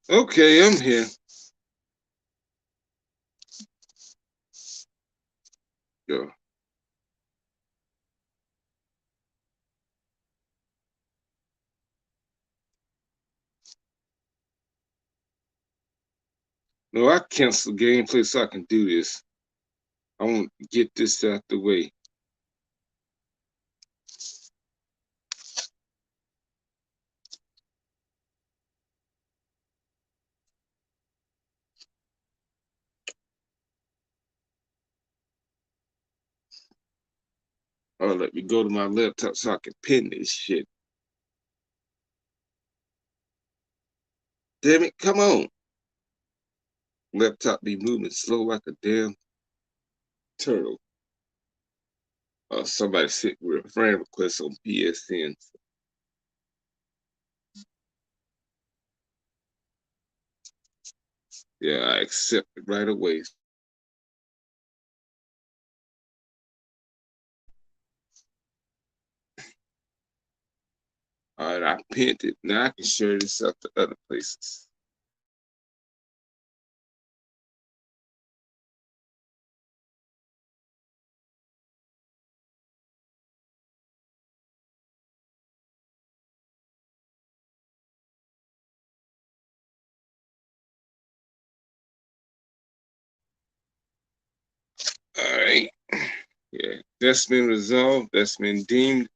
Okay, I'm here. Yo, no, I cancel gameplay so I can do this. I want to get this out the way. Oh, let me go to my laptop so I can pin this shit. Damn it, come on. Laptop be moving slow like a damn turtle. Somebody sent me a friend request on PSN. Yeah, I accept it right away. All right, I pinned it. Now I can share this out to other places. All right. Yeah, that's been resolved. That's been deemed.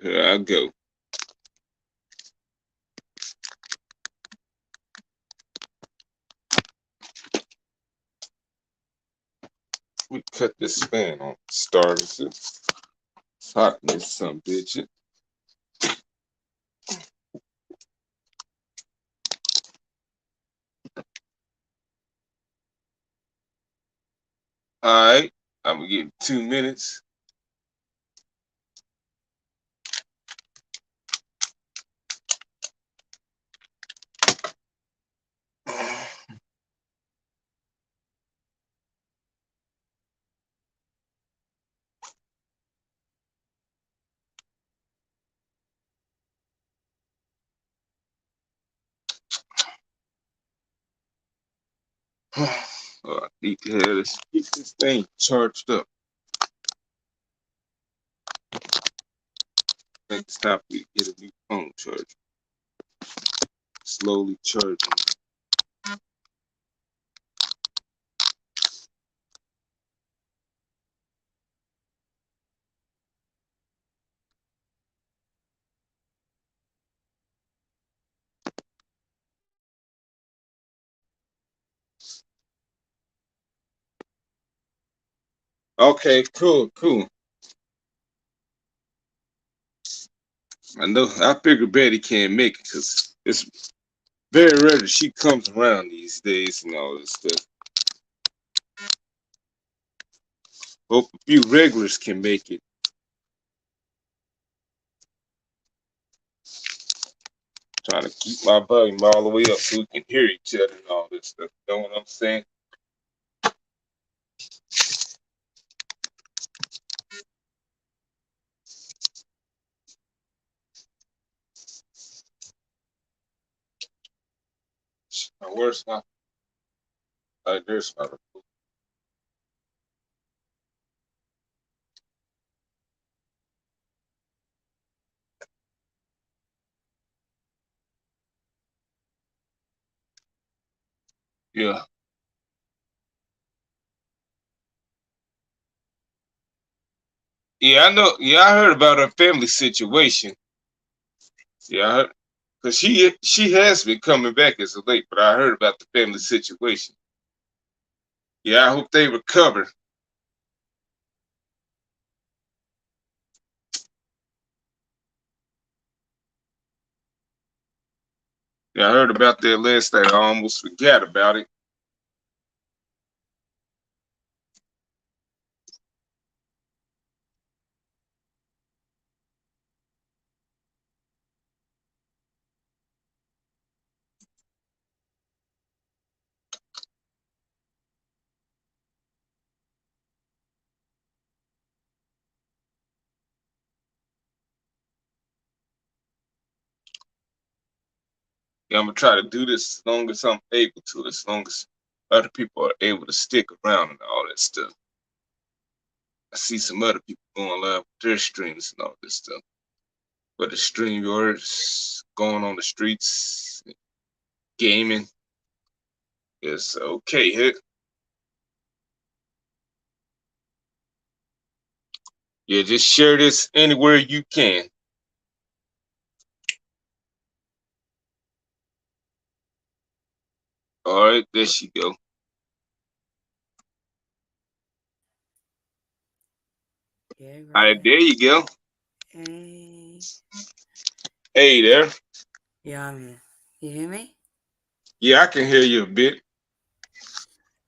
Here I go. We cut this fan on. Starters. It's hot in this some bitch. All right. I'm gonna give 2 minutes. I need to have this, get this thing charged up. Next time we get a new phone charger. Slowly charging. Okay, cool, cool. I know. I figured Betty can't make it because it's very rare that she comes around these days and all this stuff. Hope a few regulars can make it. Trying to keep my volume all the way up so we can hear each other and all this stuff. You know what I'm saying? Now, where's my? There's my. Yeah, yeah, I know. Yeah, I heard about her family situation. Yeah, because she has been coming back as of late, but I heard about the family situation. Yeah, I hope they recover. Yeah, I heard about that last night. I almost forgot about it. Yeah, I'm gonna try to do this as long as I'm able to, as long as other people are able to stick around and all that stuff. I see some other people going live with their streams and all this stuff. But the stream yours going on the streets, gaming is okay. Hit. Yeah, just share this anywhere you can. All right, there she go. Yeah, right. All right, there you go. Hey. Hey there. Yeah, I'm here. You hear me? Yeah, I can hear you a bit.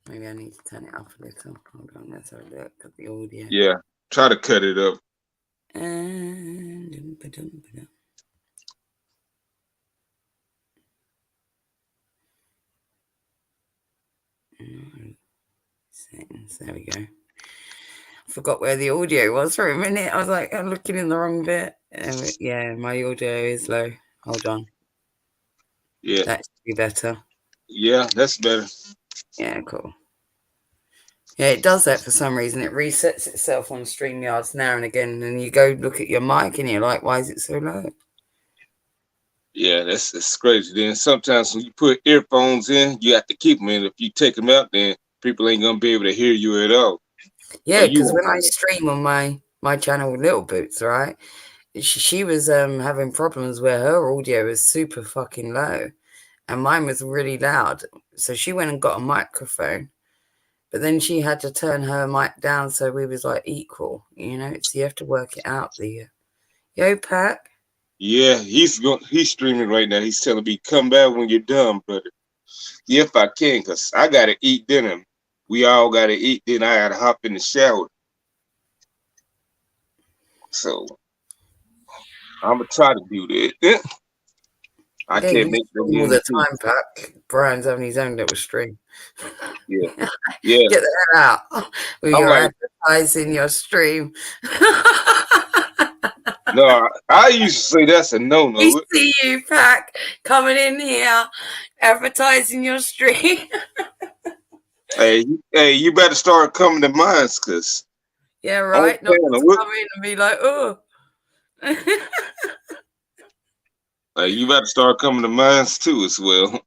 Maybe I need to turn it up a little. Hold on, let's have a look at the audio. Yeah, try to cut it up. And settings. There we go. I forgot where the audio was for a minute. I was like, I'm looking in the wrong bit. Yeah, my audio is low. Hold on. Yeah. That should be better. Yeah, that's better. Yeah, cool. Yeah, it does that for some reason. It resets itself on StreamYards now and again, and you go look at your mic and you're like, why is it so low? Yeah, that's crazy. Then sometimes when you put earphones in, you have to keep them in. If you take them out, then people ain't gonna be able to hear you at all. Yeah, because when I stream on my channel with Little Boots, right, she was having problems where her audio was super fucking low, and mine was really loud. So she went and got a microphone, but then she had to turn her mic down so we was like equal. You know, so you have to work it out. Yo, Pack. Yeah, he's streaming right now. He's telling me come back when you're done, brother. Yeah, if I can, cause I gotta eat dinner. We all gotta eat. Then I gotta hop in the shower. So I'm gonna try to do that. I can't make that all the time, Pack. Brian's having his own little stream. Yeah, yeah. Get the hell out. You're advertising your stream. No, I used to say that's a no-no. We see you, Pack, coming in here, advertising your stream. Hey, you better start coming to mine, cause yeah, right. Not to come in and be like, oh. You better start coming to mine too as well.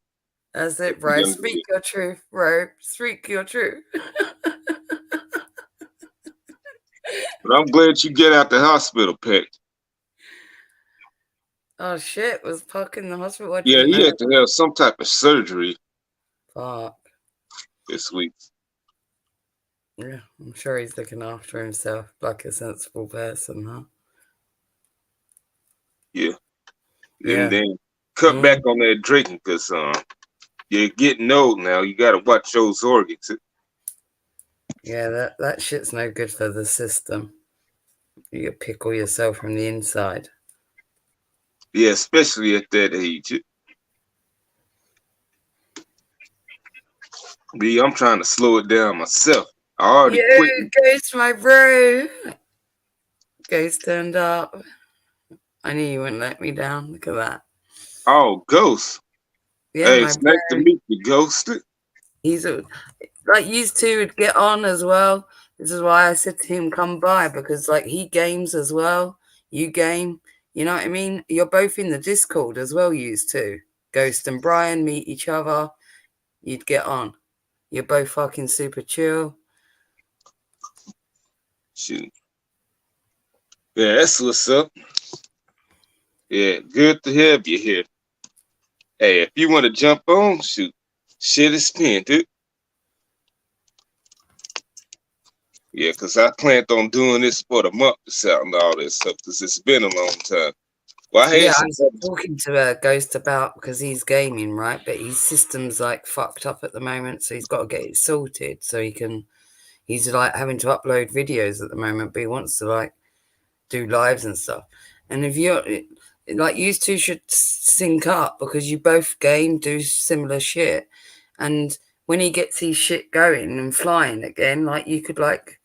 That's it, bro. Speak your truth, bro. Speak your truth. But I'm glad you get out the hospital, Pat. Oh shit! Was Puck in the hospital? Yeah, he had to have some type of surgery. Fuck. This week. Yeah, I'm sure he's looking after himself like a sensible person, huh? Yeah. And then cut back on that drinking, cause you're getting old now. You gotta watch those organs. Yeah, that shit's no good for the system. You pickle yourself from the inside. Yeah, especially at that age. Me, I'm trying to slow it down myself. I already quit. Ghost, my bro. Ghost turned up. I knew you wouldn't let me down. Look at that. Oh, Ghost. Yeah, hey, it's nice to meet you, Ghost. He's like used to would get on as well. This is why I said to him, come by, because like he games as well. You game. You know what I mean? You're both in the Discord as well, used to. Ghost and Brian meet each other. You'd get on. You're both fucking super chill. Shoot. Yeah, that's what's up. Yeah, good to have you here. Hey, if you want to jump on, shoot. Shit is pinned, dude. Yeah, because I planned on doing this for the month and all this stuff, because it's been a long time. Well, I'm talking to Ghost about, because he's gaming, right? But his system's like fucked up at the moment, so he's got to get it sorted so he can. He's like having to upload videos at the moment, but he wants to like do lives and stuff. And if you're like, you two should sync up, because you both game, do similar shit, and when he gets his shit going and flying again, like you could like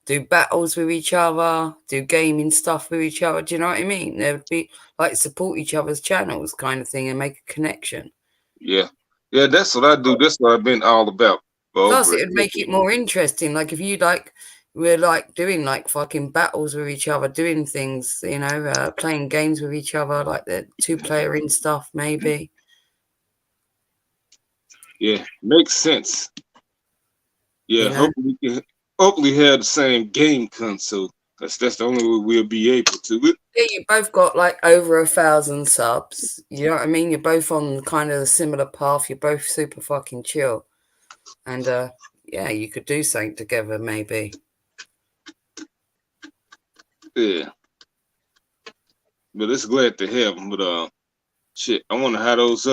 do battles with each other, do gaming stuff with each other. Do you know what I mean? There would be like support each other's channels kind of thing and make a connection. Yeah. Yeah, that's what I do. That's what I've been all about for Plus, over a it would make it decade. more interesting. Like if you like, we're like doing like fucking battles with each other, doing things, playing games with each other, like the two-player in stuff, maybe. Yeah, makes sense. Yeah, You know, hopefully have the same game console. That's the only way we'll be able to. yeah, you both got like over 1,000 subs. You know what I mean? You're both on kind of a similar path. You're both super fucking chill, and yeah, you could do something together, maybe. Yeah, but it's glad to have them. But shit, I wonder how's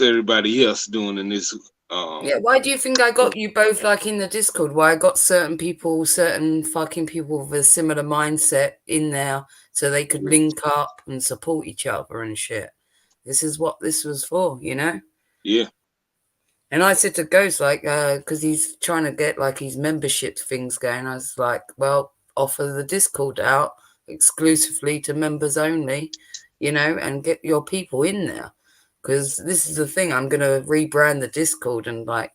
everybody else doing in this. Um, Yeah, why do you think I got you both like in the Discord? Why I got certain people, certain fucking people with a similar mindset in there so they could link up and support each other and shit. This is what this was for, you know? yeah, And I said to Ghost, like, because he's trying to get like his membership things going. I was like, well, offer the Discord out exclusively to members only, and get your people in there. Because this is the thing, I'm going to rebrand the Discord and like,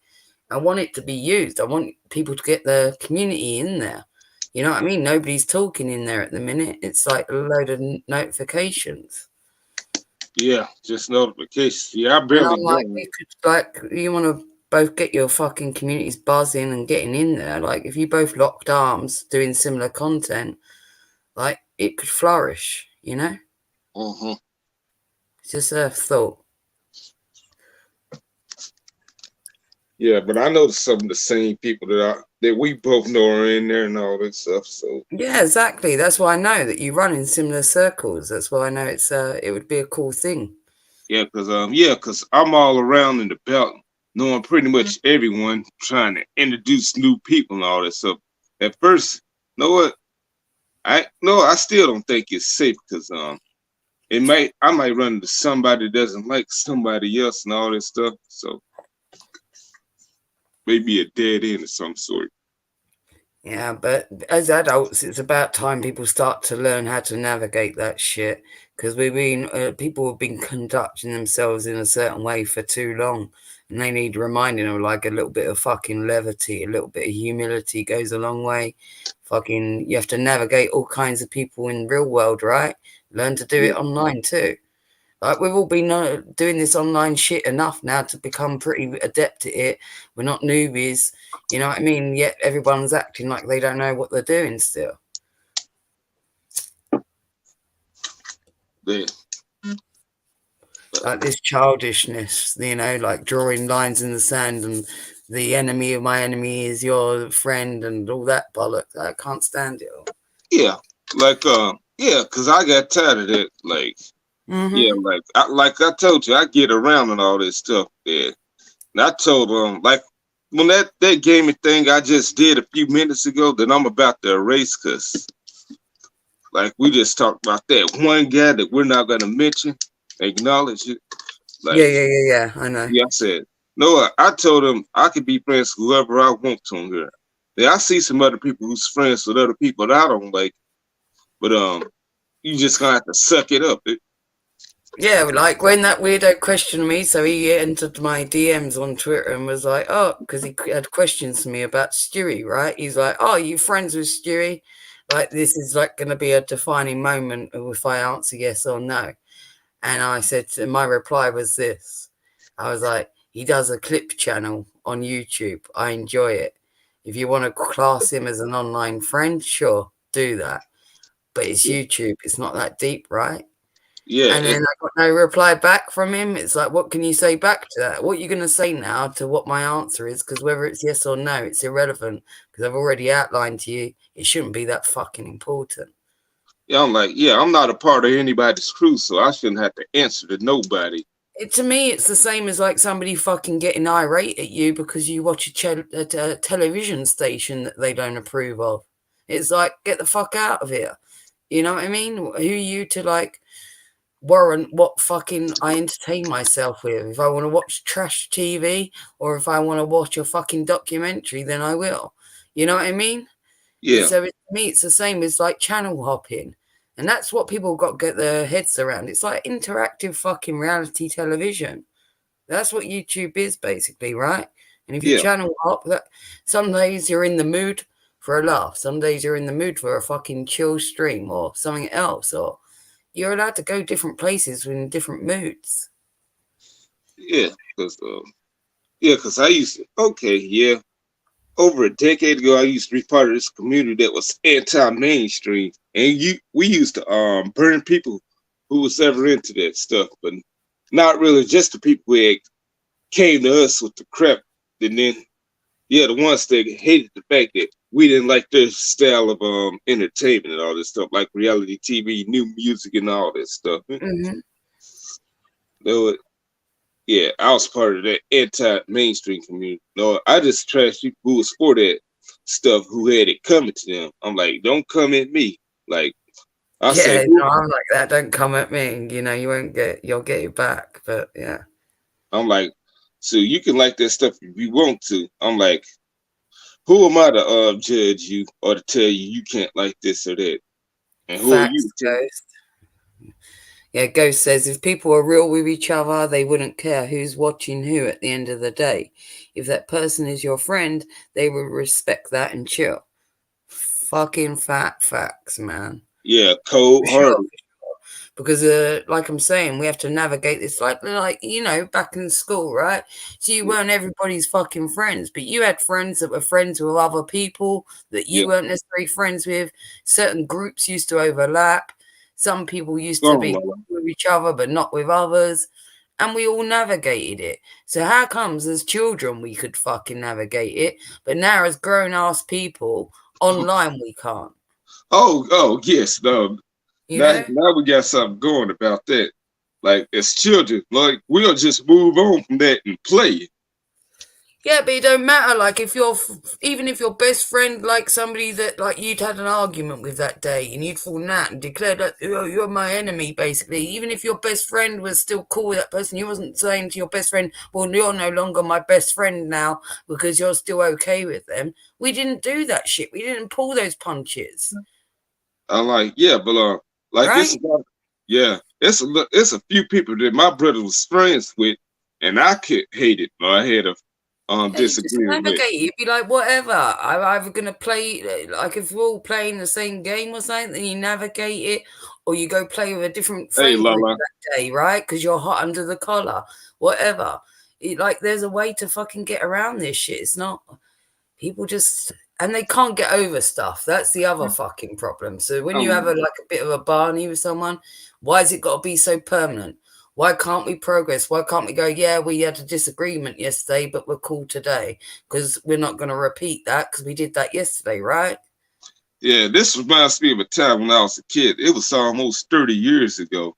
I want it to be used. I want people to get the community in there. You know what I mean? Nobody's talking in there at the minute. It's like a load of notifications. yeah, just notifications. Yeah, I And barely I'm like, go. we could like, you want to both get your fucking communities buzzing and getting in there. Like, if you both locked arms doing similar content, like it could flourish. Mm-hmm. It's just a thought. Yeah, but I know some of the same people that we both know are in there and all that stuff. So Yeah, exactly. That's why I know that you run in similar circles. That's why I know it would be a cool thing. yeah, cause I'm all around in the belt, knowing pretty much everyone, trying to introduce new people and all that stuff. At first, you know what? I still don't think it's safe because I might run into somebody that doesn't like somebody else and all that stuff. So maybe a dead end of some sort. Yeah, but as adults, it's about time people start to learn how to navigate that shit. Because people have been conducting themselves in a certain way for too long, and they need reminding of like a little bit of fucking levity, a little bit of humility goes a long way. Fucking, you have to navigate all kinds of people in real world, right? Learn to do Yeah, it online too. Like we've all been doing this online shit enough now to become pretty adept at it. We're not newbies, you know what I mean? Yet everyone's acting like they don't know what they're doing still. yeah, Like this childishness, like drawing lines in the sand and the enemy of my enemy is your friend and all that bollock. I can't stand it all. yeah. Yeah, cause I got tired of that. Like, yeah, Mm-hmm. like I told you, I get around and all this stuff. Yeah, and I told like when that gaming thing I just did a few minutes ago that I'm about to erase, cause like we just talked about that one guy that we're not gonna mention, acknowledge it. Yeah, Like, yeah, yeah, yeah. I know. yeah, I said, no, I told him I could be friends with whoever I want to here. Yeah, I see some other people who's friends with other people that I don't like, but you just gonna have to suck it up. Yeah, like when that weirdo questioned me, so he entered my DMs on Twitter and was like, oh, because he had questions to me about Stewie, right? He's like, oh, you friends with Stewie? Like, this is like going to be a defining moment if I answer yes or no. And I said, my reply was this. I was like, he does a clip channel on YouTube. I enjoy it. If you want to class him as an online friend, sure, do that. But it's YouTube. It's not that deep, right? Yeah, And then I got no reply back from him. It's like, what can you say back to that? What are you going to say now to what my answer is? Because whether it's yes or no, it's irrelevant. Because I've already outlined to you, it shouldn't be that fucking important. yeah, I'm like, yeah, I'm not a part of anybody's crew, so I shouldn't have to answer to nobody. To me, it's the same as like somebody fucking getting irate at you because you watch a television station that they don't approve of. It's like, get the fuck out of here. You know what I mean? Who are you to like warrant what fucking I entertain myself with? If I want to watch trash TV or if I want to watch a fucking documentary, then I will. You know what I mean? Yeah, So to me, it's the same as like channel hopping. And that's what people got to get their heads around. It's like interactive fucking reality television. That's what YouTube is basically, right? And if you Yeah, channel hop, that some days you're in the mood for a laugh, some days you're in the mood for a fucking chill stream or something else, or you're allowed to go different places in different moods. yeah, because I used to. Okay, yeah. Over a decade ago, I used to be part of this community that was anti-mainstream, and we used to burn people who was ever into that stuff, but not really just the people who had came to us with the crap, and then yeah, the ones that hated the fact that we didn't like their style of entertainment and all this stuff, like reality TV, new music, and all that stuff. Mm-hmm. Though, yeah, I was part of that anti-mainstream community. No, I just trashed people who was for that stuff, who had it coming to them. I'm like, don't come at me. Like I say, Yeah, no, I'm like that. Don't come at me. You know, you'll get it back. But yeah. I'm like, so you can like that stuff if you want to. I'm like, who am I to judge you or to tell you can't like this or that? And who are you Facts, to tell? Ghost. Yeah, Ghost says if people are real with each other, they wouldn't care who's watching who at the end of the day. If that person is your friend, they will respect that and chill. Fucking fat facts, man. Yeah, cold For sure. hearted. Because like I'm saying, we have to navigate this like you know, back in school, right? So you Yeah, weren't everybody's fucking friends, but you had friends that were friends with other people that yeah. you weren't necessarily friends with. Certain groups used to overlap. Some people used Go to on, be Lola. with each other but not with others. And we all navigated it. So how comes as children we could fucking navigate it, but now as grown ass people online we can't? Yes. No, You know? now we got something going about that. Like as children, like we'll just move on from that and play. Yeah, but it don't matter. Like if even if your best friend, like somebody that like you'd had an argument with that day, and you'd fallen out and declared that you're my enemy, basically. Even if your best friend was still cool with that person, you wasn't saying to your best friend, "Well, you're no longer my best friend now because you're still okay with them." We didn't do that shit. We didn't pull those punches, I'm like, yeah, but like it's right? about, yeah, it's a few people that my brother was friends with, and I could hate it or I had a Yeah, you just disagreement with. navigate. You'd be like, whatever. I'm either gonna play like if we're all playing the same game or something, then you navigate it, or you go play with a different Hey, friend group Lala. that day, right? Because you're hot under the collar, whatever. Like, there's a way to fucking get around this shit. It's not people just and they can't get over stuff. That's the other fucking problem. So when you have Um, a bit of a barney with someone, why has it got to be so permanent? Why can't we progress? Why can't we go, yeah, we had a disagreement yesterday, but we're cool today? Because we're not going to repeat that because we did that yesterday, right? yeah, this reminds me of a time when I was a kid. It was almost 30 years ago.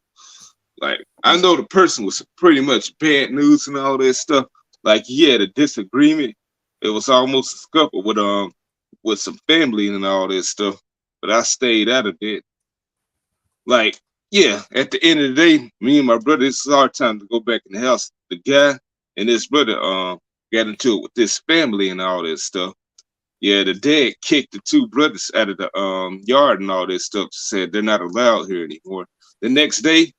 Like I know the person was pretty much bad news and all that stuff. Like he had a disagreement. It was almost a scuffle with some family and all that stuff. But I stayed out of it. Like, yeah, at the end of the day, me and my brother, this is our time to go back in the house. The guy and his brother got into it with this family and all that stuff. Yeah, the dad kicked the two brothers out of the yard and all this stuff, said they're not allowed here anymore. The next day,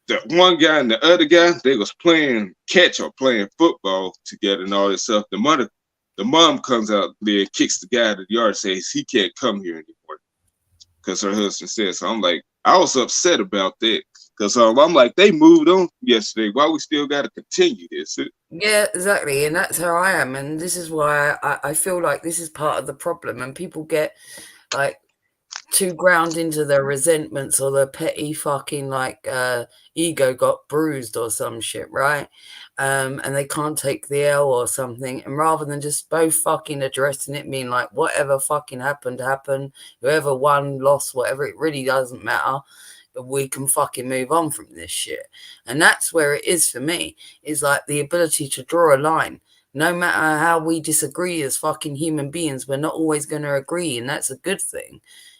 the one guy and the other guy, they was playing catch or playing football together and all this stuff. The mom comes out there and kicks the guy out of the yard, says he can't come here anymore because her husband said so. I'm like, I was upset about that because I'm like, they moved on yesterday. Why we still got to continue this? Yeah, exactly. And that's how I am. And this is why I feel like this is part of the problem. And people get like too ground into their resentments or their petty fucking like ego got bruised or some shit, right? And they can't take the L or something. And rather than just both fucking addressing it, being like, whatever fucking happened, whoever won, lost, whatever, it really doesn't matter. We can fucking move on from this shit. And that's where it is for me, is like the ability to draw a line. No matter how we disagree as fucking human beings, we're not always going to agree. And that's a good thing,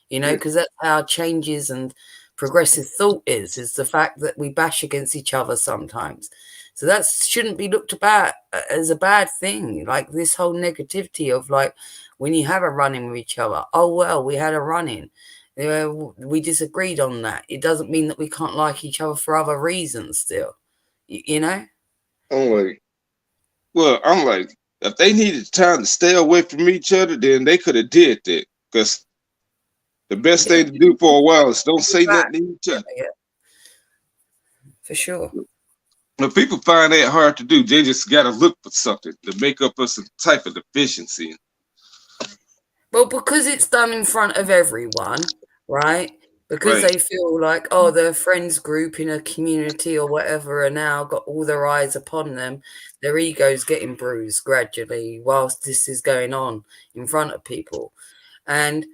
you know, Yeah, because that's how changes and progressive thought is the fact that we bash against each other sometimes. So that shouldn't be looked about as a bad thing. Like this whole negativity of like when you have a run-in with each other, oh, well, we had a run-in. We disagreed on that. It doesn't mean that we can't like each other for other reasons still, you know? I'm like, well, I'm like, if they needed time to stay away from each other, then they could have did that. Because the best Yeah, thing to do for a while is don't say back. nothing to each Yeah, other. yeah, for sure. If people find that hard to do, they just got to look for something to make up for some type of deficiency. Well, because it's done in front of everyone, right? Because Right. they feel like, oh, their friends group in a community or whatever are now got all their eyes upon them, their ego's getting bruised gradually whilst this is going on in front of people. And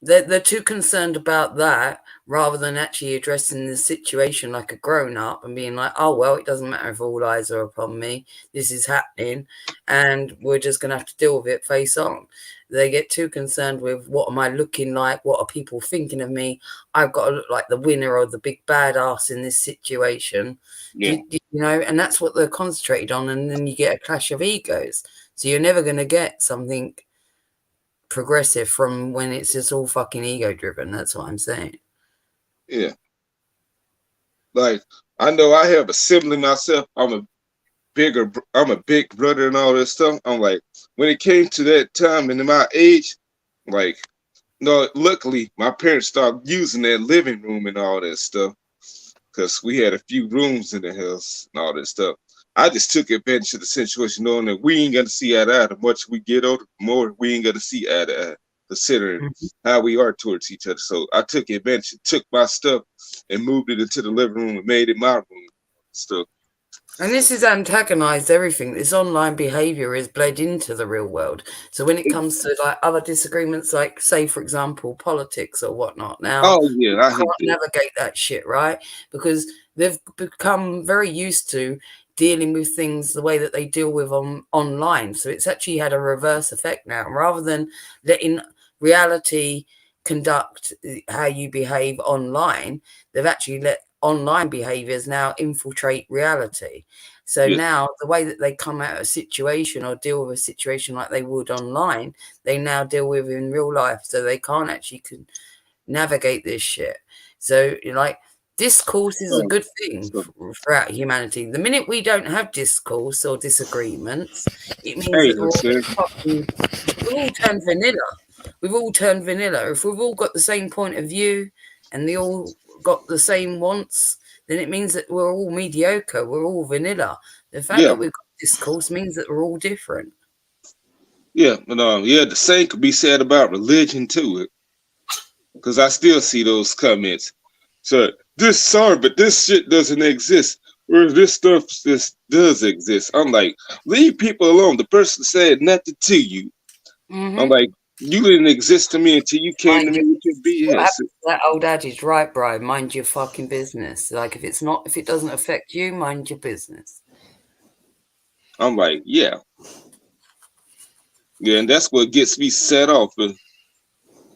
they're too concerned about that rather than actually addressing the situation like a grown up and being like, oh, well, it doesn't matter if all eyes are upon me. This is happening and we're just going to have to deal with it face on. They get too concerned with what am I looking like? What are people thinking of me? I've got to look like the winner or the big badass in this situation. Yeah. And that's what they're concentrated on. And then you get a clash of egos. So you're never going to get something progressive from when it's just all fucking ego driven. That's what I'm saying. Yeah. Like I know I have a sibling myself. I'm a big brother and all this stuff. I'm like, when it came to that time and my age, like, no, luckily my parents started using that living room and all that stuff because we had a few rooms in the house and all that stuff. I just took advantage of the situation, knowing that we ain't gonna see eye to eye. The much we get older, the more we ain't gonna see eye to eye, considering Mhm. how we are towards each other. So I took advantage, took my stuff, and moved it into the living room and made it my room. Stuff. And this has antagonized everything. This online behavior is bled into the real world. So when it comes to like other disagreements, like say for example politics or whatnot, now Oh yeah, people I hate can't that. navigate that shit, right? Because they've become very used to dealing with things the way that they deal with online. So it's actually had a reverse effect now. Rather than letting reality conduct how you behave online, they've actually let online behaviors now infiltrate reality. So Yeah, now the way that they come out of a situation or deal with a situation like they would online, they now deal with in real life. So they can't actually navigate this shit. So like discourse is a oh, good thing so, throughout humanity. The minute we don't have discourse or disagreements, it means hey, that sir. we've all turned vanilla. We've all turned vanilla. If we've all got the same point of view and they all got the same wants, then it means that we're all mediocre. We're all vanilla. The fact Yeah, that we've got discourse means that we're all different. yeah, but yeah, the same could be said about religion too, because I still see those comments. So this sorry, but this shit doesn't exist. Or this stuff just does exist. I'm like, leave people alone. The person said nothing to you. I'm Mm-hmm. like, you didn't exist to me until you came to Mind me you, with your what BS. happens to that old adage, right, Brian? Mind your fucking business. Like if it doesn't affect you, mind your business. I'm like, yeah, yeah, and that's what gets me set off. And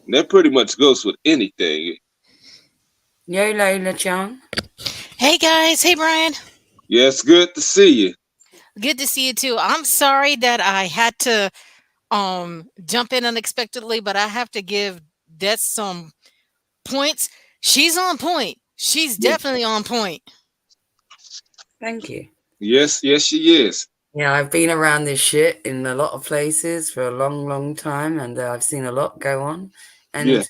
that pretty much goes with anything. Yo, Layla Chan. Hey guys, hey Brian. Yeah, it's good to see you. Good to see you too. I'm sorry that I had to jump in unexpectedly, but I have to give Des some points. She's on point. She's Yeah. definitely on point. Thank you. Yes, yes, she is. Yeah, I've been around this shit in a lot of places for a long, long time, and I've seen a lot go on. Yeah, And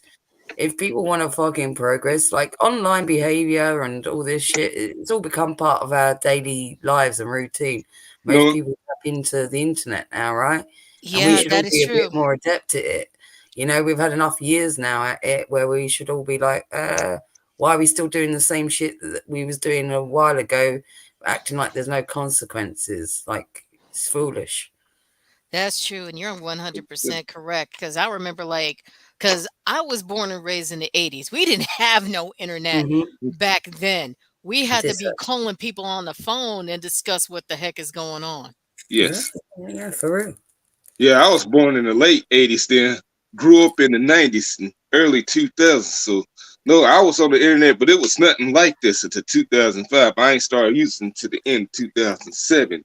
if people want to fucking progress, like online behavior and all this shit, it's all become part of our daily lives and routine. Most no, people tap into the internet now, right? And we Yeah, should all that is be a bit true. more adept at it. We've had enough years now at it where we should all be like, why are we still doing the same shit that we was doing a while ago, acting like there's no consequences? Like, it's foolish. That's true, and you're 100% correct. Because I remember, because I was born and raised in the 80s. We didn't have no internet Mm-hmm. back then. We had to This, be calling people on the phone and discuss what the heck is going on. yeah, yes. yeah, for real. Yeah, I was born in the late 80s then, grew up in the 90s and early 2000s. So, no, I was on the internet, but it was nothing like this until 2005. I ain't started using to the end 2007.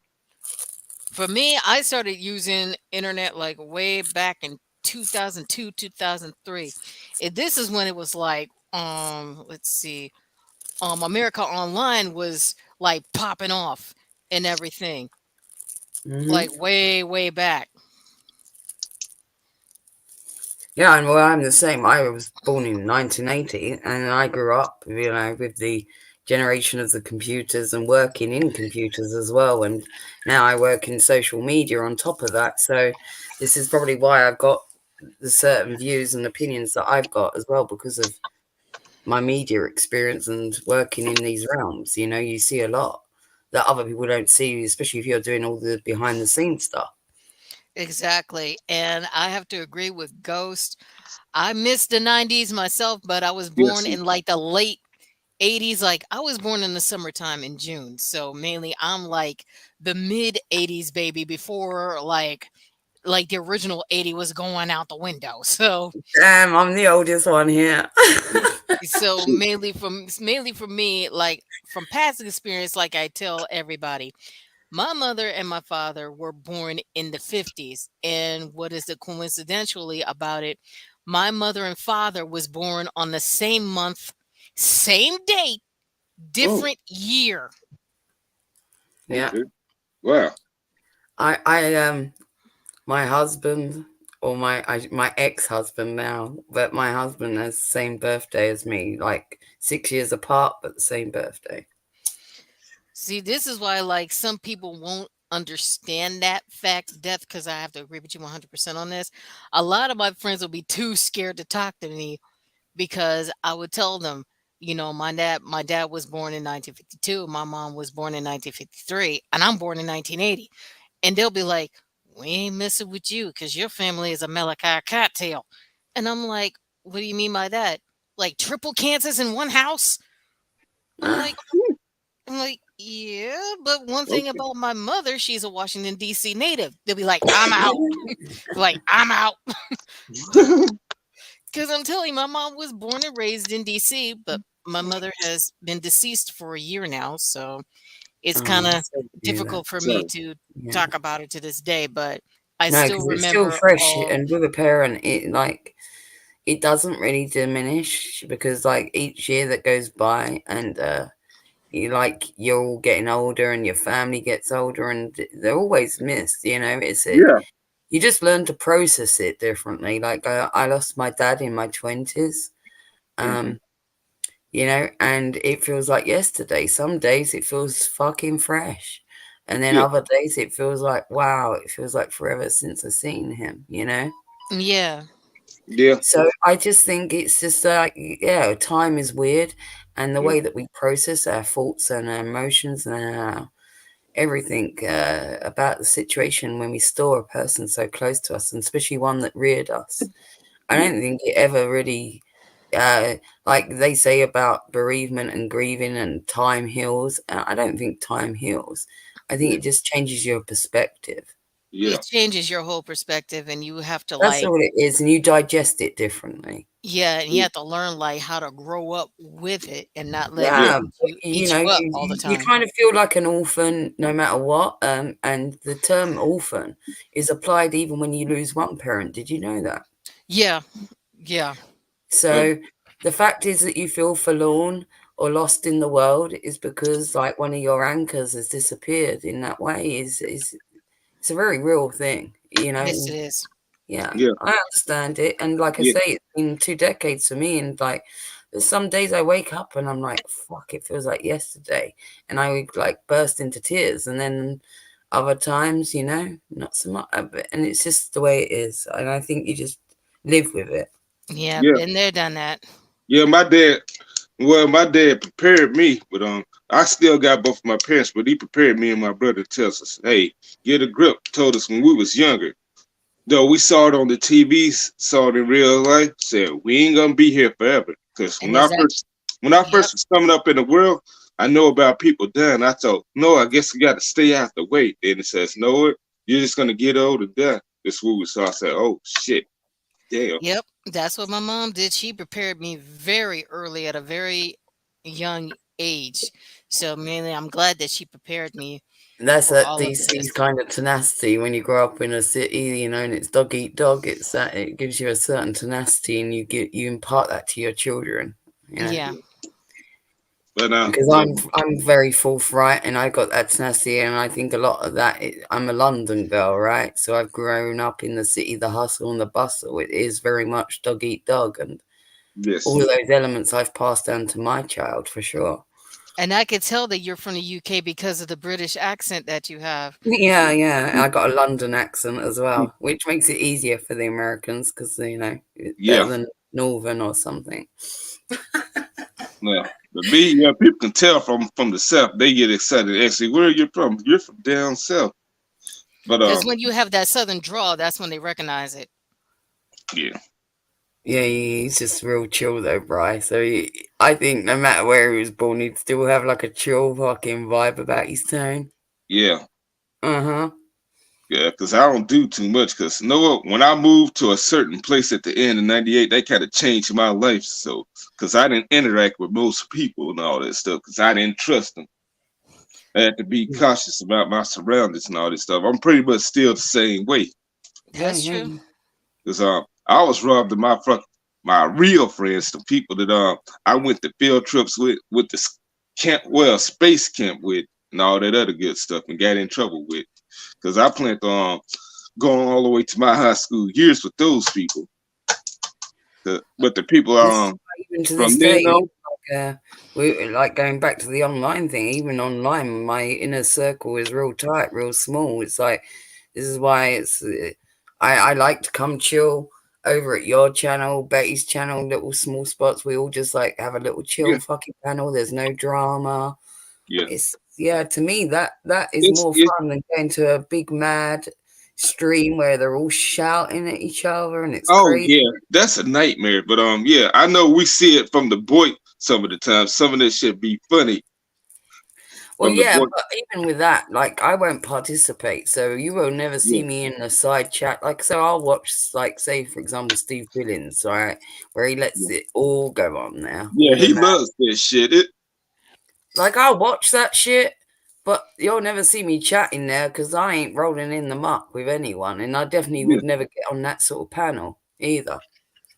For me, I started using internet like way back in 2002, 2003. This is when it was like, let's see, America Online was like popping off. and everything, Mhm. like way back. Yeah, and well, I'm the same. I was born in 1980, and I grew up, with the generation of the computers and working in computers as well. And now I work in social media on top of that. So this is probably why I've got the certain views and opinions that I've got as well, because of my media experience and working in these realms. You see a lot that other people don't see, especially if you're doing all the behind the scenes stuff. Exactly. And I have to agree with Ghost. I missed the 90s myself, but I was born Yes. in like the late 80s. Like I was born in the summertime in June. So mainly I'm like the mid 80s baby before like the original 80 was going out the window. Damn, I'm the oldest one here. So mainly for me, like from past experience, like I tell everybody, my mother and my father were born in the 50s. And what is the coincidentally about it? My mother and father was born on the same month, same date, Oh, different year. Yeah. okay. Wow. I my husband, or my ex-husband now, but my husband has the same birthday as me, like 6 years apart, but the same birthday. See, this is why like some people won't understand that fact, death, because I have to agree with you 100% on this. A lot of my friends will be too scared to talk to me because I would tell them, my dad was born in 1952, my mom was born in 1953, and I'm born in 1980. And they'll be like, "We ain't messing with you because your family is a Malachi cocktail." And I'm like, "What do you mean by that? Like triple cancers in one house?" I'm Ah, like, yeah, but one thing Okay. about my mother, she's a Washington D.C. native. They'll be like, "I'm out." Like, I'm out. Because I'm telling you, my mom was born and raised in DC, but my mother has been deceased for a year now. So it's kind oh, of sorry to hear that. difficult for me So, to Yeah. talk about it to this day. But I No, still because it's still remember fresh, all. and with a parent, it doesn't really diminish, because like each year that goes by, and you're all getting older and your family gets older, and they're always missed. yeah. You just learn to process it differently. Like I lost my dad in my 20s, Hmm. um, and it feels like yesterday. Some days it feels fucking fresh. And then Yeah. other days it feels like, wow, it feels like forever since I've seen him. Yeah. Yeah. So I just think it's just like, yeah, time is weird. And the Yeah. way that we process our thoughts and our emotions and our everything about the situation when we store a person so close to us, and especially one that reared us. I Yeah. don't think it ever really, uh, like they say about bereavement and grieving and time heals. I don't think time heals. I think Yeah. it just changes your perspective. Yeah. It changes your whole perspective, and you have to That's like, all it is, and you digest it differently. yeah, and you Yeah. have to learn like how to grow up with it and not let it Yeah. Yeah, but, eat you up you, all the you time. kind of feel like an orphan no matter what. And the term orphan is applied even when you lose one parent. Did you know that? Yeah. Yeah. Uh, So the fact is that you feel forlorn or lost in the world is because like one of your anchors has disappeared in that way. Is It's a very real thing, Yes, it is. Yeah, yeah. I understand it. And like I Yeah. say, it's been 2 decades for me. And like, there's some days I wake up and I'm like, fuck, it feels like yesterday. And I would like burst into tears. And then other times, not so much. And it's just the way it is. And I think you just live with it. Yeah, Yeah. been there, done that. Yeah. My dad. Well, my dad prepared me, but I still got both of my parents, but he prepared me and my brother. Tells us, "Hey, get a grip." Told us when we was younger. Though we saw it on the TVs, saw it in real life, said we ain't gonna be here forever. Because And is that, when I yep. first was coming up in the world, I know about people dying. I thought, no, I guess we got to stay out the way. Then it says, no, you're just gonna get old and die. This what we saw. I said, oh shit, damn. Yep, that's what my mom did. She prepared me very early at a very young age. So mainly I'm glad that she prepared me That's for that all of DC's this. kind of tenacity when you grow up in a city, and it's dog eat dog. It's that it gives you a certain tenacity, and you impart that to your children. Yeah. But Because I'm very forthright, and I got that tenacity, and I think a lot of that. I'm a London girl, right? So I've grown up in the city, the hustle and the bustle. It is very much dog eat dog, and yes, all of those elements I've passed down to my child for sure. And I could tell that you're from the UK because of the British accent that you have. Yeah. I got a London accent as well, which makes it easier for the Americans because it's better yeah. than Northern or something. Well, but me, yeah, people can tell from the South. They get excited. Actually, where are you from? You're from down south. But Because when you have that southern drawl, that's when they recognize it. yeah, Yeah, he's just real chill though, Bryce. So I think no matter where he was born, he'd still have like a chill fucking vibe about his tone. yeah, Uh-huh. yeah. Because I don't do too much. Because you know what? When I moved to a certain place at the end of '98, they kind of changed my life. So, because I didn't interact with most people and all that stuff, because I didn't trust them. I had to be cautious about my surroundings and all this stuff. I'm pretty much still the same way. That's true. Because I was robbed of my real friends, the people that I went to field trips with the space camp with, and all that other good stuff, and got in trouble with. Because I planned on going all the way to my high school years with those people. But the people even to from this then day, on, we like going back to the online thing. Even online, my inner circle is real tight, real small. It's like this is why I like to come chill over at your channel, Betty's channel, little small spots. We all just like have a little chill fucking panel. There's no drama. yeah, It's to me that is more fun than going to a big mad stream where they're all shouting at each other and it's crazy. Yeah, that's a nightmare. But yeah, I know we see it from the boy some of the time. Some of this shit be funny. Well, yeah, but even with that, like I won't participate, so you will never see me in a side chat. Like, so I'll watch, like, say for example, Steve Billings, right, where he lets it all go on there. Yeah, he loves this shit. Like I'll watch that shit, but you'll never see me chatting there because I ain't rolling in the muck with anyone, and I definitely would never get on that sort of panel either.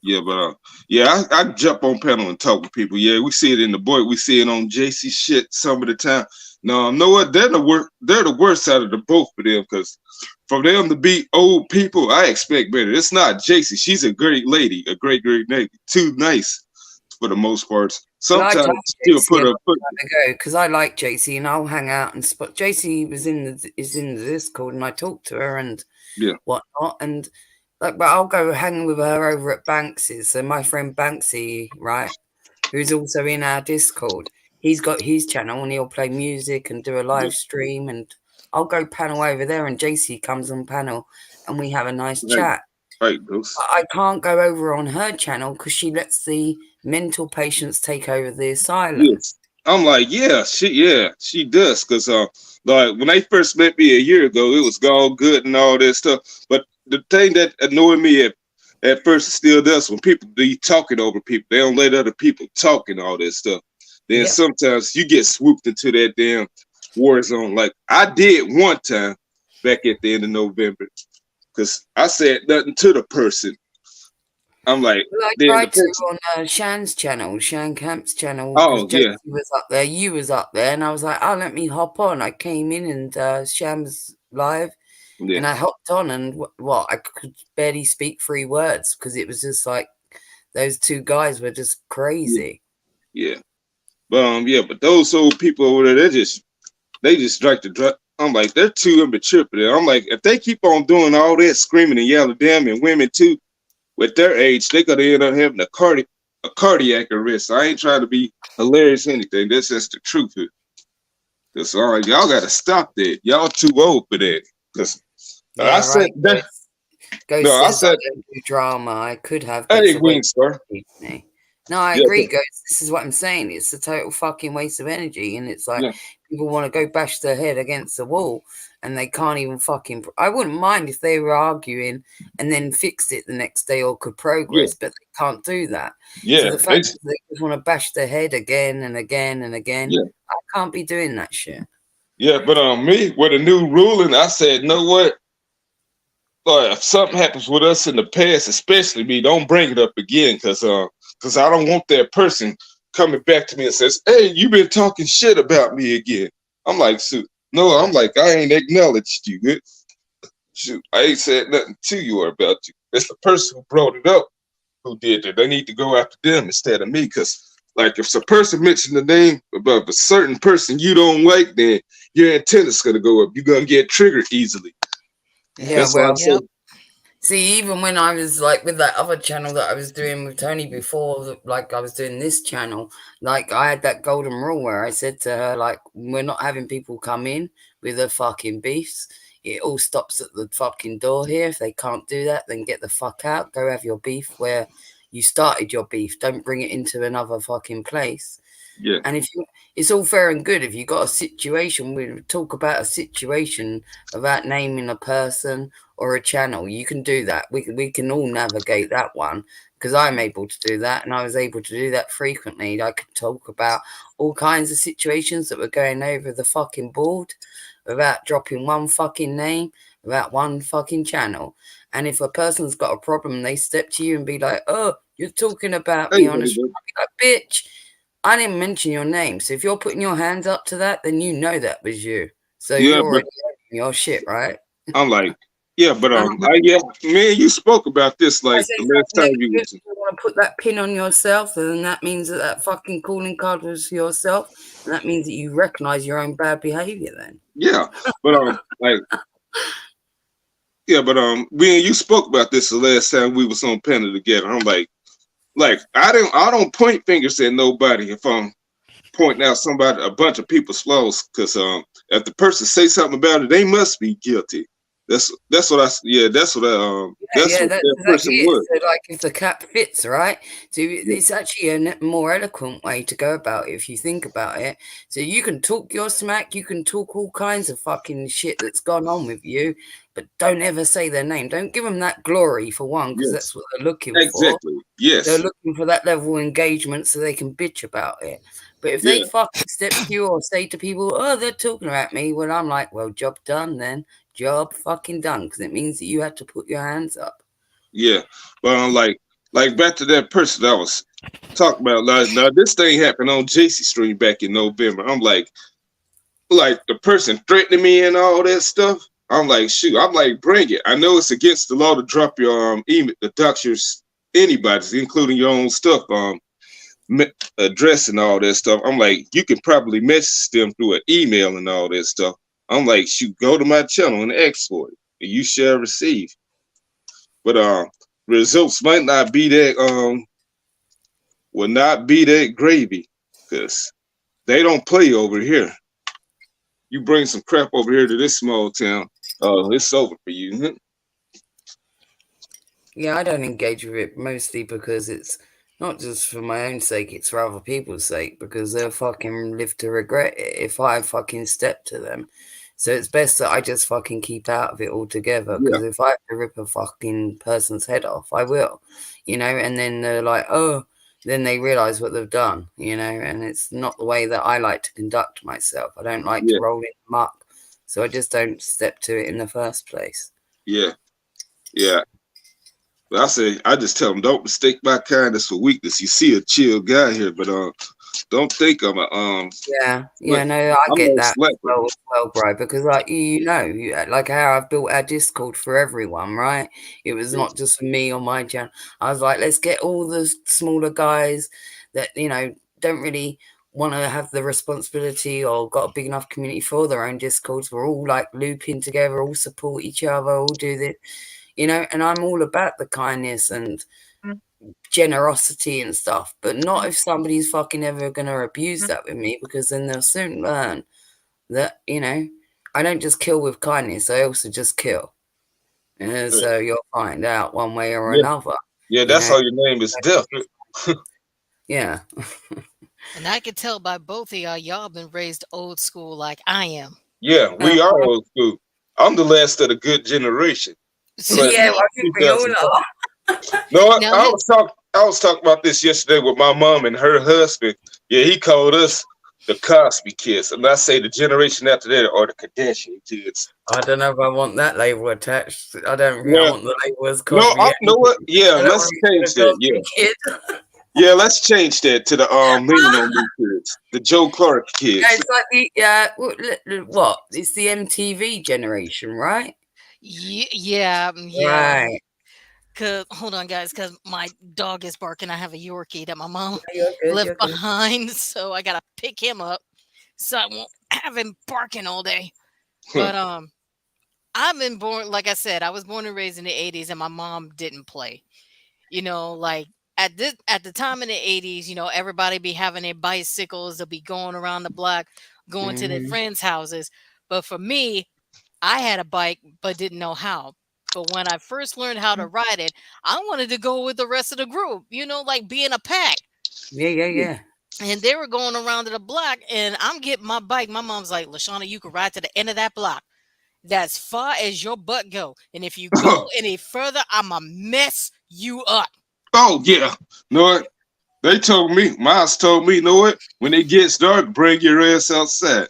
Yeah, but I jump on panel and talk with people. Yeah, we see it in the boy, we see it on JC shit some of the time. No, know what? They're the worst out of the both of them, because for them to be old people, I expect better. It's not JC. She's a great lady, a great lady. Too nice for the most part. Sometimes she'll put her foot because I like JC and I'll hang out and spot. JC is in the Discord and I talk to her and whatnot, and like, but I'll go hang with her over at Banks's. So my friend Banksy, right, who's also in our Discord, he's got his channel and he'll play music and do a live stream, and I'll go panel over there and JC comes on panel and we have a nice chat. Right, I can't go over on her channel because she lets the mental patients take over the asylum. Yes. I'm like, she does. Because like when they first met me a year ago, it was all good and all that stuff. But the thing that annoyed me at first, it still does, when people be talking over people, they don't let other people talk and all that stuff. Then sometimes you get swooped into that damn war zone. Like I did one time back at the end of November, because I said nothing to the person. I'm like, I tried to on Shan's channel, Shan Camp's channel. Oh, yeah. Was up there, you was up there, and I was like, let me hop on. I came in and Shan was live, and I hopped on, and I could barely speak 3 words because it was just like those 2 guys were just crazy. Yeah. But those old people over there, they just strike the drug. I'm like, they're too immature for that. I'm like, if they keep on doing all that screaming and yelling, damn, and women too, with their age, they're gonna end up having a cardiac arrest. I ain't trying to be hilarious or anything. That's just the truth. That's all right. Y'all gotta stop that. Y'all too old for that. Because I said that. I said I don't do drama. I could have. Hey, Wingstar. No, I agree, guys. This is what I'm saying. It's a total fucking waste of energy. And it's like people want to go bash their head against the wall and they can't even fucking. I wouldn't mind if they were arguing and then fixed it the next day or could progress, but they can't do that. Yeah. So the fact that they just want to bash their head again and again and again, I can't be doing that shit. Yeah, but me, with a new ruling, I said, you know what? If something happens with us in the past, especially me, don't bring it up again, because I don't want that person coming back to me and says, "Hey, you been talking shit about me again." I'm like, "Shoot, no." I'm like, "I ain't acknowledged you. Good. Shoot, I ain't said nothing to you or about you. It's the person who brought it up who did that. They need to go after them instead of me. Because, like, if a person mentioned the name of a certain person you don't like, then your antenna's gonna go up. You're gonna get triggered easily." Yeah, That's why well, I'm saying, see, even when I was like with that other channel that I was doing with Tony before, like I was doing this channel, like I had that golden rule where I said to her, like, we're not having people come in with their fucking beefs. It all stops at the fucking door here. If they can't do that, then get the fuck out. Go have your beef where you started your beef. Don't bring it into another fucking place. yeah, And if you, it's all fair and good if you got a situation, we talk about a situation without naming a person or a channel. You can do that. We can all navigate that one because I'm able to do that, and I was able to do that frequently. I could talk about all kinds of situations that were going over the fucking board without dropping one fucking name, without one fucking channel. And if a person's got a problem, they step to you and be like, "Oh, you're talking about me on a stream." I'll be like, "Bitch, I didn't mention your name." So if you're putting your hands up to that, then you know that was you. So yeah, you're but already your shit, right? I'm like, yeah, but And yeah, man, you spoke about this I like say the last something time you negative, was. you want to put that pin on yourself, and then that means that that fucking calling card was yourself, and that means that you recognize your own bad behavior. Then Yeah, but like, yeah, but me and you spoke about this the last time we was on panel together. I'm like I don't point fingers at nobody if I'm pointing out a bunch of people's flaws, because if the person say something about it, they must be guilty. That's what I that's what yeah, what that's that person exactly it. was. So, like, if the cap fits, right? So it's actually a more eloquent way to go about it if you think about it. So you can talk your smack, you can talk all kinds of fucking shit that's gone on with you, but don't ever say their name. Don't give them that glory for one, because Yes, that's what they're looking for. exactly. They're Yes, looking for that level of engagement so they can bitch about it. But if they yeah, fucking step to you or say to people, "Oh, they're talking about me," well, I'm like, well, job done then. Job fucking done, because it means that you had to put your hands up. yeah. But I'm like back to that person that I was talking about. Now this thing happened on JC Stream back in November. I'm like the person threatening me and all that stuff. I'm like, shoot, I'm like, bring it. I know it's against the law to drop your email, the doctors, anybody's, including your own stuff, address and all that stuff. I'm like, you can probably message them through an email and all that stuff. I'm like, shoot, go to my channel and ask for it, and you shall receive. But results might not be that will not be that gravy, because they don't play over here. You bring some crap over here to this small town, it's over for you. Yeah, I don't engage with it mostly because it's not just for my own sake, it's for other people's sake, because they'll fucking live to regret it if I fucking step to them. So it's best that I just fucking keep out of it altogether, because if I have to rip a fucking person's head off, I will, and then they're like, oh, then they realize what they've done, and it's not the way that I like to conduct myself. I don't like to roll in the muck, so I just don't step to it in the first place. Yeah. But I just tell them, don't mistake my kindness for weakness. You see a chill guy here, but don't think I'm a no, I get that well, bro, because like like how I've built our Discord for everyone, right? It was not just for me on my channel. I was like, let's get all the smaller guys that don't really want to have the responsibility or got a big enough community for their own Discords. We're all like looping together, all support each other, all do this, and I'm all about the kindness and generosity and stuff, but not if somebody's fucking ever going to abuse that with me, because then they'll soon learn that I don't just kill with kindness, I also just kill. So you'll find out one way or another. Yeah, that's how your name is Death. Yeah. And I can tell by both of y'all been raised old school like I am. Yeah, we are old school. I'm the last of the good generation. Yeah, well, I think we all are. No, I was talking about this yesterday with my mom and her husband. Yeah, he called us the Cosby kids, and I say the generation after that are the Kardashian kids. I don't know if I want that label attached. I don't really want the label as Cosby. No, I know what? Yeah, let's change that. Yeah. Yeah, let's change that to the Leaning on Me kids, the Joe Clark Yeah, kids. it's like what? It's the MTV generation, right? Yeah, yeah. Right. Cause hold on, guys, cause my dog is barking. I have a Yorkie that my mom Yeah, you're good. left You're good. behind, so I gotta pick him up so I won't have him barking all day. But I've been born, like I said, I was born and raised in the '80s, and my mom didn't play. Like at the time in the '80s, everybody be having their bicycles, they'll be going around the block, going to their Mhm. friends' houses. But for me, I had a bike but didn't know how. But when I first learned how to ride it, I wanted to go with the rest of the group, like being a pack. Yeah, yeah, yeah. And they were going around to the block, and I'm getting my bike. My mom's like, Lashana, you can ride to the end of that block. That's far as your butt go. And if you go any further, I'ma mess you up. Oh yeah, know what? They told me, Miles told me, know what? When it gets dark, bring your ass outside.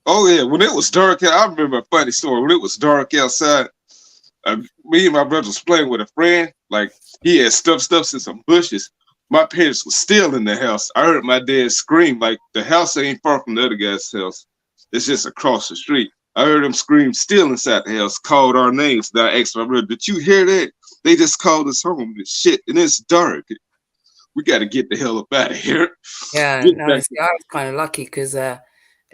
Oh yeah, when it was dark, I remember a funny story. When it was dark outside, me and my brother was playing with a friend. Like he had stuffed in some bushes. My parents were still in the house. I heard my dad scream. Like the house ain't far from the other guy's house. It's just across the street. I heard him scream still inside the house, called our names. Then I asked my brother, did you hear that? They just called us home. Shit, and it's dark. We got to get the hell up out of here. Yeah, Get no, back. see, I was kind of lucky because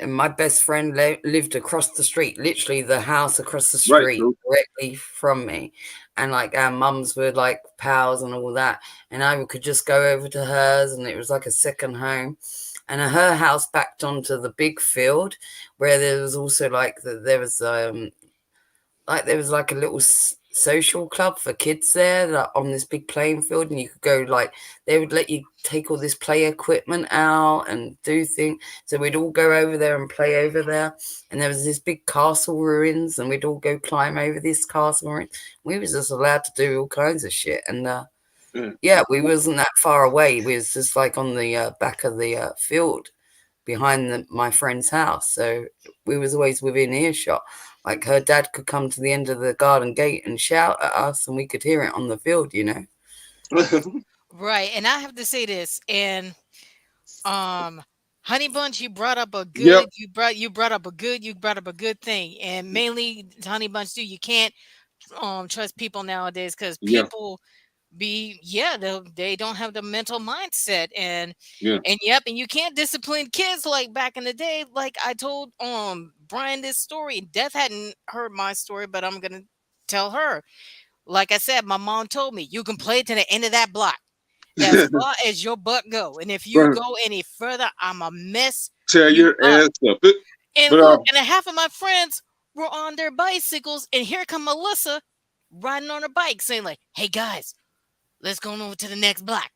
my best friend lived across the street, literally the house across the Right, street, bro. directly from me. And like our mums were like pals and all that. And I could just go over to hers, and it was like a second home. And her house backed onto the big field where there was also there was like a little social club for kids there, like, on this big playing field, and you could go, like, they would let you take all this play equipment out and do things. So we'd all go over there and play over there, and there was this big castle ruins, and we'd all go climb over this castle ruin. We was just allowed to do all kinds of shit. And yeah, we wasn't that far away. We was just like on the back of the field behind my friend's house, so we was always within earshot. Like her dad could come to the end of the garden gate and shout at us, and we could hear it on the field. Right. And I have to say this, and Honey Bunch, Yep. you brought up a good thing. And mainly Honey Bunch too, you can't trust people nowadays because Yeah. people they don't have the mental mindset. and Yeah. and yep, and you can't discipline kids like back in the day. Like I told Brian this story. Death hadn't heard my story, but I'm gonna tell her. Like I said, my mom told me you can play to the end of that block. As far as your butt go. And if you Bro, go any further, I'ma mess tear you your up. ass up. And But look, and half of my friends were on their bicycles, and here come Melissa riding on her bike saying, like, hey guys, let's go over to the next block.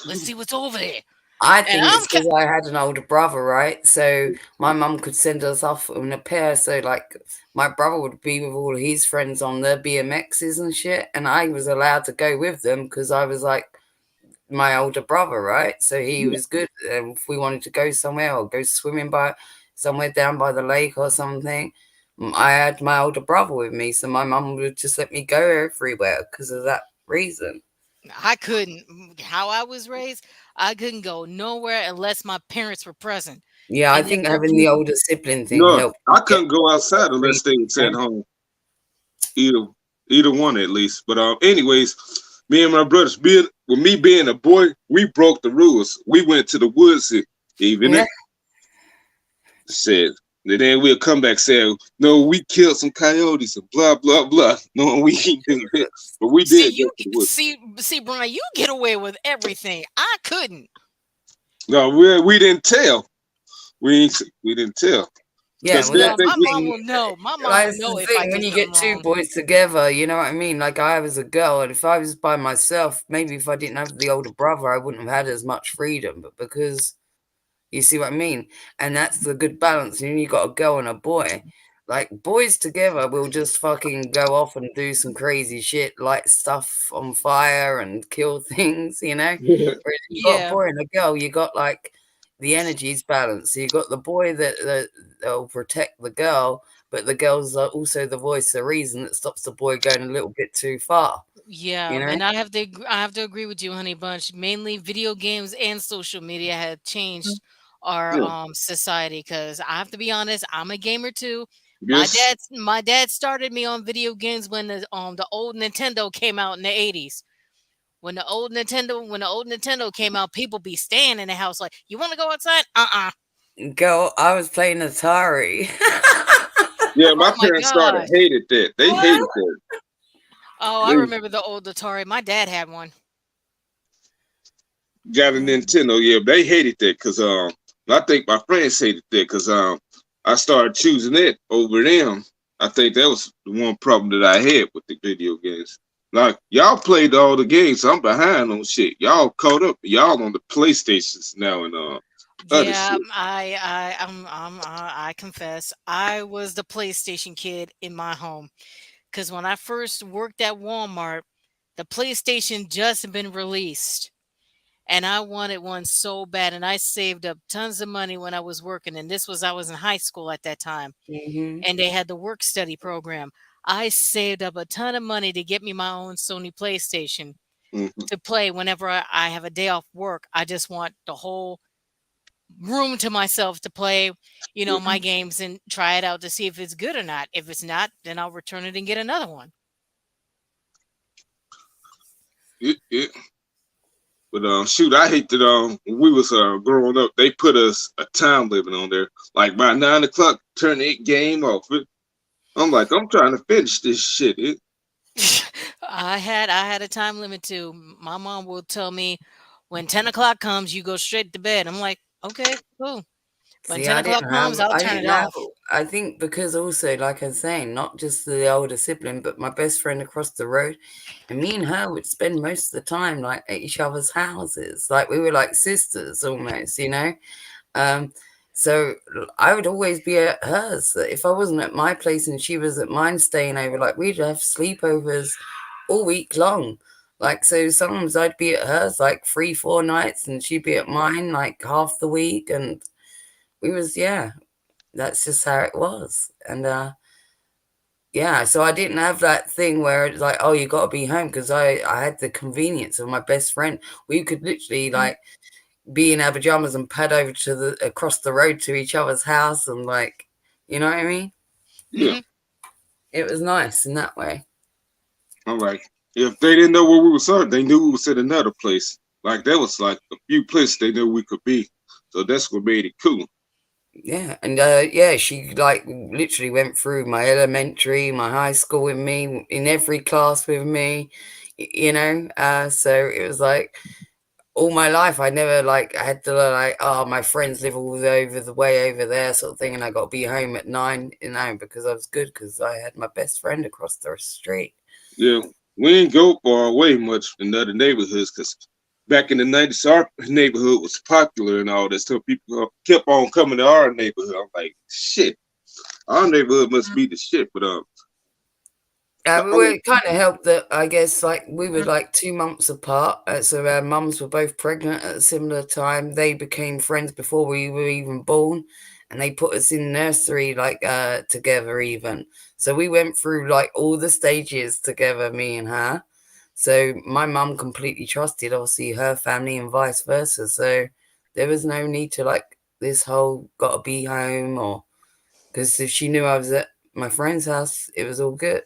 Let's see what's over there. I And think it's because I had an older brother, right? So my mum could send us off in a pair. So like my brother would be with all his friends on their BMXs and shit, and I was allowed to go with them because I was like my older brother, right? So he yeah. was good. If we wanted to go somewhere or go swimming by somewhere down by the lake or something, I had my older brother with me, so my mum would just let me go everywhere because of that reason. I couldn't. How I was raised, I couldn't go nowhere unless my parents were present. Yeah, I And if think they're having the older sibling thing No, helped I you get couldn't go outside unless they was at home. Either either one at least. But anyways, me and my brothers being a boy, we broke the rules. We went to the woods even yeah. said. And then we'll come back saying, no, we killed some coyotes and blah blah blah. No, we didn't do that. But we see did go you to the woods. see Brian, you get away with everything. I couldn't. No, we didn't tell. We didn't tell. Yeah, Because well, Yeah, that's my the mom thing. will know. My mom will That's know the if I thing. do When you something get two wrong. boys together, you know what I mean? Like I was a girl, and if I was by myself, maybe if I didn't have the older brother, I wouldn't have had as much freedom. But because you see what I mean, and that's the good balance. And you got a girl and a boy. Like boys together will just fucking go off and do some crazy shit, light stuff on fire and kill things, Whereas if you got a Yeah. boy and a girl, you got like the energy's balanced. So you got the boy that'll protect the girl, but the girls are also the voice, the reason that stops the boy going a little bit too far. Yeah, You know? and I have to agree with you, Honey Bunch. Mainly video games and social media have changed our Yeah. society, because I have to be honest, I'm a gamer too. Yes. My dad started me on video games when the old Nintendo came out in the 80s. When the old Nintendo came out, people be staying in the house like, "You want to go outside?" Girl, I was playing Atari. Yeah, my Oh my parents started gosh. hated that. They hated that. Oh, I They remember the old Atari. My dad had one. got a Mhm. Nintendo. Yeah, they hated that because I think my friends hated that because I started choosing it over them. I think that was the one problem that I had with the video games. Like y'all played all the games, I'm behind on shit. Y'all caught up. Y'all on the PlayStations now and other Yeah, shit. I confess, I was the PlayStation kid in my home, because when I first worked at Walmart, the PlayStation just been released, and I wanted one so bad, and I saved up tons of money when I was working, and I was in high school at that time, Hmm. and they had the work study program. I saved up a ton of money to get me my own Sony PlayStation Hmm. to play whenever I have a day off work. I just want the whole room to myself to play, my games and try it out to see if it's good or not. If it's not, then I'll return it and get another one. It, but shoot, I hate that when we was growing up, they put us a time limit on there. Like by 9 o'clock, turn the game off. I'm like, I'm trying to finish this shit. I had a time limit too. My mom will tell me when 10 o'clock comes, you go straight to bed. I'm like, okay, cool. When See, 10 o'clock comes, I'll I turn it didn't have, off. I think because also, like I was saying, not just the older sibling, but my best friend across the road, and me and her would spend most of the time like at each other's houses. Like we were like sisters almost, you know? Um, so I would always be at hers. If I wasn't at my place and she was at mine staying over, like we'd have sleepovers all week long. Like, so sometimes I'd be at hers like 3, 4 nights and she'd be at mine like half the week. And we was, yeah, that's just how it was. And yeah, so I didn't have that thing where it's like, oh, you got to be home, because I had the convenience of my best friend. We could literally like be in our pajamas and pad over to the across the road to each other's house, and like, you know what I mean? Yeah, Hmm. It was nice in that way. I'm like, if they didn't know where we was at, they knew we was at another place. Like that was like a few places they knew we could be. So that's what made it cool. Yeah, and yeah, she like literally went through my elementary, my high school with me, in every class with me, you know. So it was like all my life I never like had to like, oh, my friends live all over the way over there sort of thing, and I got to be home at 9, you know, because I was good because I had my best friend across the street. Yeah, we ain't go far away much in other neighborhoods because back in the 90s, our neighborhood was popular and all that. So people kept on coming to our neighborhood. I'm like, shit, our neighborhood must be the shit. But I It kind of helped that I guess like we were like 2 months apart, so our mums were both pregnant at a similar time. They became friends before we were even born, and they put us in nursery like together even. So we went through like all the stages together, me and her. So my mum completely trusted obviously her family and vice versa. So there was no need to like this whole gotta be home, or because if she knew I was at my friend's house, it was all good.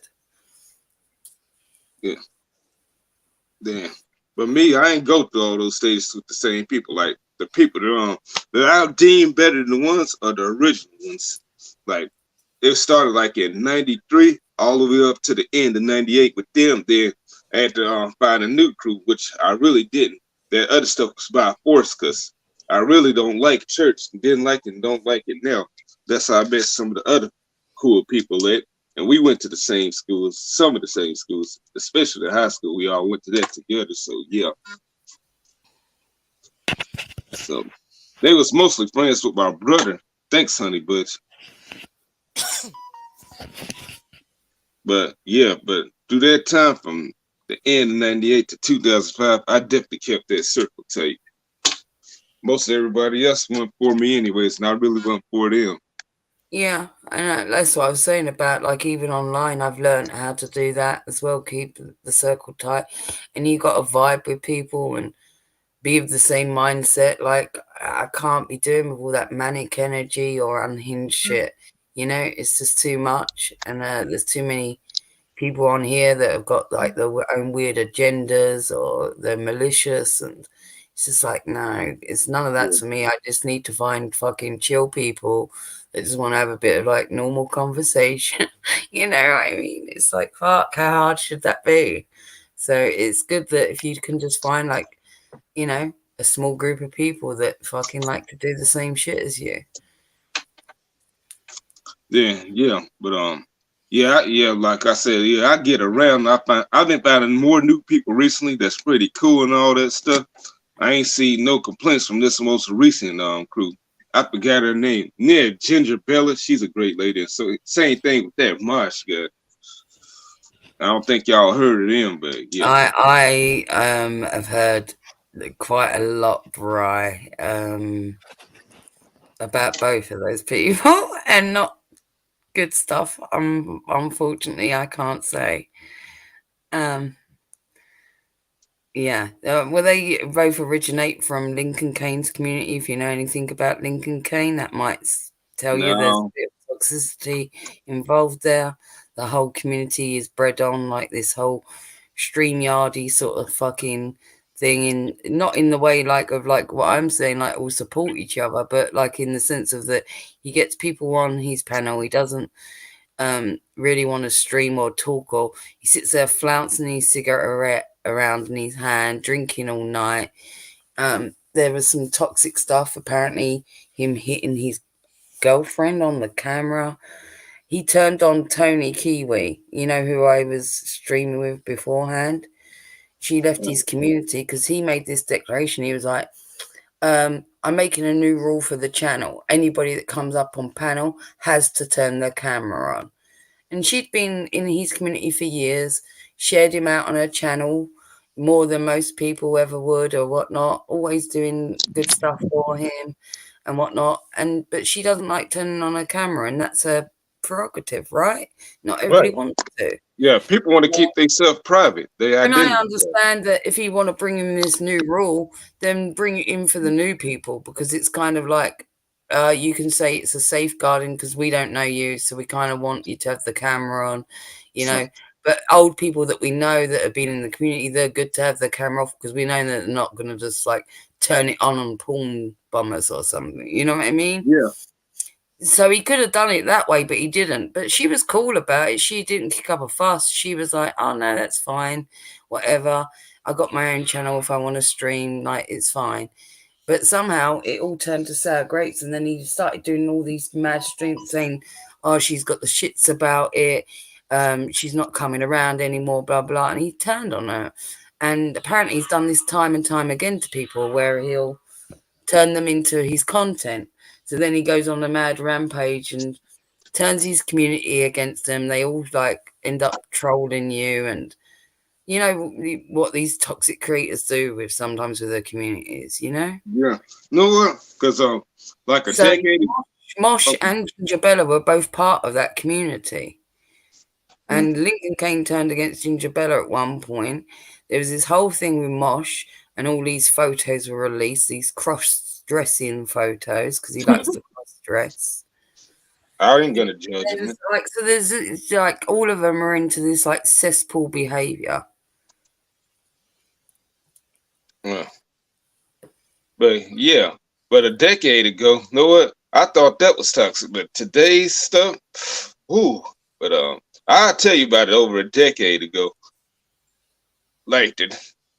yeah, damn. But me, I ain't go through all those stages with the same people. Like the people that I deem better than the ones are the original ones. Like it started like in '93 all the way up to the end of '98 with them. Then I had to find a new crew, which I really didn't. That other stuff was by force because I really don't like church. Didn't like it and don't like it now. That's how I met some of the other cool people at. And we went to the same schools, some of the same schools, especially the high school. We all went to that together. So yeah. So they was mostly friends with my brother. Thanks, Honey Butch. But yeah, but through that time from the end of '98 to 2005, I definitely kept that circle tight. Most of everybody else went for me anyways, and I really went for them. Yeah, and that's what I was saying about, like, even online, I've learned how to do that as well, keep the circle tight, and you got to vibe with people and be of the same mindset. Like, I can't be doing with all that manic energy or unhinged shit. You know, it's just too much, and there's too many people on here that have got like their own weird agendas or they're malicious, and it's just like, no, it's none of that Yeah. for me. I just need to find fucking chill people that just want to have a bit of like normal conversation. You know what I mean? It's like, fuck, how hard should that be? So it's good that if you can just find like, you know, a small group of people that fucking like to do the same shit as you. Yeah, but yeah, like I said, yeah, I get around. I've been finding more new people recently that's pretty cool and all that stuff. I ain't seen no complaints from this most recent crew. I forgot her name. Yeah, Ginger Bella. She's a great lady. So same thing with that Mosh guy. I don't think y'all heard of them, but yeah. I have heard quite a lot, Bry, about both of those people, and not good stuff. Unfortunately, I can't say. Um, yeah, well, they both originate from Lincoln Kane's community. If you know anything about Lincoln Kane, that might tell you there's a No, bit of toxicity involved there. The whole community is bred on like this whole StreamYardy sort of fucking thing, in not in the way like of like what I'm saying, like all support each other, but like in the sense of that he gets people on his panel. He doesn't really want to stream or talk, or he sits there flouncing his cigarette around in his hand, drinking all night. There was some toxic stuff, apparently, him hitting his girlfriend on the camera. He turned on Tony Kiwi, you know, who I was streaming with beforehand. She left his community because he made this declaration. He was like, I'm making a new rule for the channel. Anybody that comes up on panel has to turn their camera on. And she'd been in his community for years, shared him out on her channel more than most people ever would or whatnot, always doing good stuff for him and whatnot. And but she doesn't like turning on her camera, and that's her prerogative, right? Not everybody right. wants to. Yeah, people want to keep themselves private. They And I identity. understand that if you want to bring in this new rule, then bring it in for the new people, because it's kind of like you can say it's a safeguarding because we don't know you, so we kind of want you to have the camera on, you know. But old people that we know that have been in the community, they're good to have their camera off because we know that they're not going to just like turn it on porn bombers or something. You know what I mean? Yeah, So he could have done it that way, but he didn't. But she was cool about it. She didn't kick up a fuss. She was like, "Oh no, that's fine, whatever. I got my own channel if I want to stream. Like, it's fine." But somehow it all turned to sour grapes, and then he started doing all these mad streams saying, "Oh, she's got the shits about it. She's not coming around anymore." Blah blah. And he turned on her, and apparently he's done this time and time again to people where he'll turn them into his content. So then he goes on a mad rampage and turns his community against them. They all like end up trolling you, and you know what these toxic creators do with sometimes with their communities, you know? yeah. No, because like a So decade. Mosh Oh, and Gingerbella were both part of that community. And Lincoln Kane turned against Gingerbella at one point. There was this whole thing with Mosh, and all these photos were released, these cross-dressing photos, because he likes to cross-dress. I ain't gonna judge him. There's like, so there's it's like all of them are into this like cesspool behavior. Yeah. But yeah, but a decade ago, you know what? I thought that was toxic, but today's stuff, ooh. But I'll tell you about it over a decade ago. Like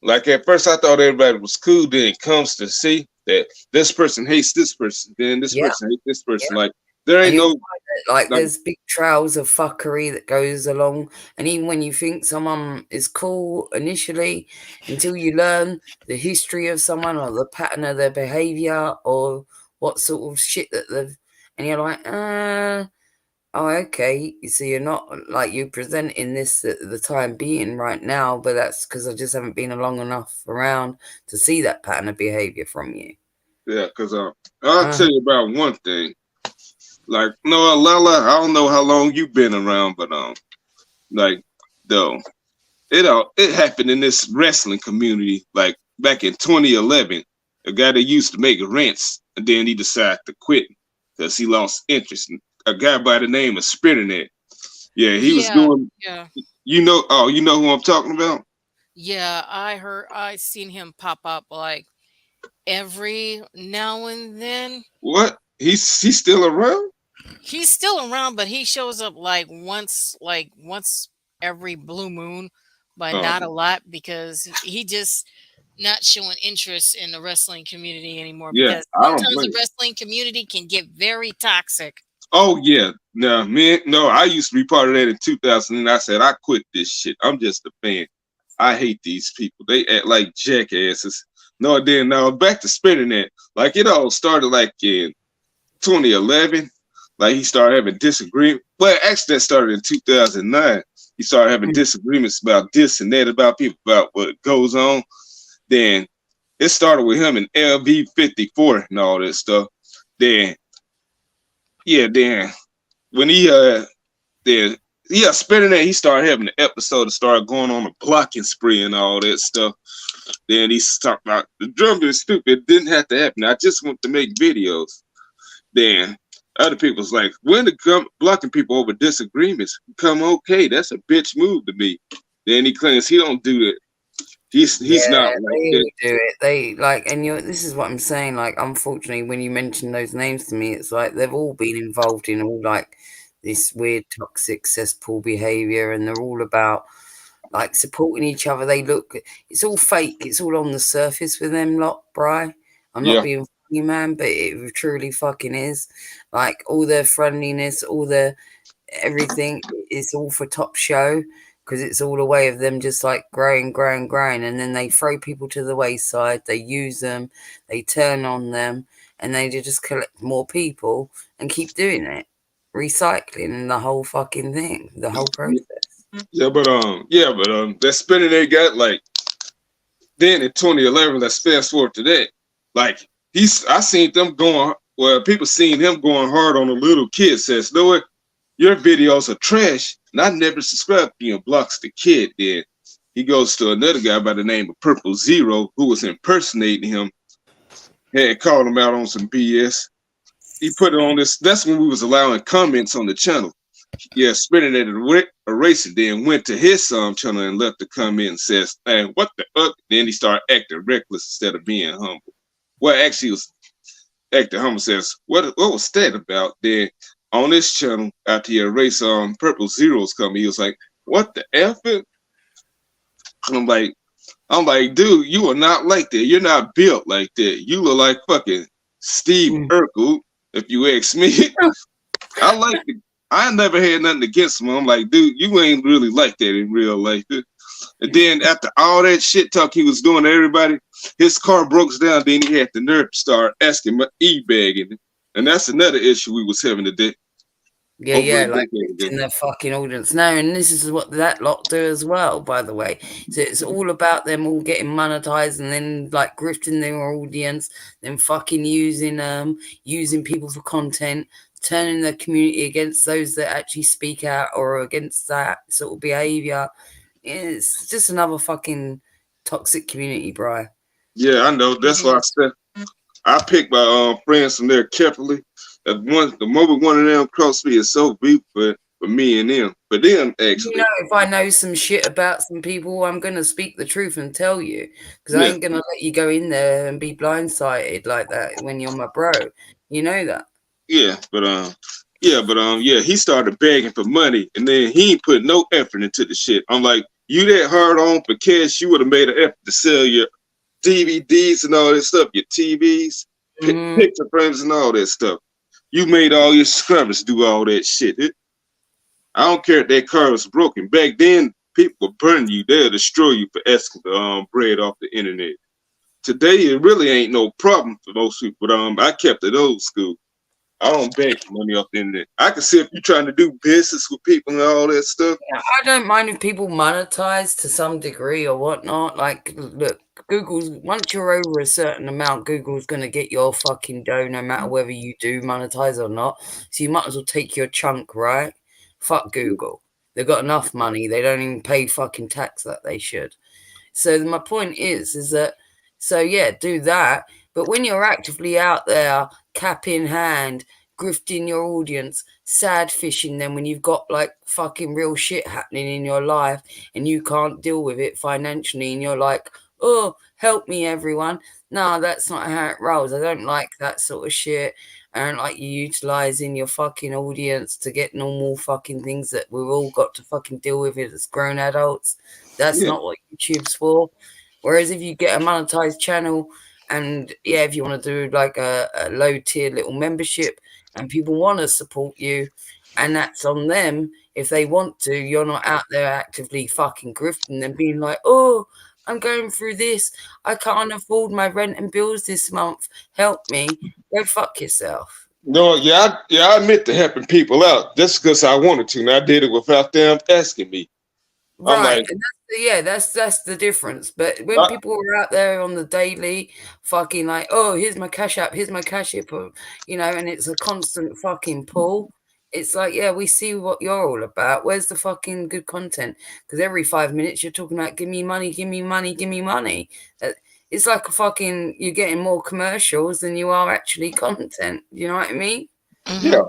like at first I thought everybody was cool. Then it comes to see that this person hates this person, then this Yeah, person hates this person. yeah. Like there And ain't you'll no find that, like, like there's big trails of fuckery that goes along. And even when you think someone is cool initially, until you learn the history of someone or the pattern of their behavior or what sort of shit that they've, and you're like, oh, okay. So you're not like you presenting this at the time being right now, but that's because I just haven't been long enough around to see that pattern of behavior from you. yeah, because I'll Uh, tell you about one thing. Like no, Lala, I don't know how long you've been around, but like though it happened in this wrestling community like back in 2011. A guy that used to make rents and then he decided to quit because he lost interest. A guy by the name of Spinnernet. Yeah, he was Yeah, doing. yeah, You know who I'm talking about? yeah. I seen him pop up like every now and then. What? He's still around? He's still around, but he shows up like once every blue moon, but Oh, not a lot because he just not showing interest in the wrestling community anymore yeah. because I don't sometimes blame the you. wrestling community can get very toxic. Oh yeah. No, man. No, I used to be part of that in 2000, and I said I quit this shit. I'm just a fan. I hate these people. They act like jackasses. No, then now back to spinning that. Like it all started like in 2011. Like he started having disagreement. Well, actually, that started in 2009. He started having disagreements about this and that about people about what goes on. Then it started with him and LV54 and all that stuff. Then yeah, then when then yeah, spinning that, he started having an episode to start going on a blocking spree and all that stuff. Then he's talking about the drum is stupid. It didn't have to happen. I just want to make videos. Then other people's like, when to come blocking people over disagreements become okay. That's a bitch move to me. Then he claims he don't do that. He's Yeah, not like they that. all do it. They like, and this is what I'm saying. Like, unfortunately, when you mention those names to me, it's like they've all been involved in all like this weird toxic cesspool behavior, and they're all about like supporting each other. They look, it's all fake. It's all on the surface with them lot, Bri. I'm not Yeah, being funny, man, but it truly fucking is. Like all their friendliness, all their everything is all for top show because it's all a way of them just like growing, and then they throw people to the wayside. They use them, they turn on them, and they just collect more people and keep doing it, recycling the whole fucking thing, the whole process. that spinning they got like then in 2011. Let's fast forward to that. Like I seen them going. Well, people seen him going hard on a little kid. Says, "No, your videos are trash." And I never subscribed to you and blocks the kid. Then he goes to another guy by the name of Purple Zero who was impersonating him. Had called him out on some BS. He put it on this. That's when we was allowing comments on the channel. Yeah, spinning at a racer, then went to his channel and left the comment and says, "Man, what the fuck?" Then he started acting reckless instead of being humble. Well, actually, he was acting humble. Says, "What was that about?" Then on this channel, after he erased Purple Zeros coming, he was like, "What the f?" I'm like, dude, you are not like that. You're not built like that. You look like fucking Steve Urkel, if you ask me. I like the. I never had nothing against him. I'm like, dude, you ain't really like that in real life. And then after all that shit talk he was doing to everybody, his car broke down. Then he had the nerve to start asking e-bagging. And that's another issue we was having today. Yeah, like in their fucking audience. No, and this is what that lot do as well, by the way. So it's all about them all getting monetized and then like grifting their audience, then fucking using people for content, turning the community against those that actually speak out or against that sort of behavior. It's just another fucking toxic community, bro. Yeah, I know. That's why I said I pick my friends from there carefully. The moment one of them cross me is so deep for me and them. For them, actually. If I know some shit about some people, I'm gonna speak the truth and tell you because I ain't gonna let you go in there and be blindsided like that when you're my bro. You know that. Yeah, he started begging for money and then he ain't put no effort into the shit. I'm like, you that hard on for cash, you would have made an effort to sell your DVDs and all that stuff, your TVs, picture frames and all that stuff. You made all your subscribers do all that shit. I don't care if that car was broken. Back then, people would burn you. They'll destroy you for asking for bread off the internet. Today, it really ain't no problem for most people. But I kept it old school. I don't beg for money off the internet. I can see if you're trying to do business with people and all that stuff. Yeah, I don't mind if people monetize to some degree or whatnot. Like, look, Google's once you're over a certain amount, Google's going to get your fucking dough no matter whether you do monetize or not. So you might as well take your chunk, right? Fuck Google. They've got enough money. They don't even pay fucking tax that they should. So my point is that, so yeah, do that. But when you're actively out there, cap in hand, grifting your audience, sad fishing them when you've got like fucking real shit happening in your life and you can't deal with it financially and you're like, oh, help me everyone. No, that's not how it rolls. I don't like that sort of shit. I don't like you utilizing your fucking audience to get normal fucking things that we've all got to fucking deal with as grown adults. That's Yeah. not what YouTube's for. Whereas if you get a monetized channel and yeah, if you want to do like a low tier little membership and people want to support you, and that's on them if they want to, you're not out there actively fucking grifting them, being like, oh, I'm going through this. I can't afford my rent and bills this month. Help me. Go fuck yourself. No, I admit to helping people out just because I wanted to, and I did it without them asking me. I'm Right, like, and that's the difference. But when I- people are out there on the daily, fucking like, oh, here's my cash app, here's my cash app, or, you know, and it's a constant fucking pull. It's like, yeah, we see what you're all about. Where's the fucking good content? Because every 5 minutes you're talking about, give me money, give me money, give me money. It's like a fucking, you're getting more commercials than you are actually content. You know what I mean? yeah,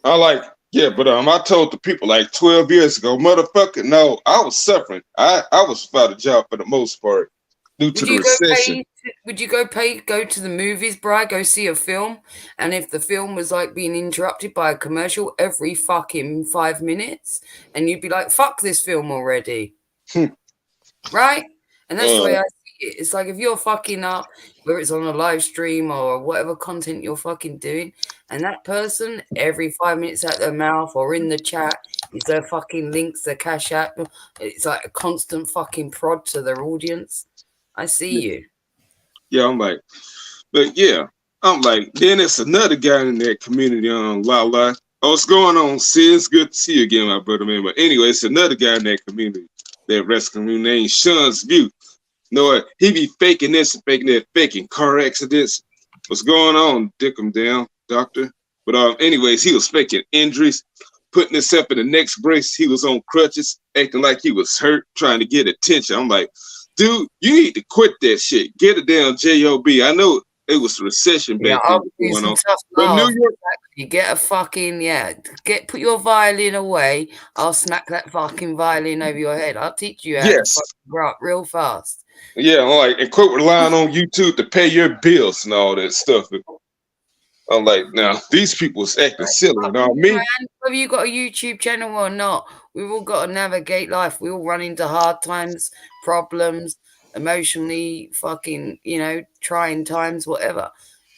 I like, yeah, but I told the people like 12 years ago, motherfucker, no, I was suffering. I was without a job for the most part due to Would the you go recession. would you go to the movies, Bri, go see a film, and if the film was like being interrupted by a commercial every fucking 5 minutes, and you'd be like, fuck this film already. Right? And that's the way I see it. It's like if you're fucking up, whether it's on a live stream or whatever content you're fucking doing, and that person every 5 minutes out their mouth or in the chat is their fucking links, their cash app. It's like a constant fucking prod to their audience. I see you. Yeah, I'm like, but yeah, I'm like, then it's another guy in that community on La. Oh, what's going on, Sid? It's good to see you again, my brother, man. But anyway, it's another guy in that community, that rescue community named Sean's View. You know what? He be faking this and faking that, faking car accidents. What's going on? Dick him down, doctor. But anyways, he was faking injuries, putting himself in the next brace. He was on crutches, acting like he was hurt, trying to get attention. I'm like, dude, you need to quit that shit. Get a damn job. I know it was recession back then going on, but New York. You get a fucking put your violin away. I'll smack that fucking violin over your head. I'll teach you how to fucking grow up real fast. Yeah, I'm like, and quit relying on YouTube to pay your bills and all that stuff. I'm like, now these people's acting silly. Now me, whether you got a YouTube channel or not, we've all got to navigate life. We all run into hard times, problems, emotionally fucking, trying times, whatever.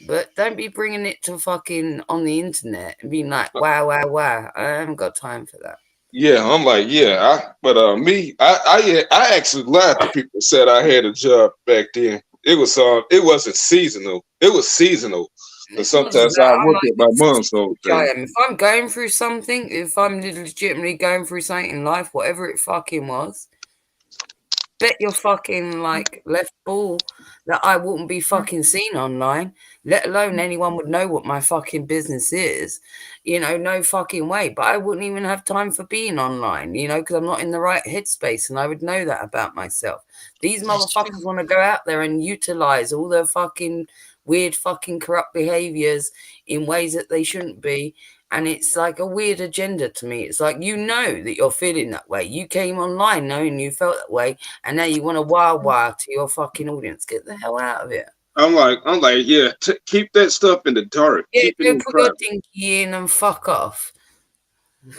But don't be bringing it to fucking on the internet and being like, wow. I haven't got time for that. Yeah, I'm like, yeah. I actually lied to people, said I had a job back then. It wasn't seasonal. It was seasonal. But sometimes I work at my mom's old thing. If I'm going through something, if I'm legitimately going through something in life, whatever it fucking was, bet your fucking like left ball that I wouldn't be fucking seen online, let alone anyone would know what my fucking business is. No fucking way. But I wouldn't even have time for being online, because I'm not in the right headspace, and I would know that about myself. These motherfuckers want to go out there and utilize all their fucking weird fucking corrupt behaviors in ways that they shouldn't be. And it's like a weird agenda to me. It's like, that you're feeling that way. You came online knowing you felt that way, and now you want to wire to your fucking audience. Get the hell out of it. I'm like, yeah, keep that stuff in the dark. Yeah, go put your dinky in and fuck off.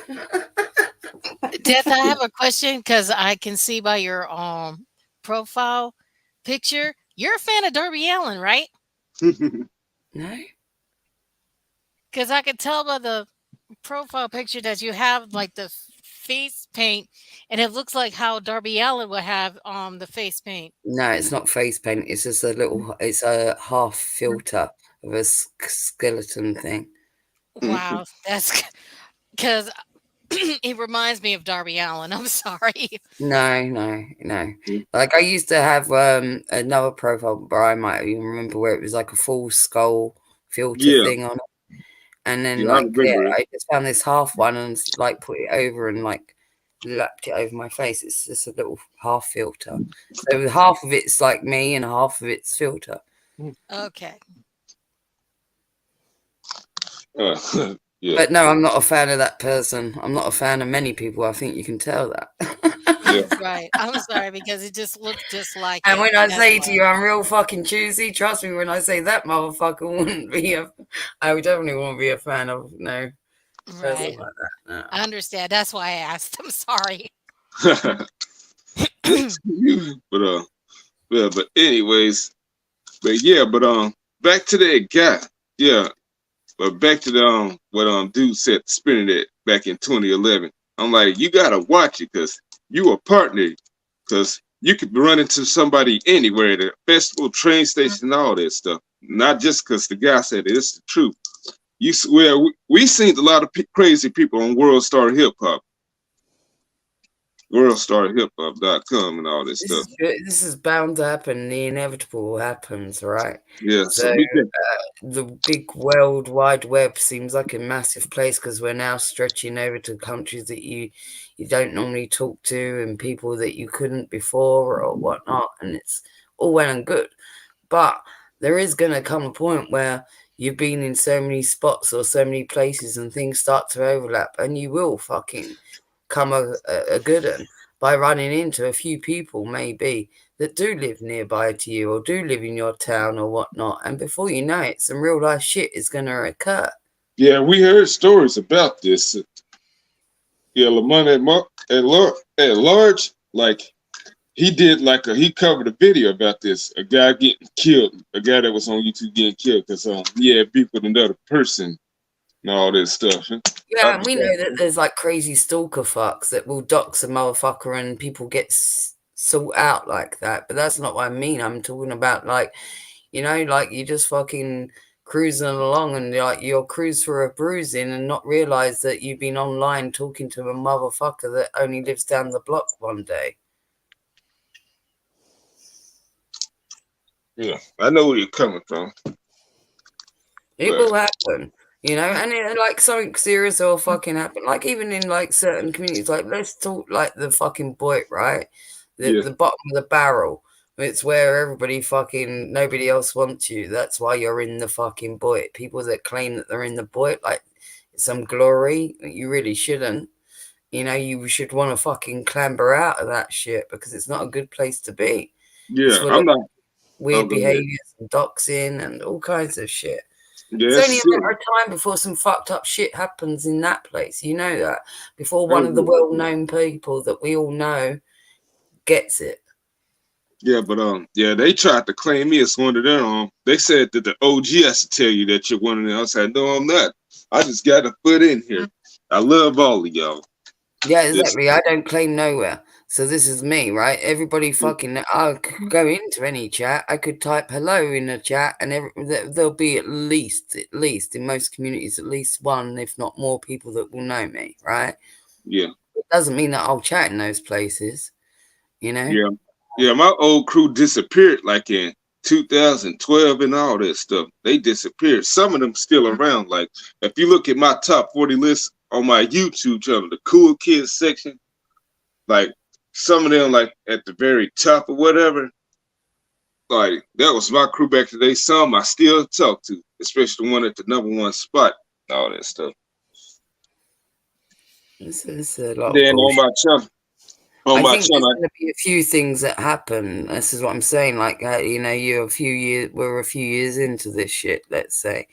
Death, I have a question because I can see by your profile picture, you're a fan of Darby Allin, right? No. Because I could tell by the profile picture that you have like the face paint, and it looks like how Darby Allin would have the face paint. No, it's not face paint. It's just it's a half filter of a skeleton thing. Wow, that's because it reminds me of Darby Allen. I'm sorry. No. Like I used to have another profile, but I might even remember where it was like a full skull filter Yeah, thing on it. And then yeah, I like remember it. I just found this half one and like put it over and like lapped it over my face. It's just a little half filter. So half of it's like me and half of it's filter. Okay. Yeah, But no, I'm not a fan of that person. I'm not a fan of many people. I think you can tell that. yeah. Right. I'm sorry because it just looks just like And him. when I That's say to why. you, I'm real fucking choosy, trust me when I say that motherfucker wouldn't be I would definitely won't be a fan of no person Right. like that. No. I understand. That's why I asked. I'm sorry. but yeah, but anyways, but yeah, but back to that guy. Yeah, but back to the what dude said spinning it back in 2011. I'm like, you gotta watch it because you a partner, because you could run into somebody anywhere at a festival, train station, all that stuff. Not just because the guy said it, it's the truth. We seen a lot of crazy people on World Star Hip Hop, WorldStarHipHop.com, and all this stuff. This is bound to happen. The inevitable happens, right? Yeah, so So we can. the big world wide web seems like a massive place because we're now stretching over to countries that you don't normally talk to and people that you couldn't before or whatnot, and it's all well and good. But there is going to come a point where you've been in so many spots or so many places and things start to overlap, and you will fucking come a good one by running into a few people maybe that do live nearby to you or do live in your town or whatnot. And before you know it, some real life shit is going to occur. Yeah, we heard stories about this. Yeah, Lamont at large, like he did he covered a video about this, a guy getting killed, a guy that was on YouTube getting killed because he had beef with another person and all this stuff. Yeah, and we know that there's like crazy stalker fucks that will dox a motherfucker and people get sought out like that. But that's not what I mean. I'm talking about like, like you just fucking cruising along and like you'll cruise for a bruising and not realize that you've been online talking to a motherfucker that only lives down the block one day. Yeah, I know where you're coming from. It will happen, and like something serious will fucking happen. Like even in like certain communities, like let's talk like the fucking Boit, right? The bottom of the barrel. It's where everybody fucking nobody else wants you. That's why you're in the fucking Boit. People that claim that they're in the Boit, like some glory, you really shouldn't. You should want to fucking clamber out of that shit because it's not a good place to be. Yeah, I'm not weird behaviors and doxing and all kinds of shit. Yeah, it's only a matter of time before some fucked up shit happens in that place. You know that. Before one of the well-known people that we all know gets it. Yeah, but they tried to claim me as one of them. They said that the OG has to tell you that you're one of them. I said, no, I'm not. I just got a foot in here. I love all of y'all. Yeah, exactly. I don't claim nowhere. So this is me, right? Everybody fucking, I could go into any chat. I could type hello in a chat and there'll be at least in most communities, at least one, if not more people that will know me, right? Yeah. It doesn't mean that I'll chat in those places, Yeah. Yeah, my old crew disappeared like in 2012 and all that stuff. They disappeared. Some of them still around. Like if you look at my top 40 list on my YouTube channel, the cool kids section, like some of them like at the very top or whatever, like that was my crew back today. Some I still talk to, especially the one at the #1 spot, all that stuff. This is a lot then of on my channel. I think there's going to be a few things that happen. This is what I'm saying. Like, we're a few years into this shit, let's say,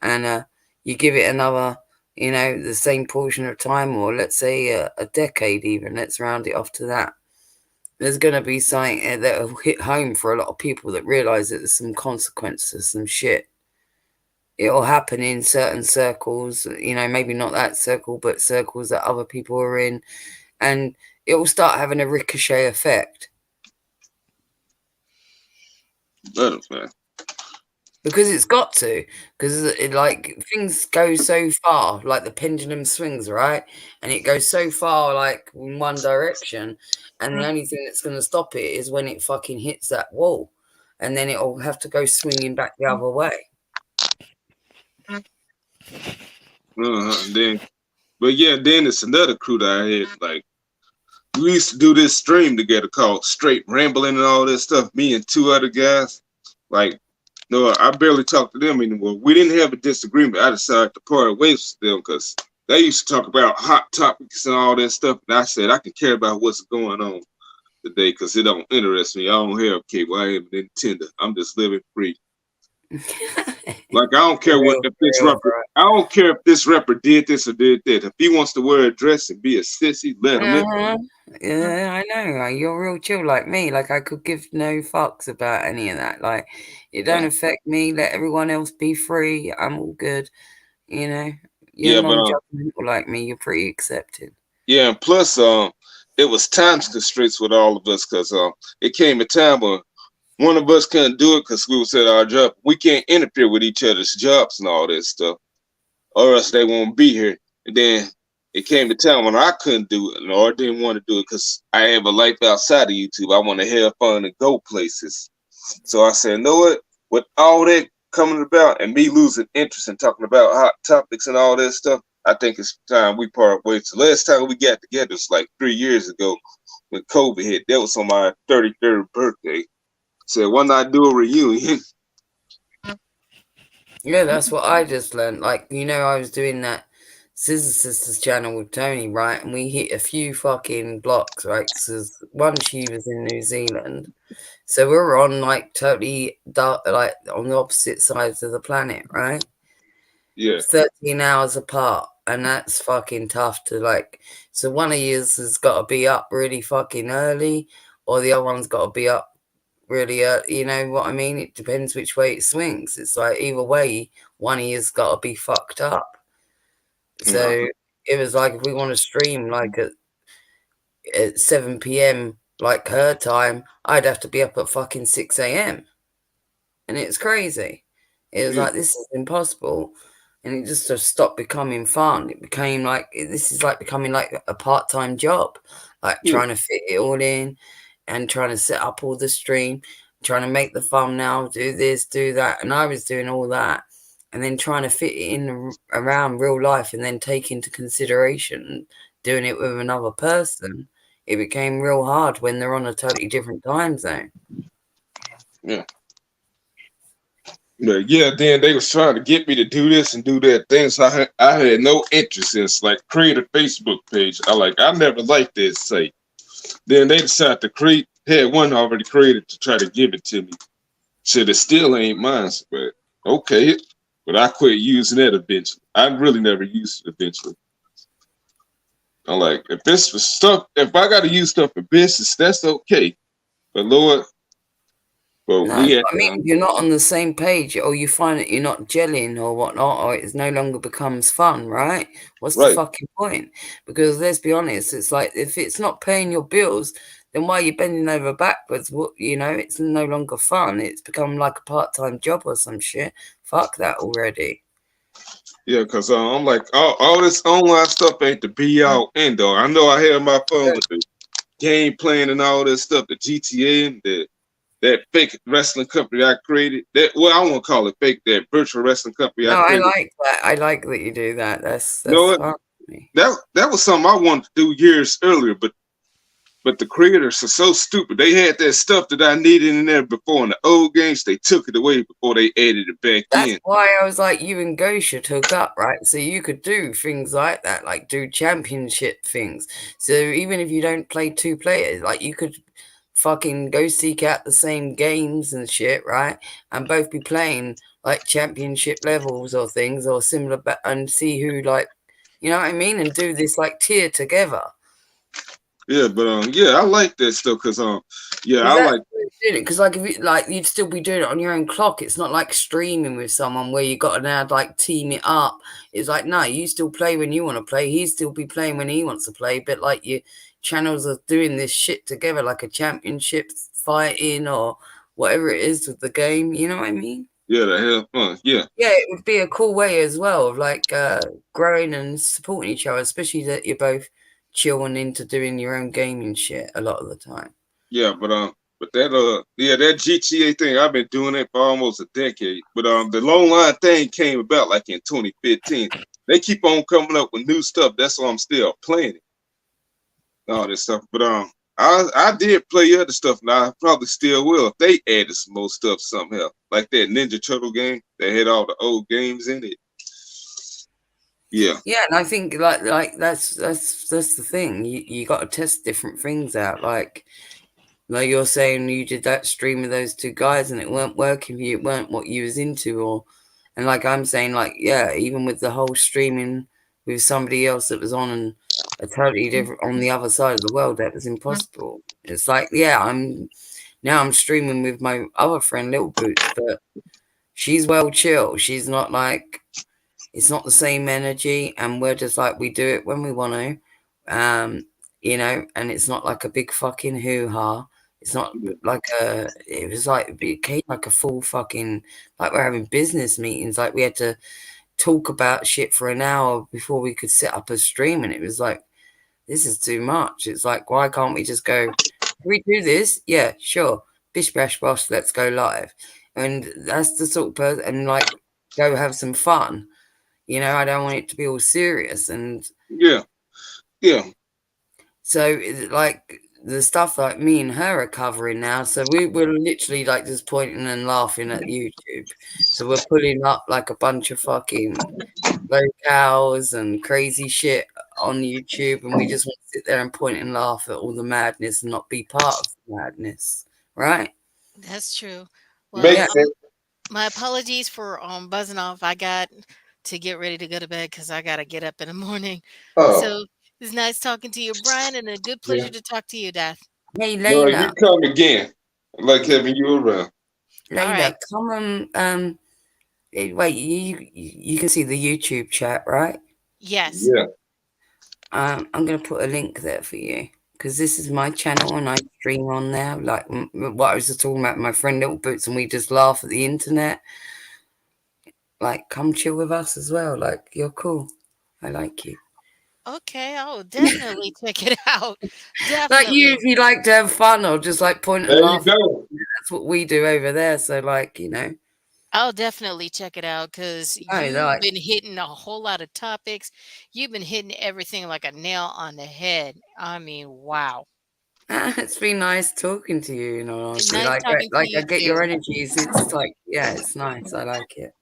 and you give it another, the same portion of time, or let's say a decade even. Let's round it off to that. There's going to be something that will hit home for a lot of people that realize that there's some consequences, some shit. It'll happen in certain circles, maybe not that circle, but circles that other people are in, and it will start having a ricochet effect. Man. Because it's got to, because like things go so far, like the pendulum swings, right? And it goes so far, like in one direction, and the only thing that's going to stop it is when it fucking hits that wall, and then it'll have to go swinging back the other way. But yeah, then it's another crew that I had. Like, we used to do this stream together called Straight Rambling and all this stuff. Me and two other guys. Like, no, I barely talk to them anymore. We didn't have a disagreement. I decided to part ways with them because they used to talk about hot topics and all that stuff. And I said, I can care about what's going on today because it don't interest me. I don't have cable. I have Nintendo. I'm just living free. Like, I don't care if this rapper. I don't care if this rapper did this or did that. If he wants to wear a dress and be a sissy, let him in. Yeah, I know. You're real chill like me. Like, I could give no fucks about any of that. Like, it don't affect me. Let everyone else be free. I'm all good. You know, you're non-judgmental like me. You're pretty accepting. Yeah, and plus, it was time constraints with all of us because it came a time where one of us couldn't do it because we was at our job. We can't interfere with each other's jobs and all that stuff, or else they won't be here. And then it came a time when I couldn't do it, or didn't want to do it because I have a life outside of YouTube. I want to have fun and go places. So I said, you know what? With all that coming about and me losing interest in talking about hot topics and all that stuff, I think it's time we part ways. The last time we got together was like 3 years ago when COVID hit. That was on my 33rd birthday. Said, why not do a reunion? Yeah, that's what I just learned. Like, you know, I was doing that Scissor Sisters channel with Tony, right? And we hit a few fucking blocks, right? Because one, she was in New Zealand. So we were on like totally dark, like on the opposite sides of the planet, right? Yeah. 13 hours apart. And that's fucking tough to like. So one of yours has got to be up really fucking early, or the other one's got to be up really you know what I mean? It depends which way it swings. It's like either way, one of you's got to be fucked up. So it was like, if we want to stream like at 7 p.m. like her time, I'd have to be up at fucking 6 a.m. and it's crazy. It was like, this is impossible. And it just stopped becoming fun. It became like, this is like becoming like a part-time job, like trying to fit it all in and trying to set up all the stream, trying to make the thumbnail, do this, do that. And I was doing all that and then trying to fit it in around real life and then take into consideration doing it with another person. It became real hard when they're on a totally different time zone. Yeah. But yeah, then they was trying to get me to do this and do that thing. So I had no interest in it. Like, create a Facebook page. I never liked this site. Then they decided to had one already created to try to give it to me. Shit, it still ain't mine, but okay. But I quit using it eventually. I really never used it eventually. I'm like, if this was stuff, if I got to use stuff for business, that's okay. But Lord, but no, I mean, you're not on the same page, or you find that you're not gelling or whatnot, or it no longer becomes fun, right? What's the fucking point? Because let's be honest, it's like, if it's not paying your bills, then why are you bending over backwards? What, you know, it's no longer fun. It's become like a part-time job or some shit. Fuck that already. Yeah, because I'm like, all this online stuff ain't the be-all, end-all. I know I have my fun with the game playing and all this stuff, the GTA and that fake wrestling company I created. I won't call it fake, that virtual wrestling company I created. I like that. I like that you do that. That's fun. That was something I wanted to do years earlier, but the creators are so stupid. They had that stuff that I needed in there before in the old games. They took it away before they added it back in. That's why I was like, you and Go should hook up, right? So you could do things like that, like do championship things. So even if you don't play two players, like you could fucking go seek out the same games and shit, right? And both be playing like championship levels or things or similar, and see who, like, you know what I mean? And do this like tier together. Yeah, but yeah, I like that stuff because I like doing it because, like, if you, like, you'd still be doing it on your own clock. It's not like streaming with someone where you got to now like team it up. It's like, no, you still play when you want to play. He still be playing when he wants to play. But like, your channels are doing this shit together, like a championship fighting or whatever it is with the game. You know what I mean? Yeah, to have fun. Yeah. Yeah, it would be a cool way as well of like growing and supporting each other, especially that you're both chilling into doing your own gaming shit a lot of the time. Yeah, but that GTA thing, I've been doing it for almost a decade. But the Long Line thing came about like in 2015. They keep on coming up with new stuff. That's why I'm still playing it. All this stuff. But I did play other stuff, and I probably still will if they added some more stuff somehow. Like that Ninja Turtle game that had all the old games in it. Yeah. Yeah, and I think like that's the thing. You got to test different things out. Like you're saying, you did that stream with those two guys, and it weren't working for you. It weren't what you was into, and like I'm saying, like yeah, even with the whole streaming with somebody else that was on and a totally different on the other side of the world, that was impossible. It's like yeah, I'm streaming with my other friend Little Boots, but she's well chill. She's not like. It's not the same energy, and we're just like we do it when we want to, you know. And it's not like a big fucking hoo-ha. It's not like it was like it became like a full fucking like we're having business meetings. Like we had to talk about shit for an hour before we could set up a stream, and it was like this is too much. It's like why can't we just go? Can we do this? Yeah, sure. Bish bash bosh. Let's go live, and that's the sort of person. And like go have some fun. You know, I don't want it to be all serious. And yeah. So like the stuff like me and her are covering now. So we're literally like just pointing and laughing at YouTube. So we're putting up like a bunch of fucking locales and crazy shit on YouTube, and we just want to sit there and point and laugh at all the madness and not be part of the madness, right? That's true. Well, Yeah. my apologies for buzzing off. I got to get ready to go to bed because I gotta get up in the morning. So it's nice talking to you, Brian, and a good pleasure to talk to you, Dath. Hey No, you Layla, come again. I like having you around. Layla, right. come on. Wait, you can see the YouTube chat, right? Yes. Yeah. I'm gonna put a link there for you because this is my channel and I stream on there. Like what I was just talking about, my friend Little Boots, and we just laugh at the internet. Like, come chill with us as well. Like, you're cool. I like you. Okay, I'll definitely check it out. Like you, Definitely. if you like to have fun or just like point and There you laugh, go. that's what we do over there. So, like, you know, I'll definitely check it out because I you've like. been hitting a whole lot of topics. You've been hitting everything like a nail on the head. I mean, wow. It's been nice talking to you. You know, honestly, Nice like, talking to I you get too. your energies. It's like, yeah, it's nice. I like it.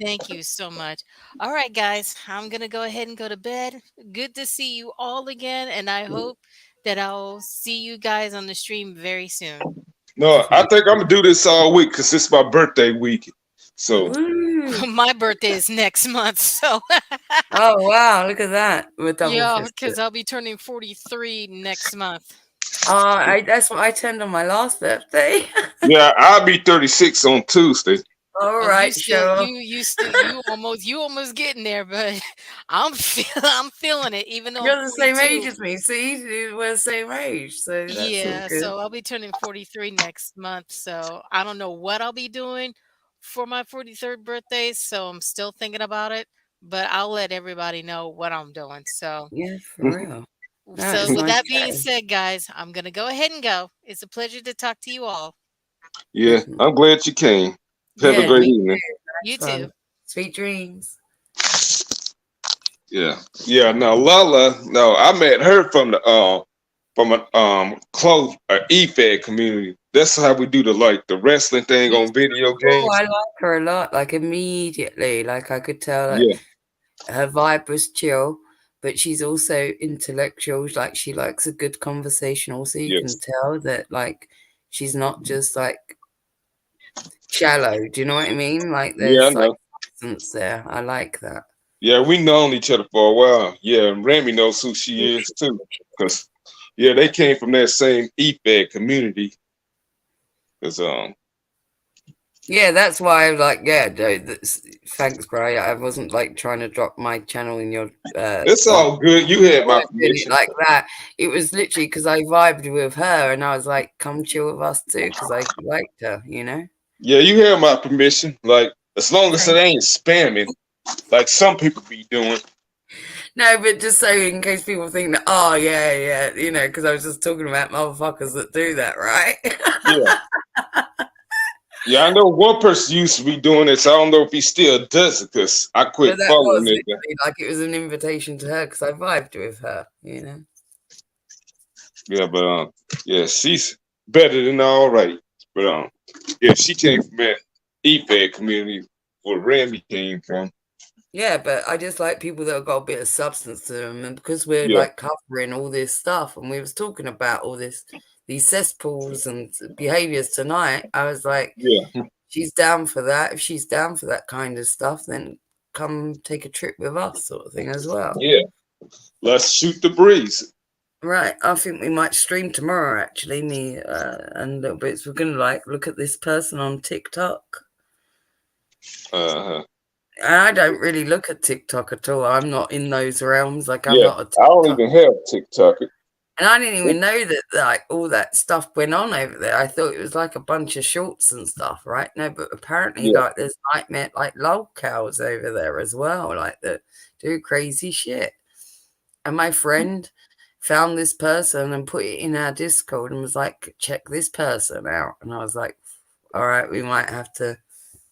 Thank you so much. All right, guys, I'm going to go ahead and go to bed. Good to see you all again. And I hope that I'll see you guys on the stream very soon. No, I think I'm gonna do this all week because it's my birthday week. So Woo. My birthday is next month. So, Oh wow, look at that. We're double yeah, fisted. because I'll be turning 43 next month. That's what I turned on my last birthday. yeah, I'll be 36 on Tuesday. All Oh, right, sure. you almost getting there, but I'm feeling it, even though You're I'm the same 42. age as me. See, we're the same age, so that's all Yeah, good. so I'll be turning 43 next month. So I don't know what I'll be doing for my 43rd birthday. So I'm still thinking about it, but I'll let everybody know what I'm doing. So, Yeah, for real. No, so it's with nice that being chatting. said, guys, I'm gonna go ahead and go. It's a pleasure to talk to you all. Yeah, I'm glad you came. Have a Yeah, great me evening. too. You That's fun. too. Sweet dreams. Yeah, yeah. Now Lala, no, I met her from a close EFAD community. That's how we do the wrestling thing on video Oh, games. I like her a lot. Like immediately, like I could tell that Yeah, her vibe was chill, but she's also intellectual. Like she likes a good conversation. Also, you can yes, tell that like she's not just like shallow. Do you know what I mean? Like yeah, I there's like know. substance there. I like that. Yeah, we known each other for a while. Yeah, and Remy knows who she is too. Cause yeah, they came from that same EFAD community. Cause Yeah, that's why I was like, yeah, dude, thanks, bro. I wasn't like trying to drop my channel in your it's like, all good. You had I my wasn't doing it permission. like that. It was literally because I vibed with her and I was like, come chill with us too, because I liked her, you know? Yeah, you have my permission. Like, as long as it ain't spamming, like some people be doing. No, but just so in case people think that, oh yeah, you know, because I was just talking about motherfuckers that do that, right? Yeah. Yeah, I know one person used to be doing this. I don't know if he still does it because I But quit that following was it. literally like it was an invitation to her because I vibed with her, you know. Yeah, but yeah, she's better than all right. But yeah, she came from that eBay community where Remy came from. Yeah, but I just like people that have got a bit of substance to them, and because we're Yeah, like covering all this stuff, and we was talking about all this, these cesspools and behaviors tonight, I was like, yeah, she's down for that. If she's down for that kind of stuff, then come take a trip with us, sort of thing as well. yeah. Let's shoot the breeze. Right, I think we might stream tomorrow. Actually, me and little bits. We're gonna like look at this person on TikTok. Uh-huh. And I don't really look at TikTok at all. I'm not in those realms. Like I'm Yeah, not a I don't TikTok. even have TikTok. And I didn't even know that like all that stuff went on over there. I thought it was like a bunch of shorts and stuff, right? No, but apparently Yeah, like there's nightmare like lolcows over there as well, like that do crazy shit. And my friend found this person and put it in our Discord and was like, check this person out. And I was like, all right, we might have to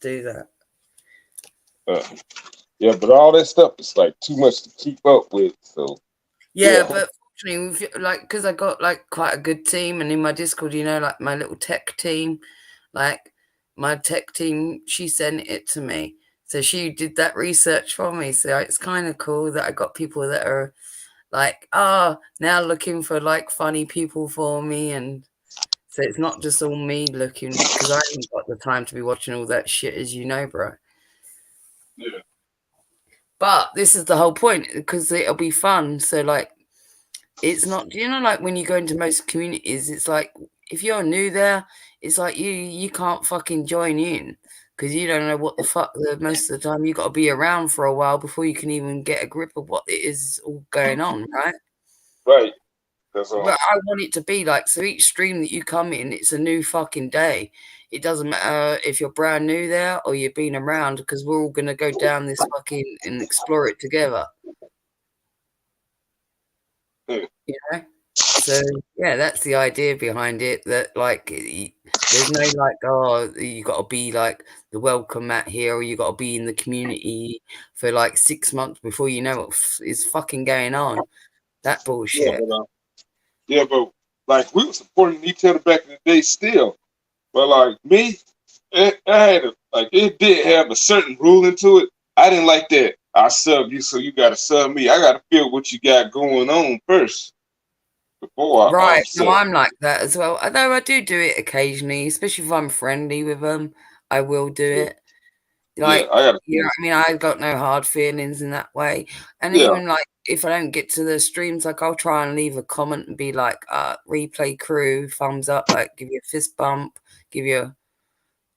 do that. uh, yeah, but all that stuff is like too much to keep up with. So Yeah, yeah, but fortunately, like, because I got like quite a good team, and in my Discord, you know, like my little tech team, like my tech team, she sent it to me. So she did that research for me. So it's kind of cool that I got people that are like, now looking for like funny people for me. And so it's not just all me looking, because I haven't got the time to be watching all that shit, as you know, bro. yeah, But this is the whole point, because it'll be fun. So like, it's not, you know, like when you go into most communities, it's like if you're new there, it's like you can't fucking join in because you don't know what the fuck. Most of the time, you got to be around for a while before you can even get a grip of what it is all going on, right? right. That's But I want it to be like, so each stream that you come in, it's a new fucking day. It doesn't matter if you're brand new there or you've been around, because we're all gonna go down this fucking and explore it together. Mm. You know? So yeah, that's the idea behind it. That like, there's no like, oh, you got to be like the welcome mat here, or you got to be in the community for like 6 months before you know what is fucking going on. That Yeah, bullshit. but yeah, but like we were supporting each other back in the day still. But like me, I had like it did have a certain ruling to it. I didn't like that. I sub you, so you gotta sub me. I gotta feel what you got going on first before I Right. No, sub. I'm like that as well. Although I do it occasionally, especially if I'm friendly with them, I will do Yeah, it. yeah, Like, I gotta you know feel. what I mean? I've got no hard feelings in that way. And Yeah, even like if I don't get to the streams, like I'll try and leave a comment and be like, replay crew, thumbs up, like give you a fist bump, give you a,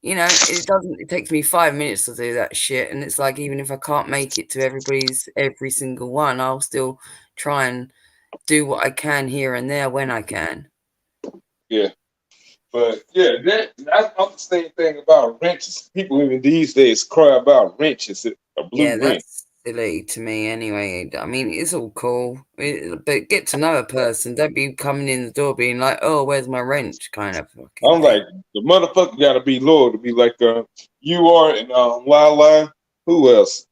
you know, it takes me 5 minutes to do that shit. And it's like, even if I can't make it to every single one, I'll still try and do what I can here and there when I can. yeah. But yeah, that's the same thing about wrenches. People even these days cry about wrenches, a Yeah, blue wrench. that's silly to me anyway. I mean, it's all cool, but get to know a person. Don't be coming in the door being like, "Oh, where's my wrench?" kind of fucking I'm thing. like, the motherfucker gotta be loyal to be like you are and Lala. Who else?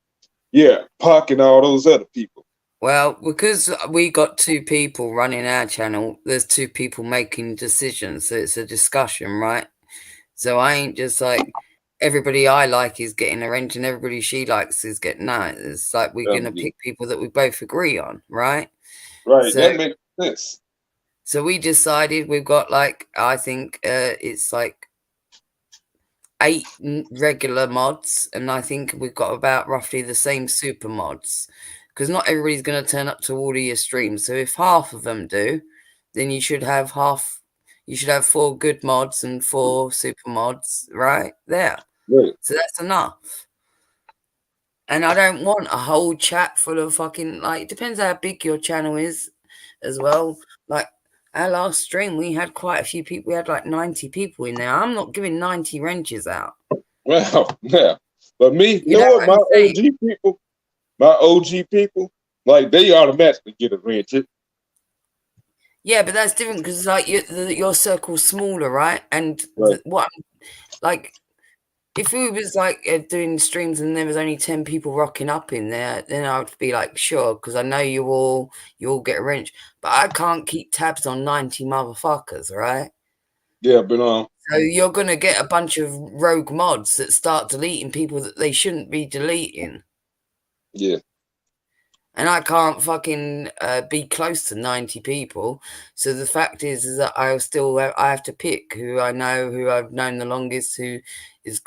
Yeah, Pac and all those other people. Well, because we got two people running our channel, there's two people making decisions, so it's a discussion, right? So I ain't just like everybody I like is getting a wrench and everybody she likes is getting no. It's like we're gonna Yeah. pick people that we both agree on, right? Right, So that makes sense. So we decided we've got like, I think it's like 8 regular mods, and I think we've got about roughly the same super mods, because not everybody's going to turn up to all of your streams. So if half of them do, then you should have 4 good mods and 4 super mods right there. Right. So that's enough. And I don't want a whole chat full of fucking, like, it depends how big your channel is as well. Like, Our last stream, we had quite a few people. We had like 90 people in there. I'm not giving 90 wrenches out. Well, yeah. But me, You know what what I'm saying? my OG people, like they automatically get a wrench. Yeah, but that's different because like your circle's smaller, right? And Right. Like, if we was like doing streams and there was only 10 people rocking up in there, then I would be like, sure, because I know you all get a wrench, but I can't keep tabs on 90 motherfuckers, right? Yeah, but So you're gonna get a bunch of rogue mods that start deleting people that they shouldn't be deleting. yeah. And I can't fucking be close to 90 people. So the fact is that I have to pick who I know, who I've known the longest, who is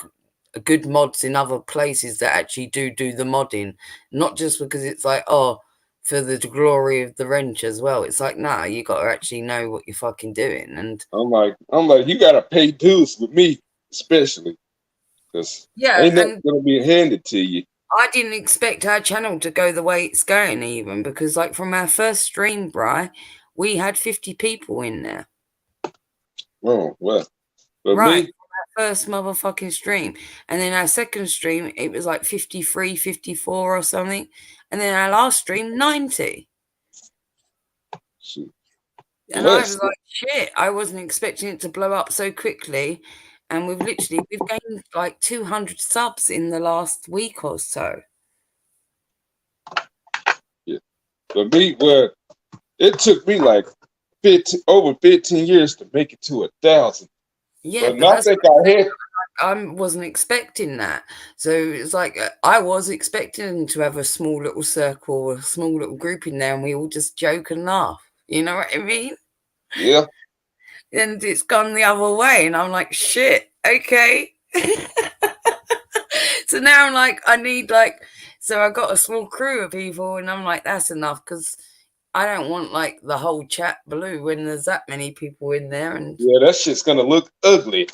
good mods in other places that actually do the modding. Not just because it's like, oh, for the glory of the wrench as well. It's like, nah, you got to actually know what you're fucking doing. And I'm like, you gotta pay dues with me, especially, because yeah, ain't nothing and gonna be handed to you. I didn't expect our channel to go the way it's going, even because, like, from our first stream, Bri, we had 50 people in there. Oh well, but Right, me, our first motherfucking stream, and then our second stream, it was like 53, 54 or something, and then our last stream, 90. shoot, And I was bless. like, shit, I wasn't expecting it to blow up so quickly. And we've gained like 200 subs in the last week or so. Yeah, but me, well, it took me like over 15 years to make it to 1,000. Yeah, But I think I wasn't expecting that. So it's like I was expecting to have a small little circle, a small little group in there, and we all just joke and laugh. You know what I mean? Yeah. And it's gone the other way, and I'm like, shit, okay. So now I'm like, so I got a small crew of people, and I'm like, that's enough, because I don't want like the whole chat blue when there's that many people in there, and yeah, that shit's gonna look ugly.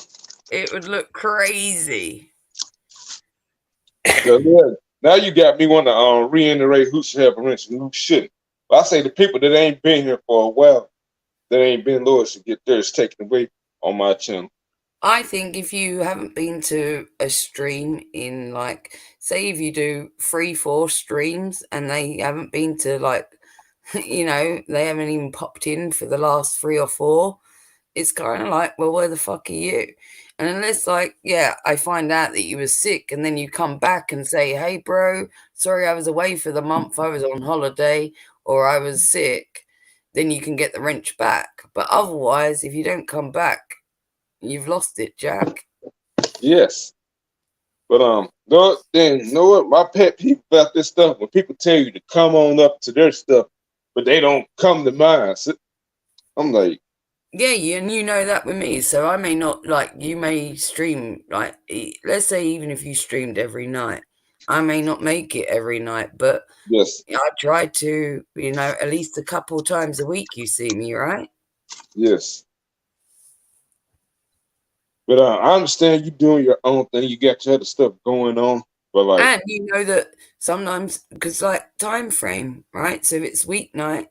it would look crazy. So, yeah, now you got me want to reiterate who should have a wrench and who shouldn't. But I say the people that ain't been here for a while, that ain't been loyal, should get theirs taken away on my channel. I think if you haven't been to a stream in, like, say if you do 3-4 streams and they haven't been to, like, you know, they haven't even popped in for the last 3 or 4, it's kind of like, well, where the fuck are you? And unless, like, yeah, I find out that you were sick and then you come back and say, hey, bro, sorry, I was away for the month, I was on holiday, or I was sick, then you can get the wrench back. But otherwise, if you don't come back, you've lost it, Jack. Yes. But then you know what? My pet peeve about this stuff, when people tell you to come on up to their stuff, but they don't come to mine. So I'm like, Yeah, and you know that with me. So I may not, like, you may stream, like, let's say even if you streamed every night, I may not make it every night, but yes, I try to, you know, at least a couple times a week you see me, right? yes. But I understand you doing your own thing. You got your other stuff going on. But like, And you know that sometimes, because like time frame, right? So if it's weeknight,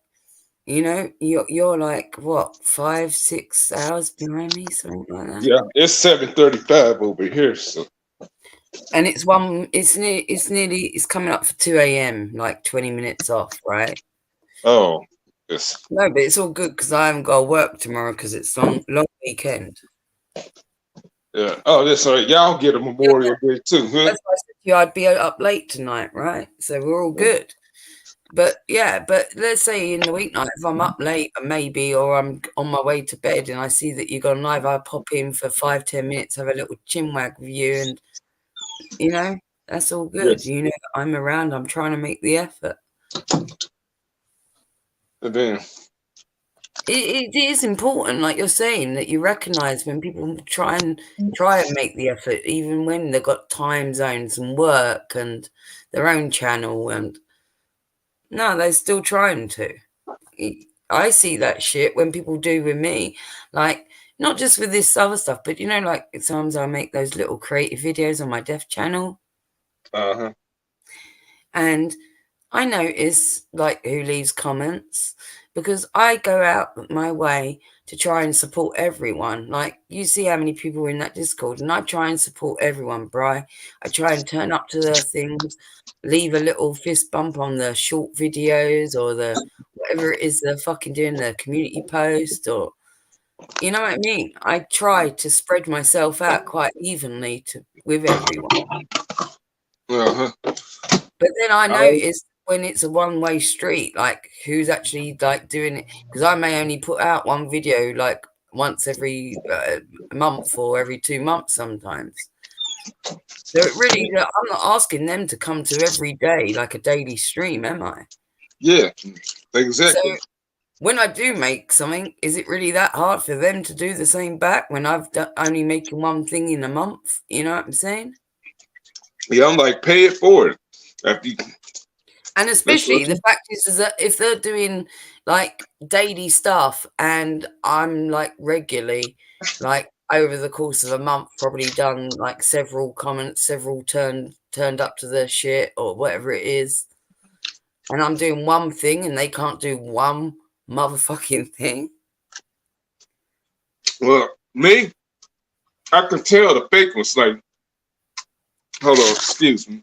you know, you're like what, 5-6 hours behind me, something like that. yeah, it's 7:35 over here. So And it's coming up for 2 a.m., like 20 minutes off, right? oh, yes. No, but it's all good because I haven't got to work tomorrow because it's long weekend. Yeah. Oh, that's all right. Y'all get a Memorial Day too, huh? That's why I said to you I'd be up late tonight, right? So we're all good. But yeah, but let's say in the weeknight, if I'm up late, maybe, or I'm on my way to bed and I see that you've got a live, I pop in for 5-10 minutes, have a little chinwag with you, and you know, that's all good. Yes. You know, I'm around, I'm trying to make the effort. And then It is important, like you're saying, that you recognize when people try and make the effort, even when they've got time zones and work and their own channel, and no, they're still trying to. I see that shit when people do with me, like not just with this other stuff, but you know, like sometimes I make those little creative videos on my deaf channel, and I notice like who leaves comments, because I go out my way to try and support everyone. Like, you see how many people are in that Discord, and I try and support everyone, Bri. I try and turn up to their things, leave a little fist bump on the short videos or the whatever it is they're fucking doing, the community post, or you know what I mean? I try to spread myself out quite evenly with everyone. Uh-huh. But then I notice when it's a one-way street, like who's actually like doing it, because I may only put out one video like once every month or every 2 months sometimes. So it really, I'm not asking them to come to every day like a daily stream, am I? Yeah, exactly. So when I do make something, is it really that hard for them to do the same back when I've only making one thing in a month? You know what I'm saying? Yeah, I'm like, pay it forward. And especially the fact is that if they're doing like daily stuff and I'm like regularly, like over the course of a month, probably done like several comments, several turned up to their shit or whatever it is, and I'm doing one thing and they can't do one motherfucking thing. Well, me, I can tell the fake ones. Like, hold on, excuse me.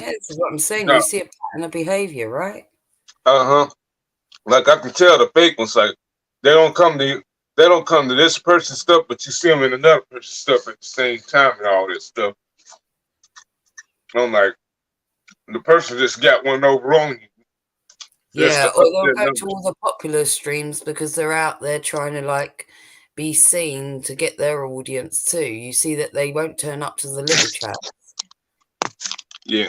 Yeah, this is what I'm saying. You see a pattern of behavior, right? Uh-huh. Like, I can tell the fake ones, like, they don't come to this person's stuff, but you see them in another person's stuff at the same time and all this stuff. I'm like, the person just got one over on you. Yeah, or they'll go to all the popular streams because they're out there trying to like be seen to get their audience too. You see that they won't turn up to the little chats. Yeah.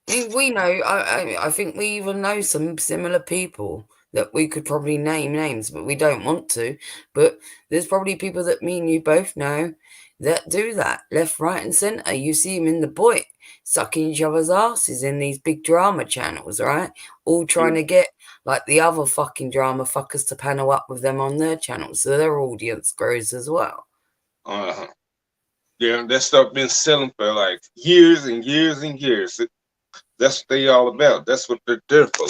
I mean, we know, I think we even know some similar people that we could probably name names, but we don't want to. But there's probably people that me and you both know that do that left, right, and center. You see them in the boy sucking each other's asses in these big drama channels, right? All trying to get like the other fucking drama fuckers to panel up with them on their channels so their audience grows as well. Uh-huh. Yeah, that stuff been selling for like years and years and years. That's what they all about. That's what they're there for.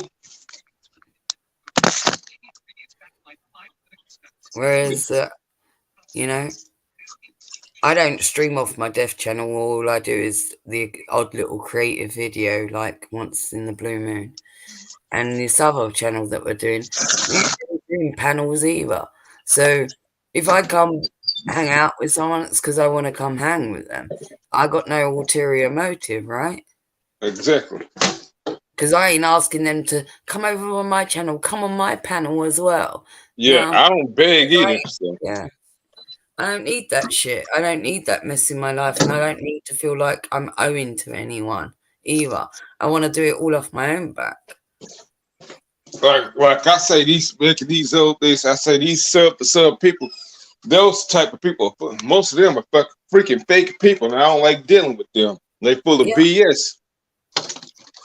Whereas, you know, I don't stream off my deaf channel. All I do is the odd little creative video, like once in the blue moon. And this other channel that we're doing, we don't do panels either. So if I come hang out with someone, it's because I want to come hang with them. I got no ulterior motive, right? Exactly. Because I ain't asking them to come over on my channel, come on my panel as well. Yeah, I don't beg either. So. Yeah. I don't need that shit. I don't need that mess in my life, and I don't need to feel like I'm owing to anyone either. I want to do it all off my own back. Like I say, these old days, I say these sub people, those type of people, most of them are freaking fake people, and I don't like dealing with them. They full of BS.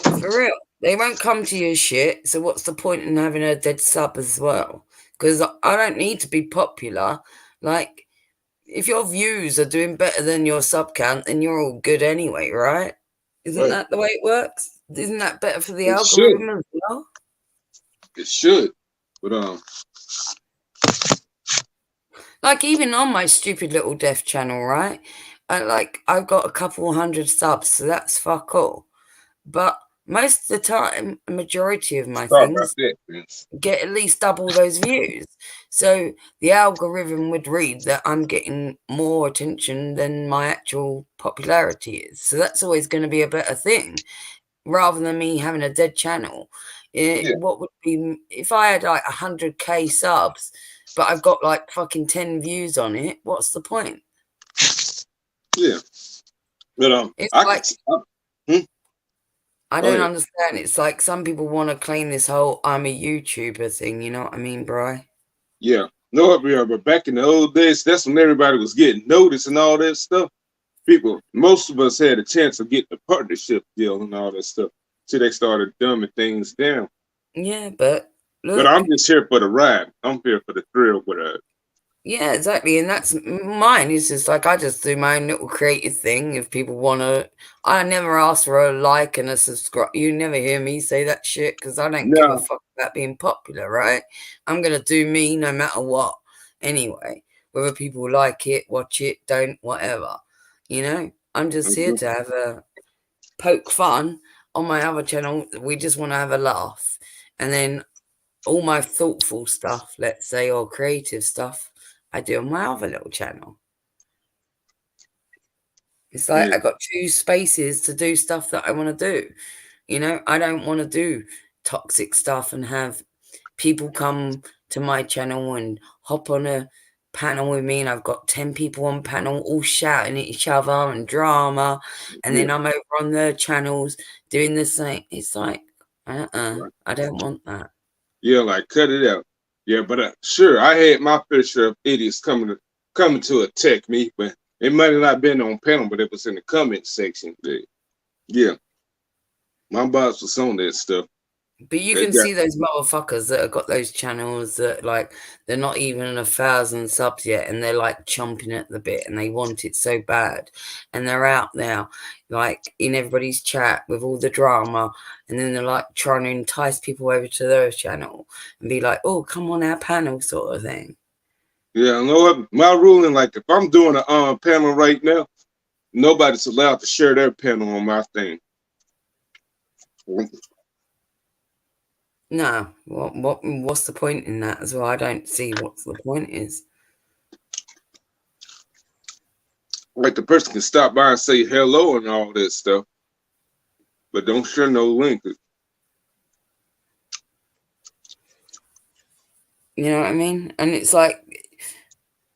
For real. They won't come to your shit, so what's the point in having a dead sub as well? Because I don't need to be popular. Like, if your views are doing better than your sub count, then you're all good anyway, right? Isn't that the way it works? Isn't that better for the algorithm as well? It should. But like even on my stupid little deaf channel, right? I've got a couple hundred subs, so that's fuck all. But most of the time, a majority of my things get at least double those views. So the algorithm would read that I'm getting more attention than my actual popularity is. So that's always going to be a better thing rather than me having a dead channel. What would be if I had like 100k subs, but I've got like fucking 10 views on it? What's the point? Yeah. But I don't understand. It's like some people want to claim this whole I'm a YouTuber thing. You know what I mean, Bri? Yeah. No, but back in the old days, that's when everybody was getting noticed and all that stuff. Most of us had a chance of getting a partnership deal and all that stuff. So they started dumbing things down. Yeah, but look. But I'm just here for the ride. I'm here for the thrill with it. Yeah, exactly. And that's mine. It's just like I just do my own little creative thing. If people want to, I never ask for a like and a subscribe. You never hear me say that shit because I don't give a No. fuck about being popular, right? I'm going to do me no matter what. Anyway, whether people like it, watch it, don't, whatever. You know, I'm just here Mhm. to have a poke fun. On my other channel, we just want to have a laugh. And then all my thoughtful stuff, let's say, or creative stuff, I do on my other little channel. It's like Yeah. I got 2 spaces to do stuff that I want to do. You know, I don't want to do toxic stuff and have people come to my channel and hop on a panel with me, and I've got 10 people on panel all shouting at each other and drama, and Yeah. then I'm over on their channels doing the same. It's like, Right. I don't want that. Yeah, like cut it out. Yeah, but sure, I had my fair share of idiots coming to attack me, but it might have not been on panel, but it was in the comment section. Yeah, my boss was on that stuff. But you They can got see those motherfuckers that have got those channels that like they're not even 1,000 subs yet, and they're like chomping at the bit, and they want it so bad, and they're out now, like in everybody's chat with all the drama, and then they're like trying to entice people over to their channel and be like, "Oh, come on our panel," sort of thing. yeah. You know what? My ruling, like if I'm doing a panel right now, nobody's allowed to share their panel on my thing. No, what's the point in that as well? I don't see what the point is. Like the person can stop by and say hello and all that stuff, but don't share no link. You know what I mean? And it's like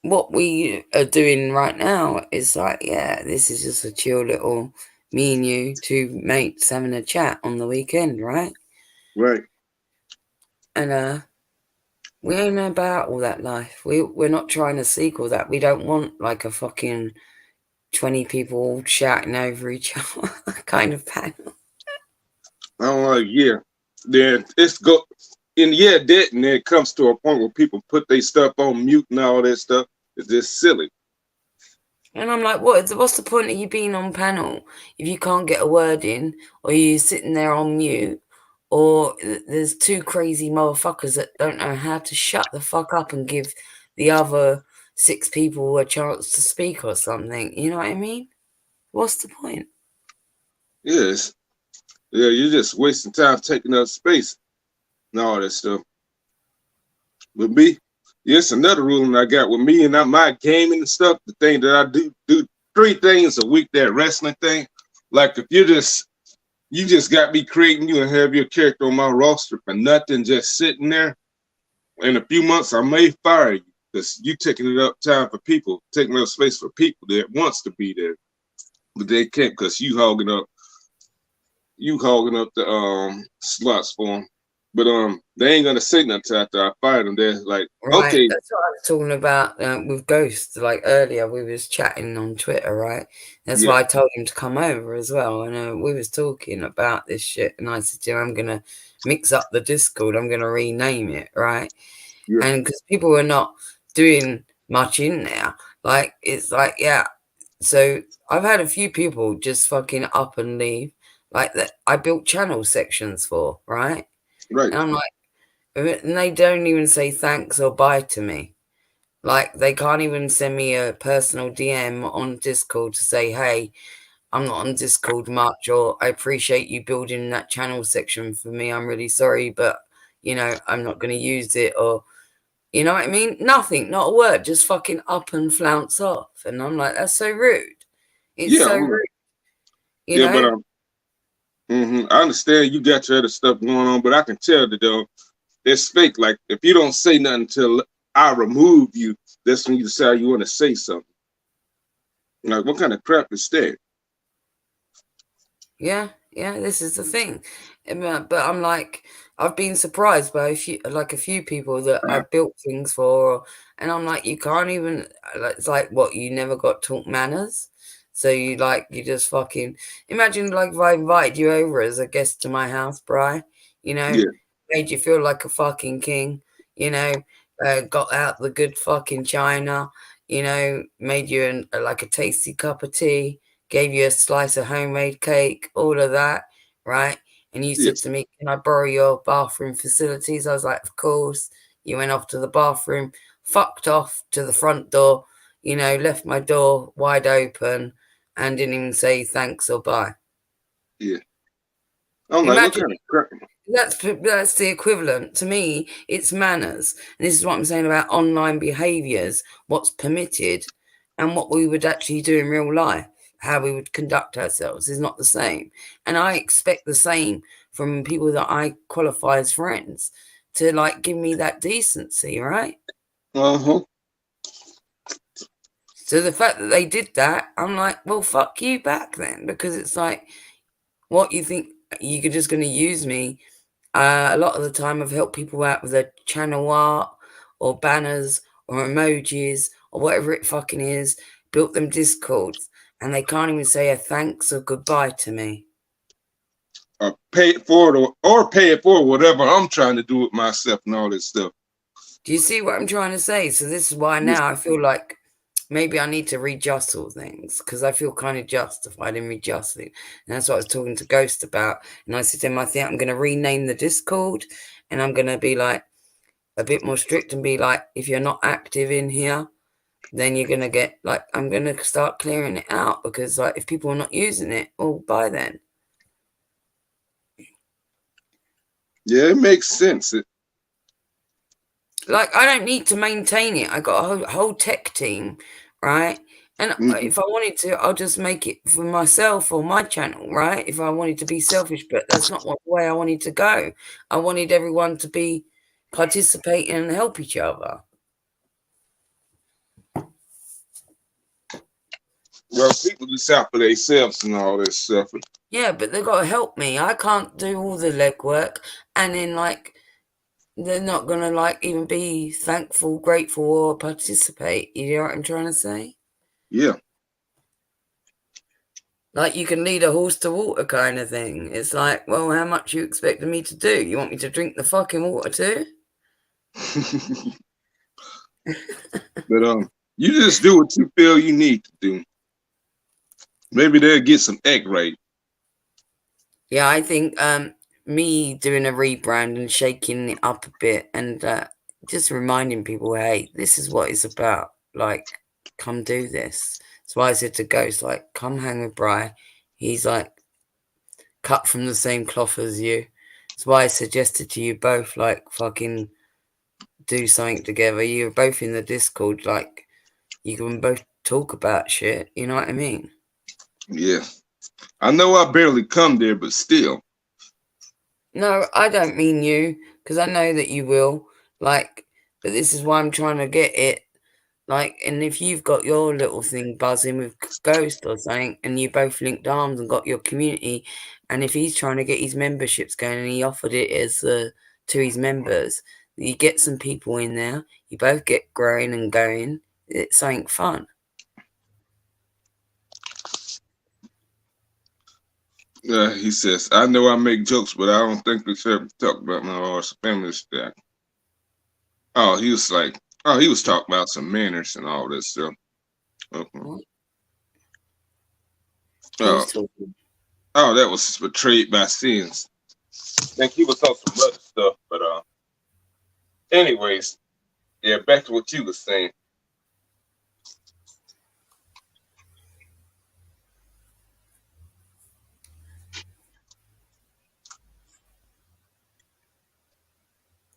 what we are doing right now is like, yeah, this is just a chill little me and you, 2 mates having a chat on the weekend, right? Right. And we ain't about all that life. We're not trying to seek all that. We don't want like a fucking 20 people all shouting over each other kind of panel. I'm like, yeah. Then it's go and yeah, that and then it comes to a point where people put their stuff on mute and all that stuff. It's just silly. And I'm like, what's the point of you being on panel if you can't get a word in, or you sitting there on mute, or there's 2 crazy motherfuckers that don't know how to shut the fuck up and give the other 6 people a chance to speak or something. You know what I mean? What's the point? Yes. Yeah, you're just wasting time taking up space and all that stuff. But me, yes, another ruling I got with me and my gaming and stuff, the thing that I do 3 things a week, that wrestling thing. Like if you just got me creating you and have your character on my roster for nothing, just sitting there. In a few months, I may fire you because you taking it up time for people, taking up space for people that wants to be there, but they can't because you hogging up the slots for them. But they ain't gonna say nothing after I fire them. They're like, Right, okay, that's what I was talking about with Ghost. Like earlier, we was chatting on Twitter, right? That's yeah, why I told him to come over as well. And we was talking about this shit, and I said, "Yeah, I'm gonna mix up the Discord. I'm gonna rename it, right?" yeah, And because people are not doing much in there, like it's like, yeah. So I've had a few people just fucking up and leave, like that. I built channel sections for, right? right, And I'm like. And they don't even say thanks or bye to me. Like, they can't even send me a personal DM on Discord to say, hey, I'm not on Discord much, or I appreciate you building that channel section for me. I'm really sorry, but, you know, I'm not going to use it, or, you know what I mean? Nothing, not a word, just fucking up and flounce off. And I'm like, that's so rude. It's yeah, so rude, you yeah. But know? I understand you got your other stuff going on, but I can tell that it's fake. Like if you don't say nothing until I remove you, that's when you decide you want to say something. Like what kind of crap is that? Yeah, this is the thing. But I'm like, I've been surprised by a few people that I've built things for, and I'm like, you can't even. It's like, what, you never got taught manners, so you just fucking imagine like if I invited you over as a guest to my house, Bri, you know, Yeah, made you feel like a fucking king, you know, got out the good fucking china, you know, made you like a tasty cup of tea, gave you a slice of homemade cake, all of that, right? And you said Yes. to me, can I borrow your bathroom facilities? I was like, of course. You went off to the bathroom, fucked off to the front door, you know, left my door wide open and didn't even say thanks or bye. Yeah. I'm like, what Imagine kind of crap? that's the equivalent to me. It's manners, and this is what I'm saying about online behaviors, what's permitted and what we would actually do in real life, how we would conduct ourselves is not the same. And I expect the same from people that I qualify as friends, to like give me that decency, right? Uh-huh. So the fact that they did that, I'm like, well, fuck you back then, because it's like, what, you think you're just going to use me? A lot of the time I've helped people out with their channel art or banners or emojis or whatever it fucking is, built them Discords, and they can't even say a thanks or goodbye to me. Or pay it forward or pay it forward, whatever I'm trying to do with myself and all this stuff. Do you see what I'm trying to say? So this is why now I feel like maybe I need to readjustle things, because I feel kind of justified in readjusting. And that's what I was talking to Ghost about. And I said to him, I think I'm going to rename the Discord, and I'm going to be like a bit more strict and be like, if you're not active in here, then you're going to get like, I'm going to start clearing it out, because like if people are not using it, well, by then. Yeah, it makes sense. Like, I don't need to maintain it. I got a whole tech team, right? And if I wanted to, I'll just make it for myself or my channel, right? If I wanted to be selfish, but that's not the way I wanted to go. I wanted everyone to be participating and help each other. Well, people just out for themselves and all this stuff. Yeah, but they've got to help me. I can't do all the legwork, and then like they're not gonna like even be thankful, grateful, or participate. You know what I'm trying to say? Yeah. Like you can lead a horse to water kind of thing. It's like, well, how much you expecting me to do? You want me to drink the fucking water too? But you just do what you feel you need to do. Maybe they'll get some egg right. Yeah, I think me doing a rebrand and shaking it up a bit and just reminding people, hey, this is what it's about. Like, come do this. That's why I said to Ghost, like, come hang with Bri. He's like cut from the same cloth as you. That's why I suggested to you both, like, fucking do something together. You're both in the Discord, like, you can both talk about shit. You know what I mean? Yeah. I know I barely come there, but still. No, I don't mean you, because I know that you will. Like, but this is why I'm trying to get it. Like, and if you've got your little thing buzzing with Ghost or something, and you both linked arms and got your community, and if he's trying to get his memberships going and he offered it as to his members, you get some people in there, you both get growing and going. It's something fun. He says, I know I make jokes, but I don't think we should talk about my family stuff. Oh, he was like, oh, he was talking about some manners and all this stuff. Okay. Oh, that was betrayed by sins. I think he was on some other stuff, but anyways, yeah, back to what you were saying.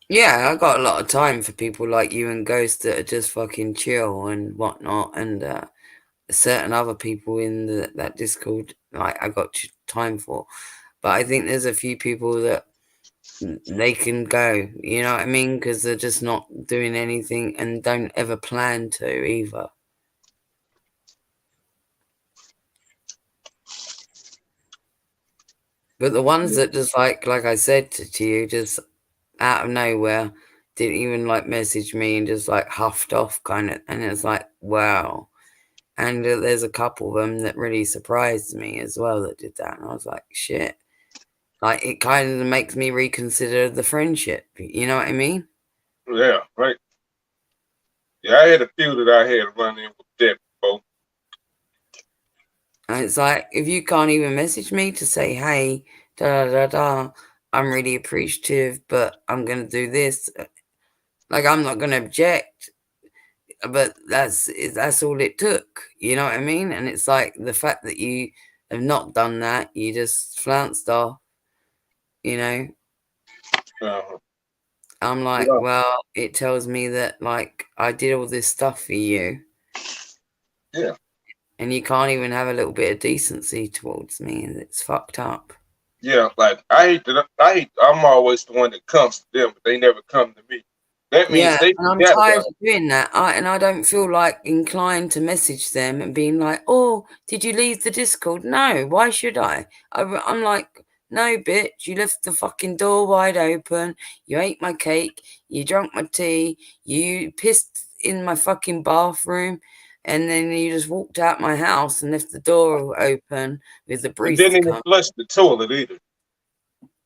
Yeah, I got a lot of time for people like you and Ghost that are just fucking chill and whatnot, and certain other people in that Discord, like I got time for. But I think there's a few people that they can go, you know what I mean? Because they're just not doing anything and don't ever plan to either. But the ones that just like I said to you, just out of nowhere, didn't even like message me and just like huffed off kind of, and it's like, wow. And there's a couple of them that really surprised me as well that did that, and I was like, shit. Like, it kind of makes me reconsider the friendship. You know what I mean? Yeah, right. Yeah, I had a few that I had run in with that before. And it's like, if you can't even message me to say, hey, da da da da, I'm really appreciative, but I'm going to do this. Like, I'm not going to object, but that's all it took. You know what I mean? And it's like the fact that you have not done that, you just flounced off, you know? Uh-huh. I'm like, Yeah. well, it tells me that, like, I did all this stuff for you. Yeah. And you can't even have a little bit of decency towards me, and it's fucked up. Yeah, like I'm always the one that comes to them, but they never come to me. That means Yeah, they and I'm forgot tired about of doing that. I don't feel like inclined to message them and being like, "Oh, did you leave the Discord?" No, why should I? I'm like, no, bitch, you left the fucking door wide open. You ate my cake. You drank my tea. You pissed in my fucking bathroom. And then you just walked out my house and left the door open with the and breeze didn't to even come. flush the toilet either.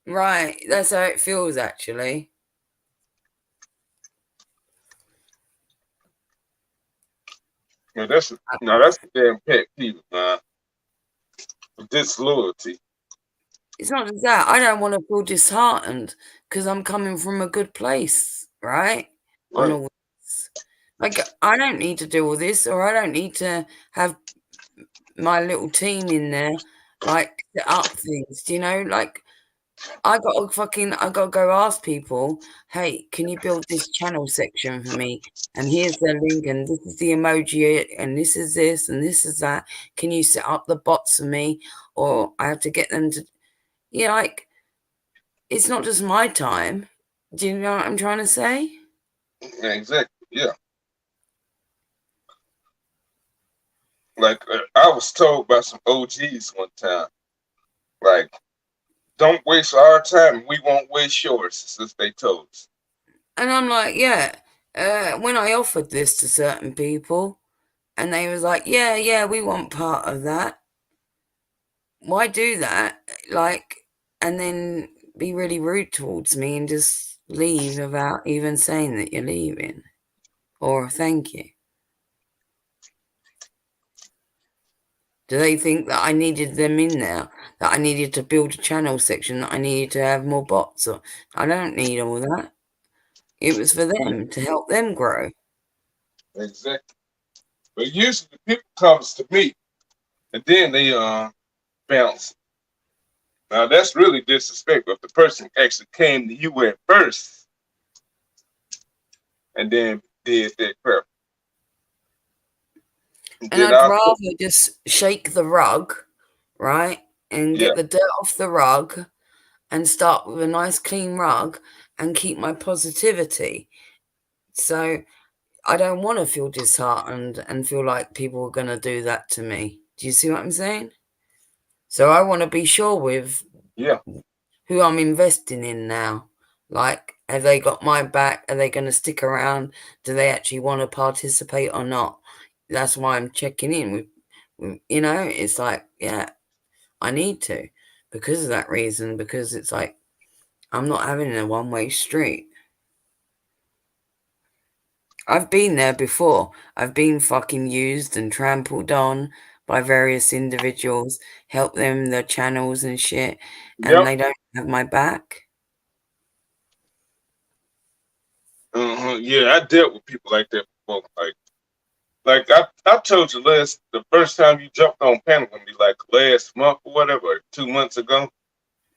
Right, that's how it feels, actually. Yeah, that's a damn pet peeve, man. Disloyalty. It's not just that. I don't want to feel disheartened because I'm coming from a good place, right? On Right. all this. Like, I don't need to do all this, or I don't need to have my little team in there, like, set up things, you know? Like, I gotta go ask people, hey, can you build this channel section for me? And here's the link, and this is the emoji, and this is this, and this is that. Can you set up the bots for me? Or I have to get them to, yeah, like, it's not just my time. Do you know what I'm trying to say? Yeah, exactly. Yeah. Like I was told by some OGs one time, like, don't waste our time. We won't waste yours, since they told us. And I'm like, yeah. When I offered this to certain people, and they was like, yeah, we want part of that. Why do that? Like, and then be really rude towards me and just leave without even saying that you're leaving or thank you. Do they think that I needed them in there? That I needed to build a channel section? That I needed to have more bots? Or I don't need all that. It was for them to help them grow. Exactly. But usually the people comes to me, and then they bounce. Now that's really disrespectful. If the person actually came to you at first, and then did that crap. And I'd rather just shake the rug, right? And Yeah. get the dirt off the rug and start with a nice clean rug and keep my positivity. So I don't want to feel disheartened and feel like people are going to do that to me. Do you see what I'm saying? So I want to be sure with who I'm investing in now. Like, have they got my back? Are they going to stick around? Do they actually want to participate or not? That's why I'm checking in with, you know, it's like, yeah, I need to because of that reason, because it's like, I'm not having a one-way street. I've been there before. I've been fucking used and trampled on by various individuals, help them their channels and shit, and they don't have my back. Yeah, I dealt with people like that before. Like I told you the first time you jumped on panel with me, like last month or whatever, 2 months ago.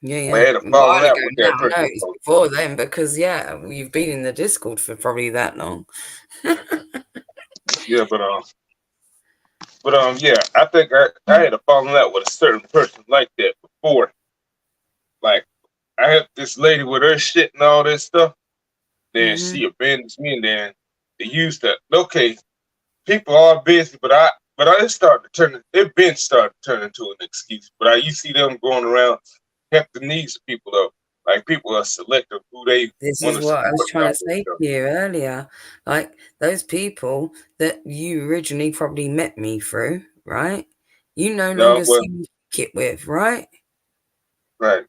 Yeah. I had a falling out with that person. No, it's before then because you've been in the Discord for probably that long. Yeah, yeah, I think I had a falling out with a certain person like that before. Like I had this lady with her shit and all this stuff. Then she abandons me, and then they used that. Okay, people are busy, but I it started to turn into an excuse. But you see them going around help the needs of people up. Like people are selective who they This want is to what I was support. trying to say to you earlier. Like those people that you originally probably met me through, right? You no longer see me kick with, right? Right.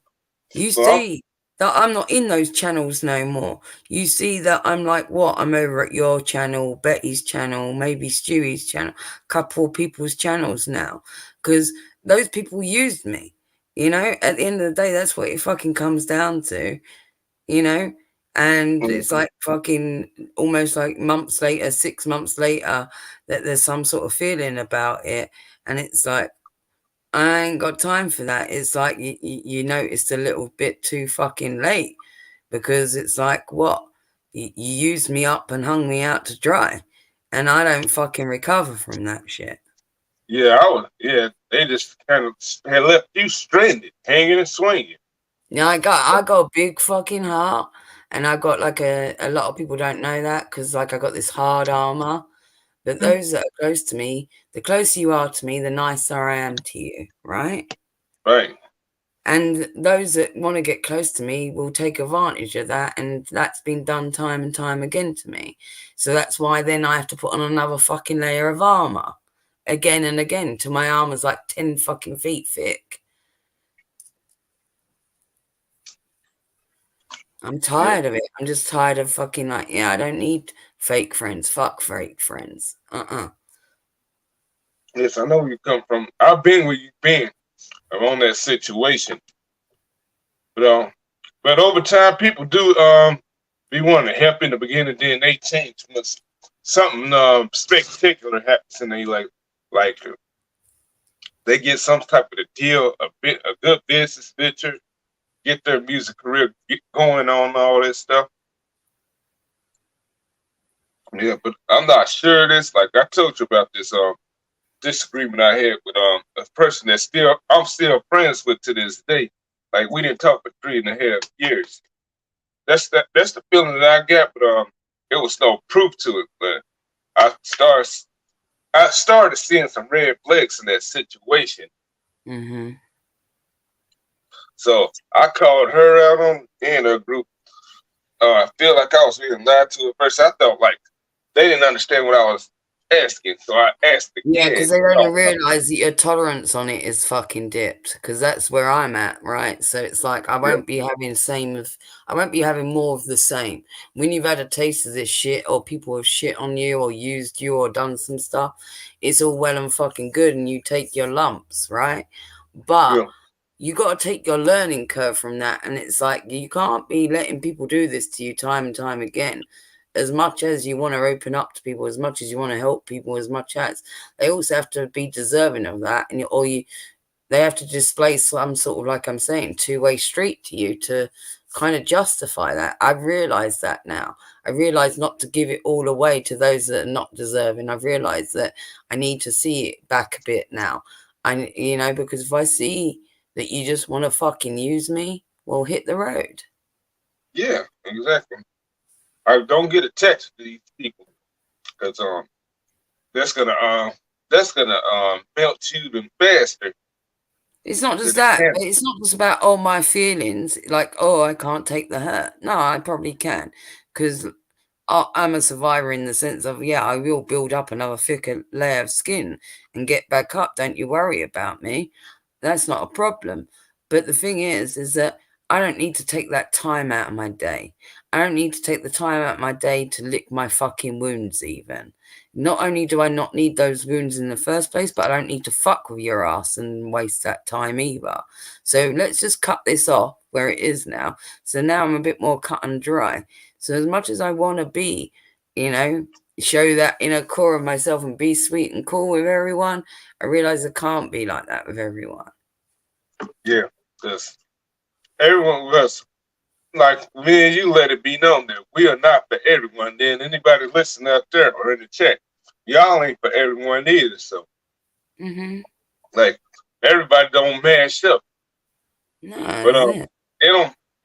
You So see that I'm not in those channels no more. You see that I'm like, what? I'm over at your channel, Betty's channel, maybe Stewie's channel, couple of people's channels now, because those people used me. You know, at the end of the day, that's what it fucking comes down to. You know, and it's like fucking almost like months later, 6 months later, that there's some sort of feeling about it, and it's like, I ain't got time for that. It's like you noticed a little bit too fucking late, because it's like, what? You used me up and hung me out to dry, and I don't fucking recover from that shit. Yeah, yeah, they just kind of had left you stranded, hanging and swinging. Yeah, I got a big fucking heart, and I got like a lot of people don't know that, because like I got this hard armor. But those that are close to me, the closer you are to me, the nicer I am to you, right? Right. And those that want to get close to me will take advantage of that. And that's been done time and time again to me. So that's why then I have to put on another fucking layer of armor again and again till my armor's like 10 fucking feet thick. I'm tired of it. I'm just tired of fucking like, yeah, I don't need fake friends. Fuck fake friends. Yes, I know where you come from. I've been where you've been. I'm on that situation. But over time, people do be wanting to help in the beginning, then they change once something spectacular happens, and they like they get some type of a deal, a good business venture, get their music career going on, all this stuff. Yeah, but I'm not sure this. Like I told you about this disagreement I had with a person that I'm still friends with to this day. Like we didn't talk for 3.5 years. That's the feeling that I got, but it was no proof to it. But I started seeing some red flags in that situation. Mm-hmm. So I called her out on in her group. I feel like I was being lied to at first. I felt like they didn't understand what I was asking, so I asked again. Yeah, because they don't realize that your tolerance on it is fucking dipped. Because that's where I'm at, right? So it's like I won't be having I won't be having more of the same. When you've had a taste of this shit, or people have shit on you, or used you, or done some stuff, it's all well and fucking good, and you take your lumps, right? But you got to take your learning curve from that, and it's like you can't be letting people do this to you time and time again. As much as you want to open up to people, as much as you want to help people, as much as they also have to be deserving of that, and they have to display some sort of, like I'm saying, two-way street to you to kind of justify that. I've realized that now. I realized not to give it all away to those that are not deserving. I've realized that I need to see it back a bit now. Because if I see that you just want to fucking use me, well, hit the road. Yeah, exactly. I don't get attached to these people because that's gonna melt you even faster. It's not just that. It's not just about, my feelings, like, I can't take the hurt. No, I probably can, because I'm a survivor in the sense of, I will build up another thicker layer of skin and get back up. Don't you worry about me. That's not a problem. But the thing is that I don't need to take that time out of my day. I don't need to take the time out of my day to lick my fucking wounds even. Not only do I not need those wounds in the first place, but I don't need to fuck with your ass and waste that time either. So let's just cut this off where it is now. So now I'm a bit more cut and dry. So as much as I want to be, show that inner core of myself and be sweet and cool with everyone, I realize I can't be like that with everyone. Yeah, because everyone with us, like me and you, let it be known that we are not for everyone. Then anybody listening out there or in the chat, y'all ain't for everyone either. So, like everybody don't mash up. No, but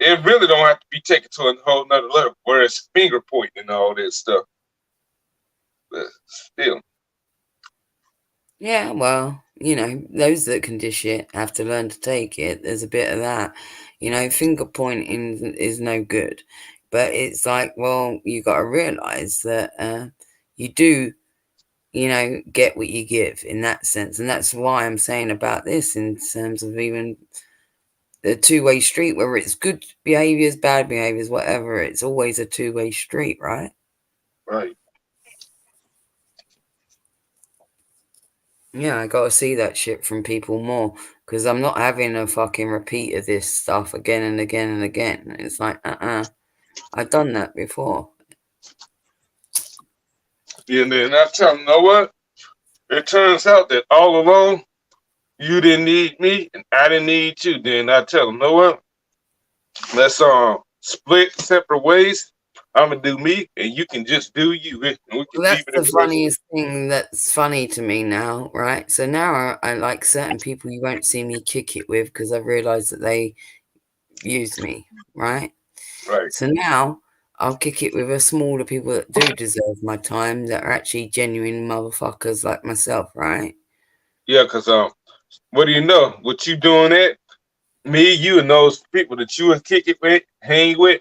it really don't have to be taken to a whole nother level where it's finger pointing and all this stuff. But still. Yeah, well, those that can dish it have to learn to take it. There's a bit of that. Finger pointing is no good. But it's like, well, you got to realize that you do, get what you give in that sense. And that's why I'm saying about this in terms of even a two-way street, whether it's good behaviors, bad behaviors, whatever. It's always a two-way street, right? Right. Yeah, I gotta see that shit from people more because I'm not having a fucking repeat of this stuff again and again and again. It's like, I've done that before. And then I tell them, you know what? It turns out that all along, you didn't need me and I didn't need you. Then I tell them, you know what? Let's split separate ways. I'm gonna do me, and you can just do you. And we can Well, that's leave it the at funniest thing that's funny to me now, right? So now I like certain people you won't see me kick it with because I've realized that they use me, right? Right. So now I'll kick it with a smaller people that do deserve my time, that are actually genuine motherfuckers like myself, right? Yeah, because what do you know? What you doing that? Me, you, and those people that you would kick it with, hang with,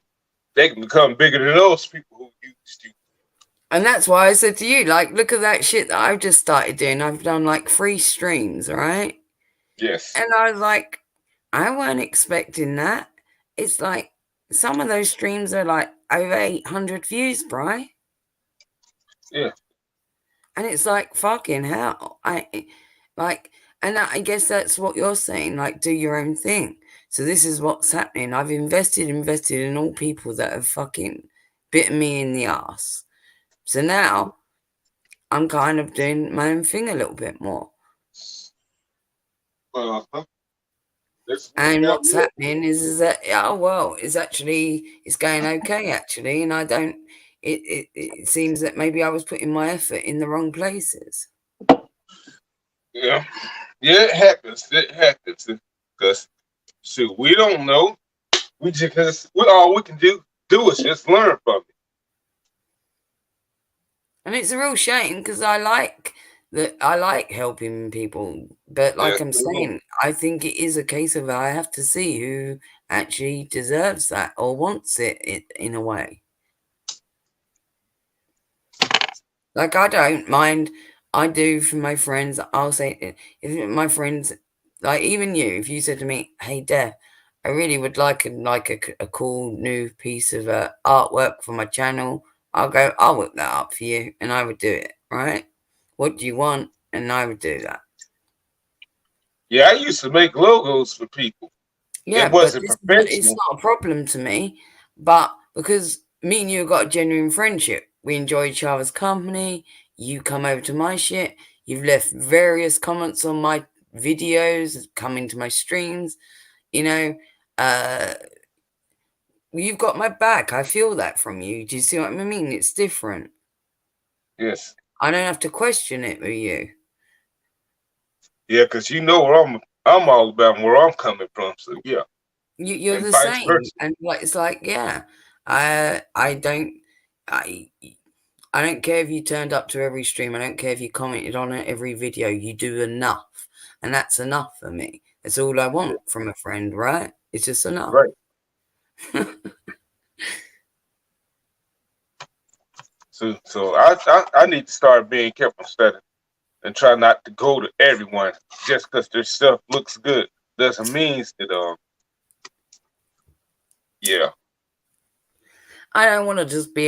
they can become bigger than those people who used you. And that's why I said to you, like, look at that shit that I've just started doing. I've done like 3 streams, right? Yes. And I was like, I weren't expecting that. It's like some of those streams are like over 800 views, Bri. Yeah. And it's like, fucking hell. And I guess that's what you're saying, like, do your own thing. So this is what's happening. I've invested in all people that have fucking bitten me in the ass. So now I'm kind of doing my own thing a little bit more. And what's happening is that, oh, well, it's going okay, actually. And I don't, it seems that maybe I was putting my effort in the wrong places. Yeah. Yeah, it happens. It happens. Because, shoot, we don't know. All we can do is just learn from it. And it's a real shame because I like helping people, but like I'm saying, I think it is a case of I have to see who actually deserves that or wants it in a way. Like, I don't mind. I do for my friends. I'll say, if my friends, like even you, if you said to me, "Hey, Def, I really would like a cool new piece of artwork for my channel," I'll whip that up for you, and I would do it. Right? What do you want? And I would do that. Yeah, I used to make logos for people. Yeah, it wasn't but professional. It's not a problem to me. But because me and you have got a genuine friendship, we enjoy each other's company. You come over to my shit. You've left various comments on my videos, come into my streams. You know, you've got my back. I feel that from you. Do you see what I mean? It's different. Yes. I don't have to question it with you. Yeah, because you know where I'm all about where I'm coming from. So yeah. You're the same. And like, it's like, yeah, I don't care if you turned up to every stream. I don't care if you commented on it every video. You do enough, and that's enough for me. That's all I want from a friend, right? It's just enough. Right. So I need to start being careful instead and try not to go to everyone just because their stuff looks good. Doesn't mean that yeah. I don't want to just be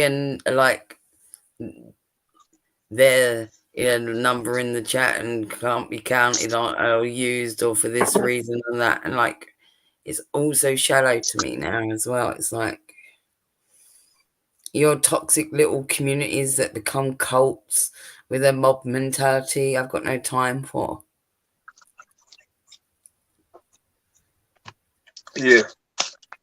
there number in the chat and can't be counted on or used or for this reason and that, and like it's also shallow to me now as well. It's like your toxic little communities that become cults with a mob mentality. I've got no time for. Yeah,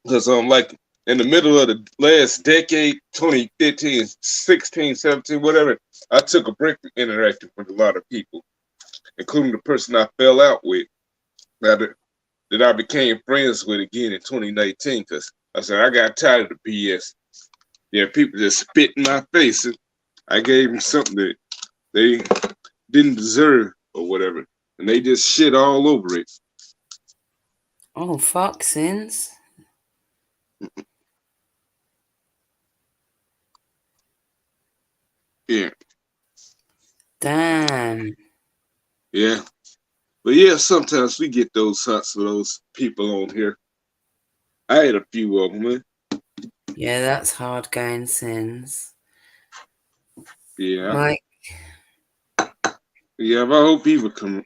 because like in the middle of the last decade, 2015, 16, 17, whatever, I took a break from interacting with a lot of people, including the person I fell out with that I became friends with again in 2019. Because I said I got tired of the BS. Yeah, people just spit in my face. And I gave them something that they didn't deserve or whatever, and they just shit all over it. Oh, fuck, Sins. Yeah. Damn. Yeah. But yeah, sometimes we get those hunts with those people on here. I had a few of them, man. Yeah, that's hard going sins. Yeah. Like Yeah, but I hope people come.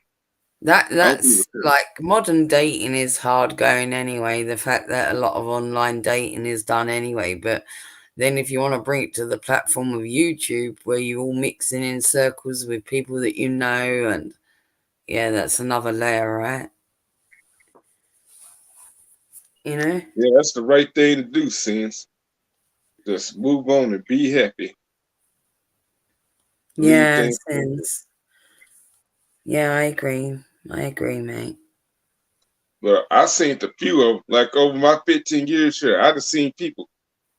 that's like modern dating is hard going anyway. The fact that a lot of online dating is done anyway, but then if you want to bring it to the platform of YouTube where you're all mixing in circles with people that you know, and yeah, that's another layer, right? You know? Yeah, that's the right thing to do, Sins. Just move on and be happy. Leave Yeah, things alone. sins. Yeah, I agree. I agree, mate. But I seen a few of them, like over my 15 years here. I've seen people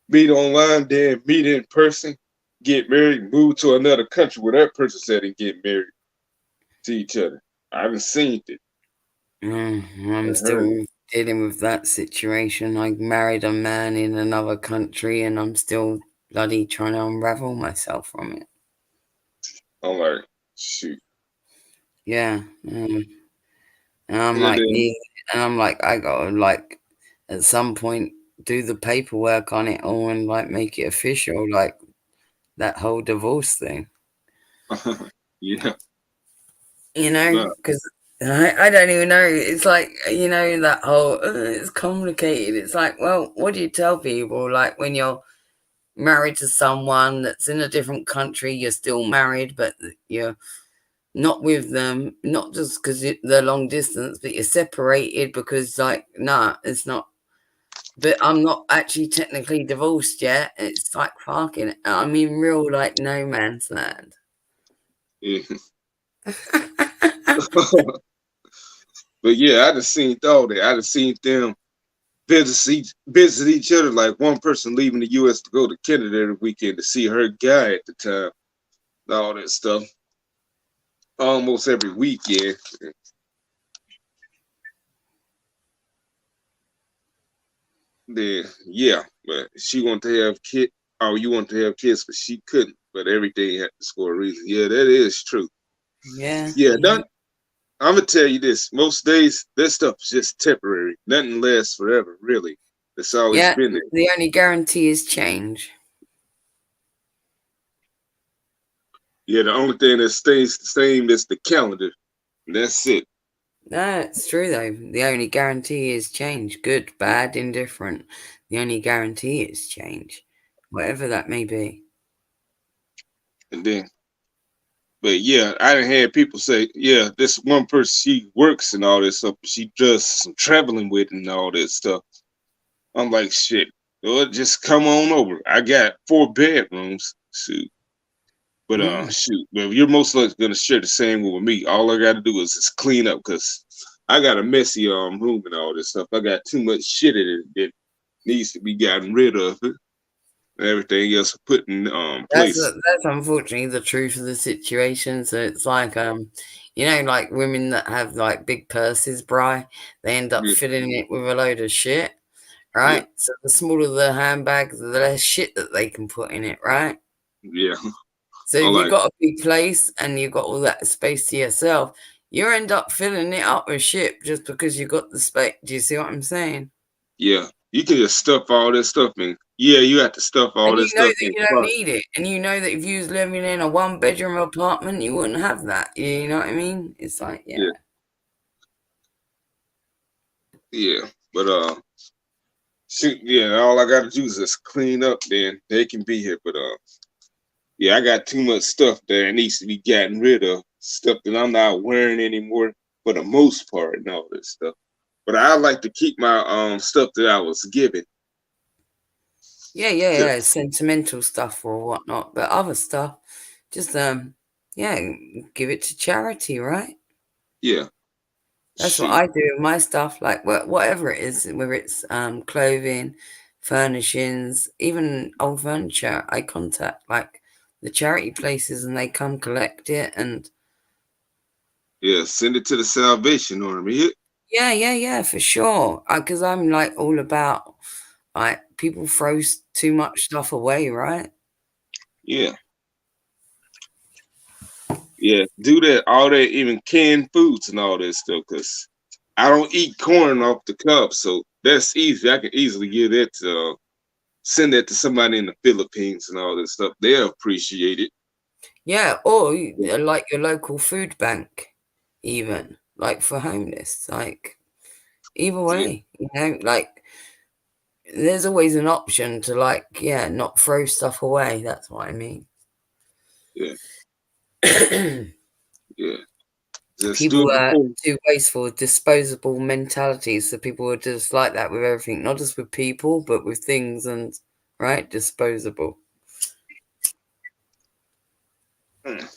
meet online, then meet in person, get married, move to another country where that person's at and get married to each other. I haven't seen it. I'm I heard it. still dealing with that situation. I married a man in another country and I'm still bloody trying to unravel myself from it. I'm like, shoot. Yeah. And I'm Yeah, like, then, yeah, and I'm like, I gotta like at some point do the paperwork on it all and like make it official, like that whole divorce thing. yeah. You know, But because I don't even know. It's like, you know, that whole it's complicated. It's like, well, what do you tell people? Like when you're married to someone that's in a different country, you're still married, but you're not with them, not just because they're long distance, but you're separated because, like, nah, it's not. But I'm not actually technically divorced yet. It's like fucking. I'm in real like no man's land. yeah. But yeah, I just seen all that. I just seen them visit each other. Like one person leaving the U.S. to go to Canada every weekend to see her guy at the time. All that stuff. Almost every weekend. Then yeah, but she wanted to have kid. Oh, you want to have kids, but she couldn't. But everything had to score a reason. Yeah, that is true. Yeah, Yeah, yeah. done. I'm gonna tell you this. Most days, this stuff is just temporary. Nothing lasts forever, really. It's always Yeah, been there. the only guarantee is change. Yeah, the only thing that stays the same is the calendar. That's it. No, it's true though. The only guarantee is change. Good, bad, indifferent. The only guarantee is change. Whatever that may be. And then, but yeah, I done had people say, yeah, this one person she works and all this stuff. She does some traveling with and all that stuff. I'm like, shit. Well, just come on over. I got 4 bedrooms. Shoot. But Mm. shoot. But you're most likely gonna share the same one with me. All I gotta do is just clean up because I got a messy room and all this stuff. I got too much shit in it that needs to be gotten rid of. And everything else put in place. That's unfortunately the truth of the situation. So it's like you know, like women that have like big purses, Bri, they end up Yeah, filling it with a load of shit, yeah, right? So the smaller the handbag, the less shit that they can put in it, right? yeah. So I'm if you've like, got a big place and you've got all that space to yourself, you end up filling it up with shit just because you got the space. Do you see what I'm saying? yeah. You can just stuff all this stuff in. Yeah, you have to stuff all And this you know stuff that in you don't closet. need it. And you know that if you was living in a one-bedroom apartment, you wouldn't have that. You know what I mean? It's like, yeah. Yeah, yeah. But shoot, yeah. All I gotta do is just clean up. Then they can be here. But yeah, I got too much stuff there. It needs to be gotten rid of. Stuff that I'm not wearing anymore for the most part and all this stuff. But I like to keep my stuff that I was given. Yeah, yeah, yeah. 'Cause, Sentimental stuff or whatnot. But other stuff, just, yeah, give it to charity, right? yeah, That's what shoot, I do with my stuff, like whatever it is, whether it's clothing, furnishings, even old furniture. I contact like the charity places, and they come collect it. And yeah. Send it to the Salvation Army. yeah, yeah, yeah, for sure. Because I'm like all about like people throw too much stuff away, right? Yeah, yeah. Do that. All that, even canned foods and all that stuff. Cause I don't eat corn off the cob, so that's easy. I can easily give that to send that to somebody in the Philippines and all this stuff. They'll appreciate it. Yeah, or like your local food bank, even like for homeless. Like either Yeah, way, like there's always an option to like, yeah, not throw stuff away. That's what I mean. yeah, yeah. Just do People it are before. too wasteful, disposable mentalities. So people are just like that with everything, not just with people, but with things and right, disposable. Mm.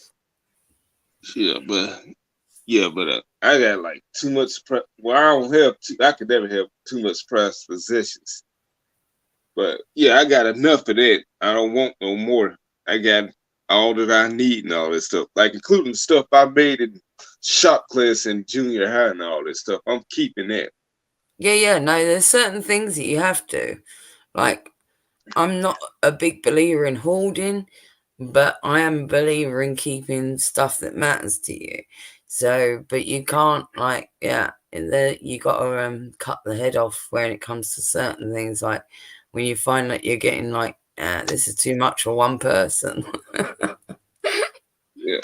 Yeah, but I got like too much. Well, I don't have. I could never have too much prized possessions. But yeah, I got enough of that. I don't want no more. I got all that I need and all this stuff, like including the stuff I made in shop class in junior high and all this stuff. I'm keeping that. Yeah. No, there's certain things that you have to. Like, I'm not a big believer in hoarding, but I am a believer in keeping stuff that matters to you. So, but you can't like, yeah, you got to cut the head off when it comes to certain things. Like when you find that you're getting like, this is too much for one person. Yeah,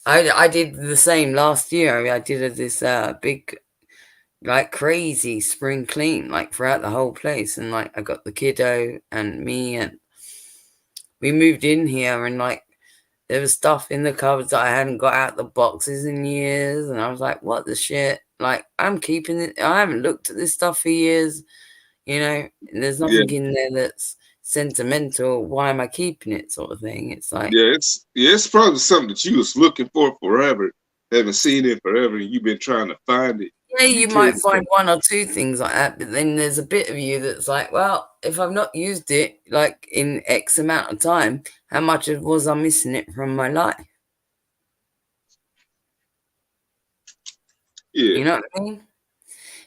I did the same last year. I mean, I did this big, like crazy spring clean, like throughout the whole place, and like I got the kiddo and me, and we moved in here, and like there was stuff in the cupboards that I hadn't got out the boxes in years, and I was like, "What the shit?" Like I'm keeping it. I haven't looked at this stuff for years. And there's yeah, nothing in there that's sentimental. Why am I keeping it? Sort of thing. It's like, It's probably something that you was looking for forever, haven't seen it forever, and you've been trying to find it. yeah, You you tell might yourself, find one or two things like that, but then there's a bit of you that's like, well, if I've not used it like in X amount of time, how much was I missing it from my life? yeah, You know what I mean?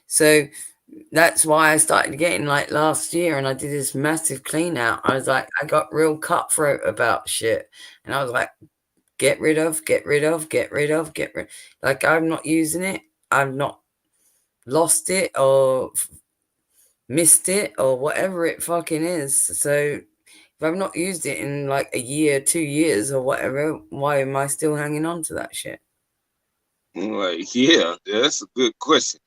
So that's why I started getting like last year, and I did this massive clean out. I was like, I got real cutthroat about shit, and I was like, get rid of, get rid of, get rid of, get rid. Like I'm not using it. I've not lost it or missed it or whatever it fucking is. So if I've not used it in like a year, 2 years or whatever, why am I still hanging on to that shit? I'm like, yeah, that's a good question.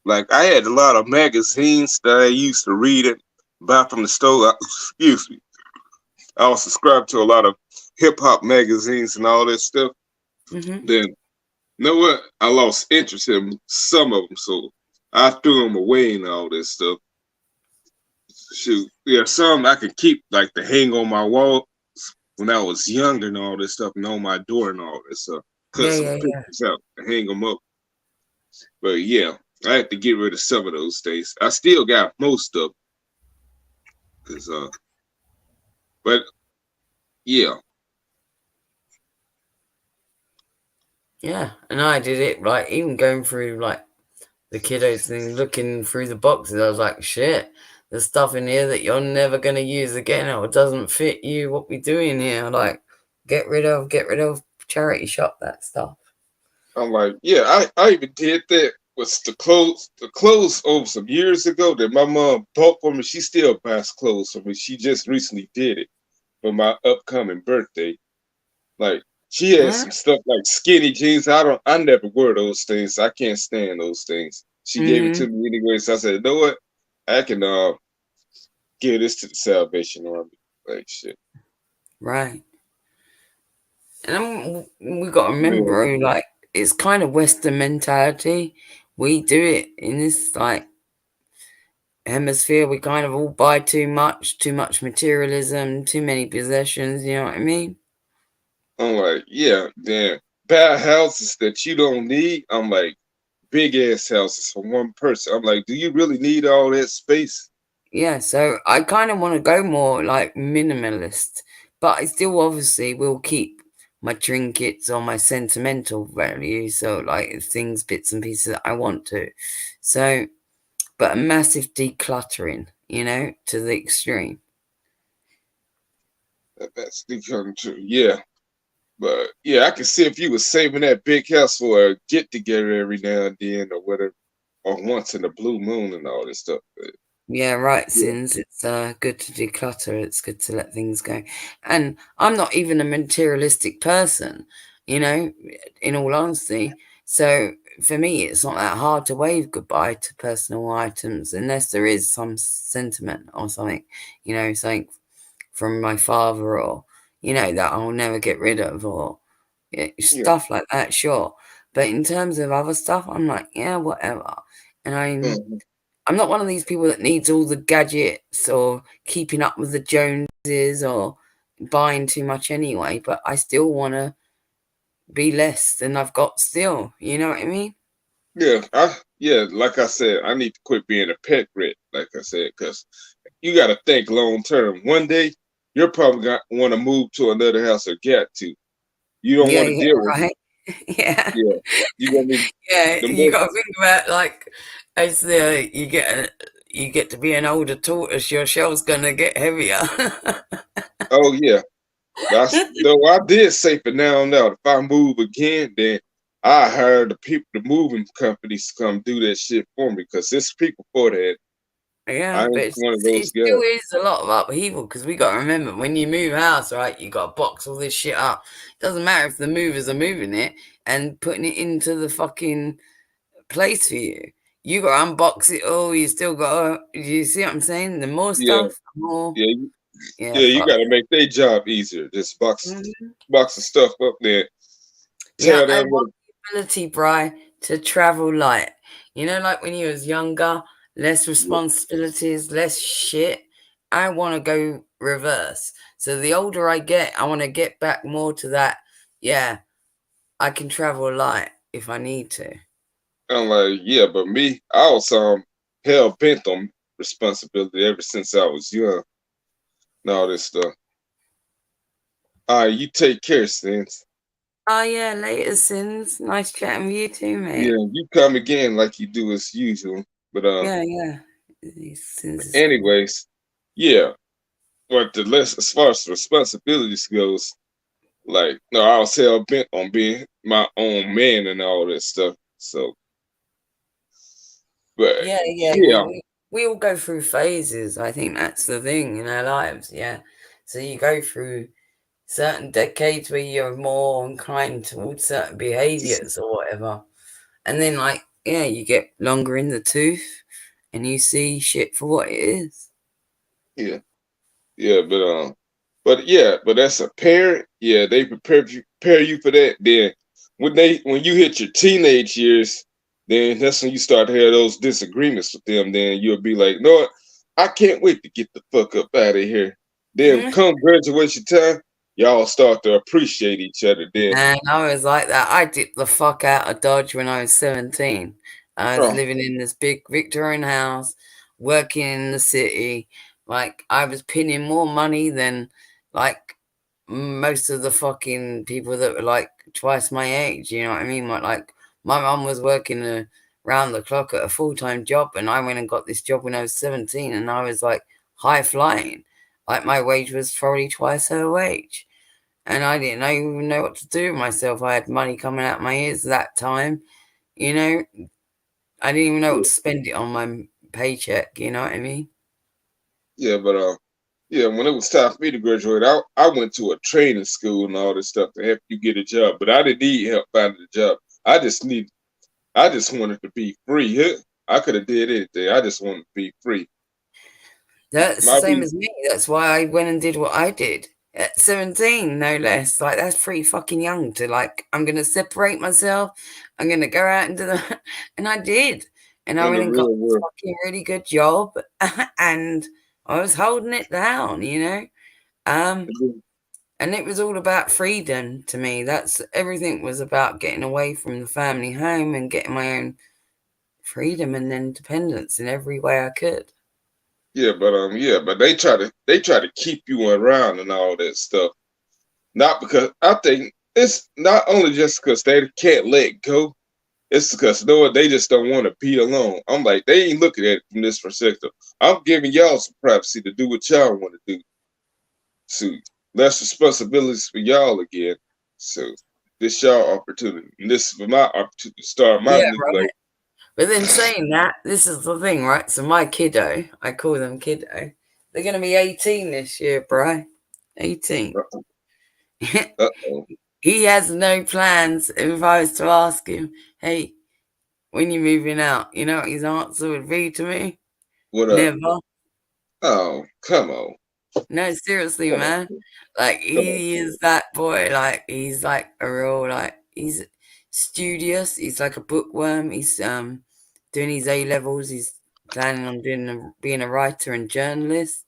Like I had a lot of magazines that I used to read and buy from the store. Excuse me. I was subscribed to a lot of hip hop magazines and all that stuff. Mm-hmm. Then, you know what? I lost interest in some of them, so I threw them away and all this stuff. Shoot, yeah, some I could keep like to hang on my wall when I was younger and all this stuff, and on my door and all this stuff. Cut Yeah, some yeah, yeah. pictures out and hang them up. But yeah, I had to get rid of some of those things. I still got most of them, cause but yeah, Yeah. And I did it like even going through like the kiddos thing, looking through the boxes, I was like, shit, there's stuff in here that you're never gonna use again or doesn't fit you. What we doing here? Like, get rid of, charity shop that stuff. I'm like, yeah, I even did that with the clothes over some years ago that my mom bought for me. She still buys clothes for me. She just recently did it for my upcoming birthday. Like she has Huh? some stuff like skinny jeans. I never wear those things. I can't stand those things. She gave it Mm-hmm. to me anyway, so I said, you know what? I can give this to the Salvation Army. Like shit. Right. And we got to Yeah. remember, like, it's kind of Western mentality. We do it in this like hemisphere. We kind of all buy too much materialism, too many possessions. You know what I mean? I'm like, yeah, then buy houses that you don't need. I'm like, big ass houses for one person. I'm like, do you really need all that space? Yeah. So I kind of want to go more like minimalist, but I still obviously will keep my trinkets or my sentimental value. So like things, bits and pieces that I want to. So, but a massive decluttering, to the extreme. That's become true. Yeah. But yeah, I can see if you was saving that big house for a get together every now and then or whatever, or once in a blue moon and all this stuff. But Yeah, right, yeah, Sins. It's good to declutter. It's good to let things go. And I'm not even a materialistic person, you know, in all honesty. So for me, it's not that hard to wave goodbye to personal items unless there is some sentiment or something, something from my father or, that I'll never get rid of or yeah, stuff like that, sure. But in terms of other stuff, I'm like, yeah, whatever. And mhm, I'm not one of these people that needs all the gadgets or keeping up with the Joneses or buying too much anyway, but I still want to be less than I've got still. You know what I mean? yeah. Like I said, I need to quit being a pet rat. Like I said, because you got to think long term. One day, you're probably gonna want to move to another house or get to. You don't Yeah, want to yeah, deal with. right. Yeah. Yeah, you gonna need Yeah, the you more. got to think about like as you get to be an older tortoise, your shell's gonna get heavier. Oh yeah. Though I did say for now on out, if I move again, then I hire the people, the moving companies to come do that shit for me because there's people for that. I Yeah, but ain't one of it those still guys. is a lot of upheaval because we got to remember when you move house, right? You got to box all this shit up. Doesn't matter if the movers are moving it and putting it into the fucking place for you. You got to unbox it all. You still got to. You see what I'm saying? The more Yeah, stuff, the more. yeah, Yeah, yeah. You fuck. got to make their job easier. Just Mhm. box the stuff up there, Yeah, tear I down want what. the ability, Bri, to travel light. Like when you was younger, less responsibilities, less shit. I want to go reverse. So the older I get, I want to get back more to that. Yeah, I can travel light if I need to. I'm like, yeah, but me, I was hell bent on responsibility ever since I was young and all this stuff. All right, you take care, Stins. Oh yeah, later, Sins. Nice chatting with you too, Yeah, mate. you come again like you do as usual. But Yeah, yeah. Sins is cool. anyways, yeah. But the less as far as responsibilities goes, like no, I was hell bent on being my own man and all that stuff. So, but Yeah, yeah. yeah, We all go through phases. I think that's the thing in our lives. Yeah. So you go through certain decades where you're more inclined towards certain behaviors or whatever. And then, like, yeah, you get longer in the tooth and you see shit for what it is. yeah, yeah. But yeah, but as a parent, yeah, they prepare you for that. Then when you hit your teenage years, then that's when you start to have those disagreements with them. Then you'll be like, no, I can't wait to get the fuck up out of here. Then Mm. come graduation time, y'all start to appreciate each other. Then And I was like that. I dipped the fuck out of Dodge when I was 17. I was oh living in this big Victorian house, working in the city. Like, I was pinning more money than, like, most of the fucking people that were like twice my age. You know what I mean? Like my mum was working around the clock at a full-time job, and I went and got this job when I was 17, and I was like high flying. Like my wage was probably twice her wage, and I didn't even know what to do with myself. I had money coming out my ears that time. You know, I didn't even know what yeah, to spend it on my paycheck. You know what I mean? yeah, but yeah, when it was time for me to graduate, I went to a training school and all this stuff to help you get a job. But I didn't need help finding a job. I just wanted to be free. I could have did anything. I just wanted to be free. That's the My same be as me. That's why I went and did what I did at 17, no less. Like, that's pretty fucking young to, like, I'm going to separate myself. I'm going to go out into the. And I did. And I in the went and got real this world. fucking really good job. And I was holding it down. Um, and it was all about freedom to me. That's everything was about getting away from the family home and getting my own freedom and independence in every way I could. Yeah, but they try to keep you around and all that stuff. Not because I think it's not only just because they can't let go. It's because no, they just don't want to be alone. I'm like, they ain't looking at it from this perspective. I'm giving y'all some privacy to do what y'all want to do. So less responsibilities for y'all again. So this your opportunity. And this is my opportunity to start my Yeah, new right. life. But then saying that, this is the thing, right? So my kiddo, I call them kiddo, they're going to be 18 this year, bro. 18. Uh-oh. He has no plans. If I was to ask him, hey, when you moving out, you know what his answer would be to me? What up? Never. Oh, come on. No, seriously, Come man. on. Like Come on. he is that boy. Like he's like a real he's studious. He's like a bookworm. He's doing his A levels. He's planning on being a writer and journalist.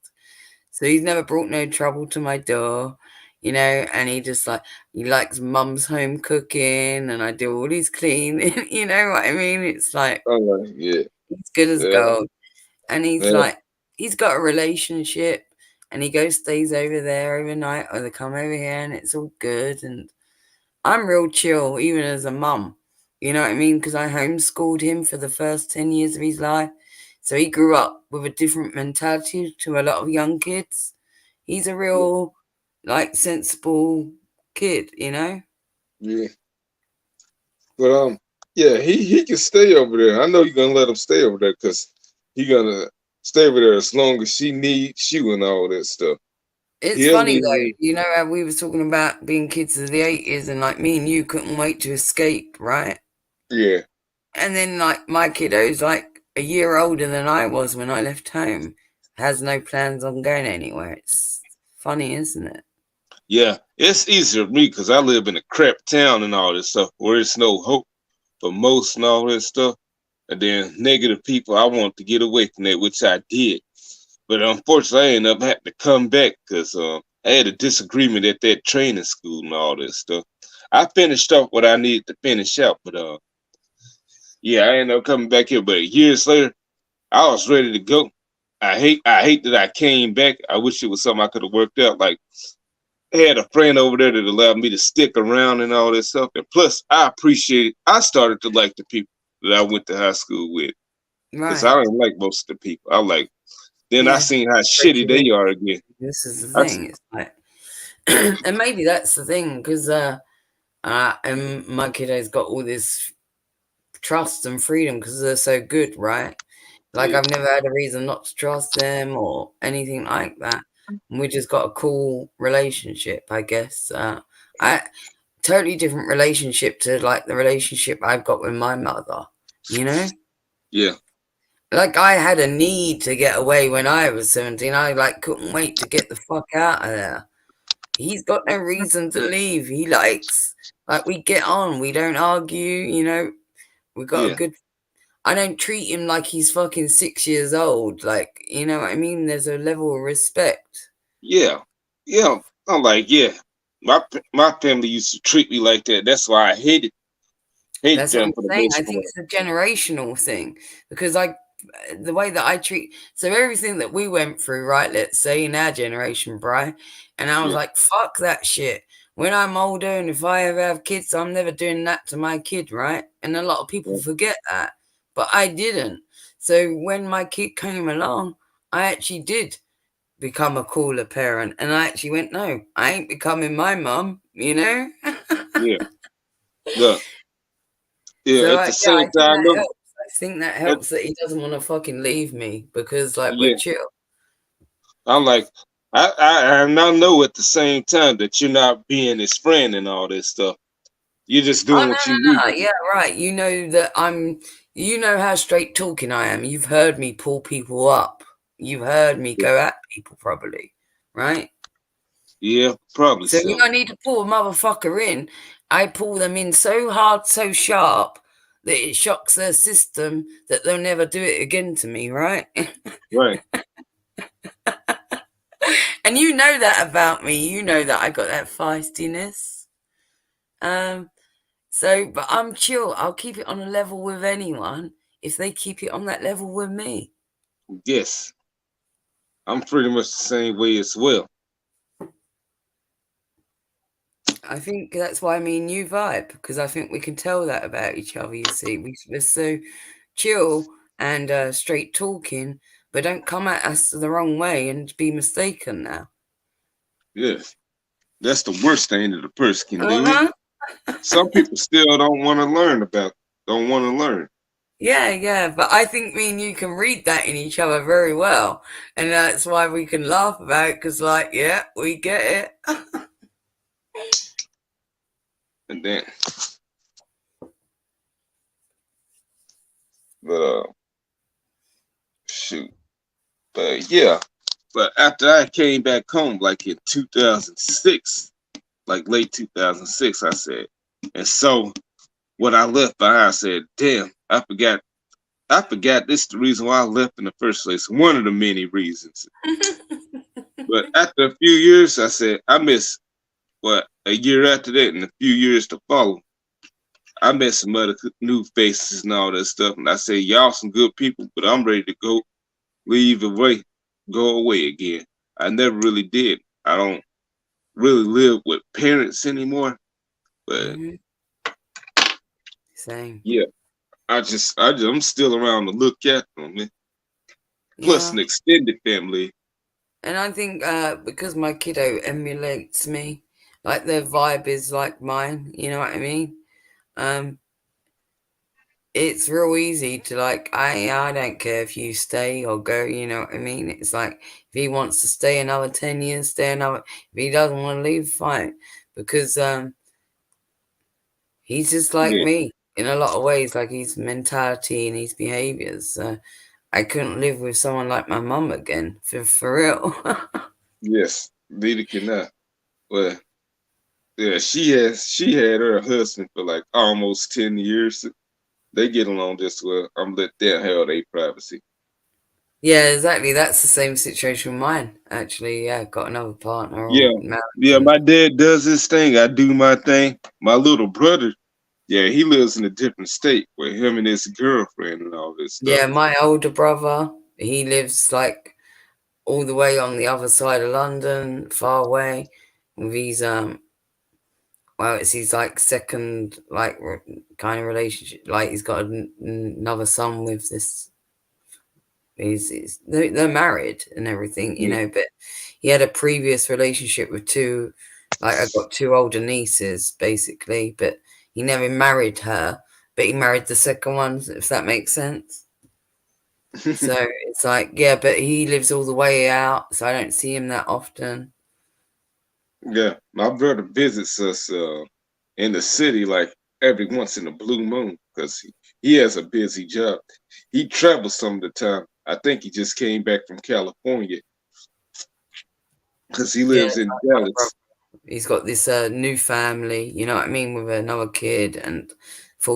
So he's never brought no trouble to my door, you know. And he likes mum's home cooking, and I do all his cleaning. You know what I mean? It's like Oh, yeah. he's good as Yeah. gold. And Yeah. he's got a relationship, and he goes stays over there overnight, or they come over here, and it's all good. And I'm real chill, even as a mum. You know what I mean? Because I homeschooled him for the first 10 years of his life. So he grew up with a different mentality to a lot of young kids. He's a real, like, sensible kid, you know? Yeah. But yeah, he can stay over there. I know you're gonna let him stay over there because he gonna stay over there as long as she needs you and all that stuff. It's He'll funny leave though, me. you know how we were talking about being kids of the 80s, and like me and you couldn't wait to escape, right? Yeah. And then like my kiddo's like a year older than I was when I left home, has no plans on going anywhere. It's funny, isn't it? Yeah. It's easier for me because I live in a crap town and all this stuff where it's no hope for most and all that stuff. And then negative people, I want to get away from that, which I did. But unfortunately, I ended up having to come back because I had a disagreement at that training school and all this stuff. I finished up what I needed to finish out, but yeah, I ended up coming back here. But years later, I was ready to go. I hate that I came back. I wish it was something I could have worked out. Like I had a friend over there that allowed me to stick around and all that stuff. And plus, I started to like the people that I went to high school with because Right. I didn't like most of the people. Then I Yeah. seen how Break shitty it in. they are again. This is the I, thing. It's like, and maybe that's the thing, because and my kiddo's got all this trust and freedom because they're so good, right? Like yeah, I've never had a reason not to trust them or anything like that. And we just got a cool relationship, I guess. I totally different relationship to like the relationship I've got with my mother, you know? yeah, Like I had a need to get away when I was 17. I like couldn't wait to get the fuck out of there. He's got no reason to leave. He likes like we get on, we don't argue, you know. We got a yeah, good I don't treat him like he's fucking 6 years old. Like, you know what I mean? There's a level of respect. yeah, yeah. I'm like, yeah. My family used to treat me like that. That's why I hated That's what them I'm for the saying. most I think part. it's a generational thing because, like, the way that I treat so everything that we went through, right? Let's say in our generation, Bri, and I was Yeah, like, fuck that shit. When I'm older and if I ever have kids, I'm never doing that to my kid, right? And a lot of people yeah, forget that, but I didn't. So when my kid came along, I actually did become a cooler parent. And I actually went, no, I ain't becoming my mum, you know? yeah. Look, yeah. So At the yeah, I same think time, that though, helps. I think that at, helps that he doesn't want to fucking leave me because like we're yeah, chill. I'm like, I now know at the same time that you're not being his friend and all this stuff. You're just Oh doing no, what you no, need no. to do. Yeah, right. You know that you know how straight talking I am. You've heard me pull people up. You've heard me go at people probably, right? Yeah, probably So when so. I need to pull a motherfucker in, I pull them in so hard, so sharp that it shocks their system that they'll never do it again to me, right? Right. And you know that about me. You know that I got that feistiness. Um, but I'm chill. I'll keep it on a level with anyone if they keep it on that level with me. Yes. I'm pretty much the same way as well. I think that's why me and you vibe, because I think we can tell that about each other. You see, we're so chill and straight talking, but don't come at us the wrong way and be mistaken now. Yes. That's the worst thing that a person can do. Uh-huh. Some people still don't want to learn about, don't want to learn. Yeah, yeah, but I think me and you can read that in each other very well, and that's why we can laugh about it. Because, like, yeah, we get it. And then, but shoot, but yeah. But after I came back home, like in 2006, like late 2006, I said, and so what I left behind, I said, damn, I forgot. I forgot this is the reason why I left in the first place. One of the many reasons. But after a few years, I said, I miss what a year after that and a few years to follow. I met some other new faces and all that stuff. And I say, y'all some good people, but I'm ready to go leave away, go away again. I never really did. I don't really live with parents anymore. But Mhm. Same. yeah, I'm still around to look at them. Man. Plus Yeah. an extended family. And I think because my kiddo emulates me, like their vibe is like mine, you know what I mean? Um, it's real easy to like, I don't care if you stay or go, you know what I mean? It's like if he wants to stay another 10 years, stay another, if he doesn't want to leave, fine. Because he's just like Yeah, me in a lot of ways, like his mentality and his behaviors. I couldn't live with someone like my mum again, for real. yes, neither can I. Well, yeah, she had her husband for like almost 10 years. They get along just well. I'm let them have their privacy. Yeah, exactly. That's the same situation with mine, actually. Yeah, got another partner Yeah, or married. yeah, my dad does his thing. I do my thing. My little brother, yeah, he lives in a different state with him and his girlfriend and all this stuff. Yeah, my older brother, he lives like all the way on the other side of London, far away. With his well, it's his like second like kind of relationship. Like he's got another son with this. They're married and everything, you Yeah, know. But he had a previous relationship with two. Like I got two older nieces, basically, but he never married her. But he married the second one, if that makes sense. So it's like, yeah, but he lives all the way out, so I don't see him that often. yeah. My brother visits us in the city like every once in a blue moon because he has a busy job. He travels some of the time. I think he just came back from California because he Yeah, lives it's in like my brother. Dallas. He's got this new family, you know what I mean, with another kid and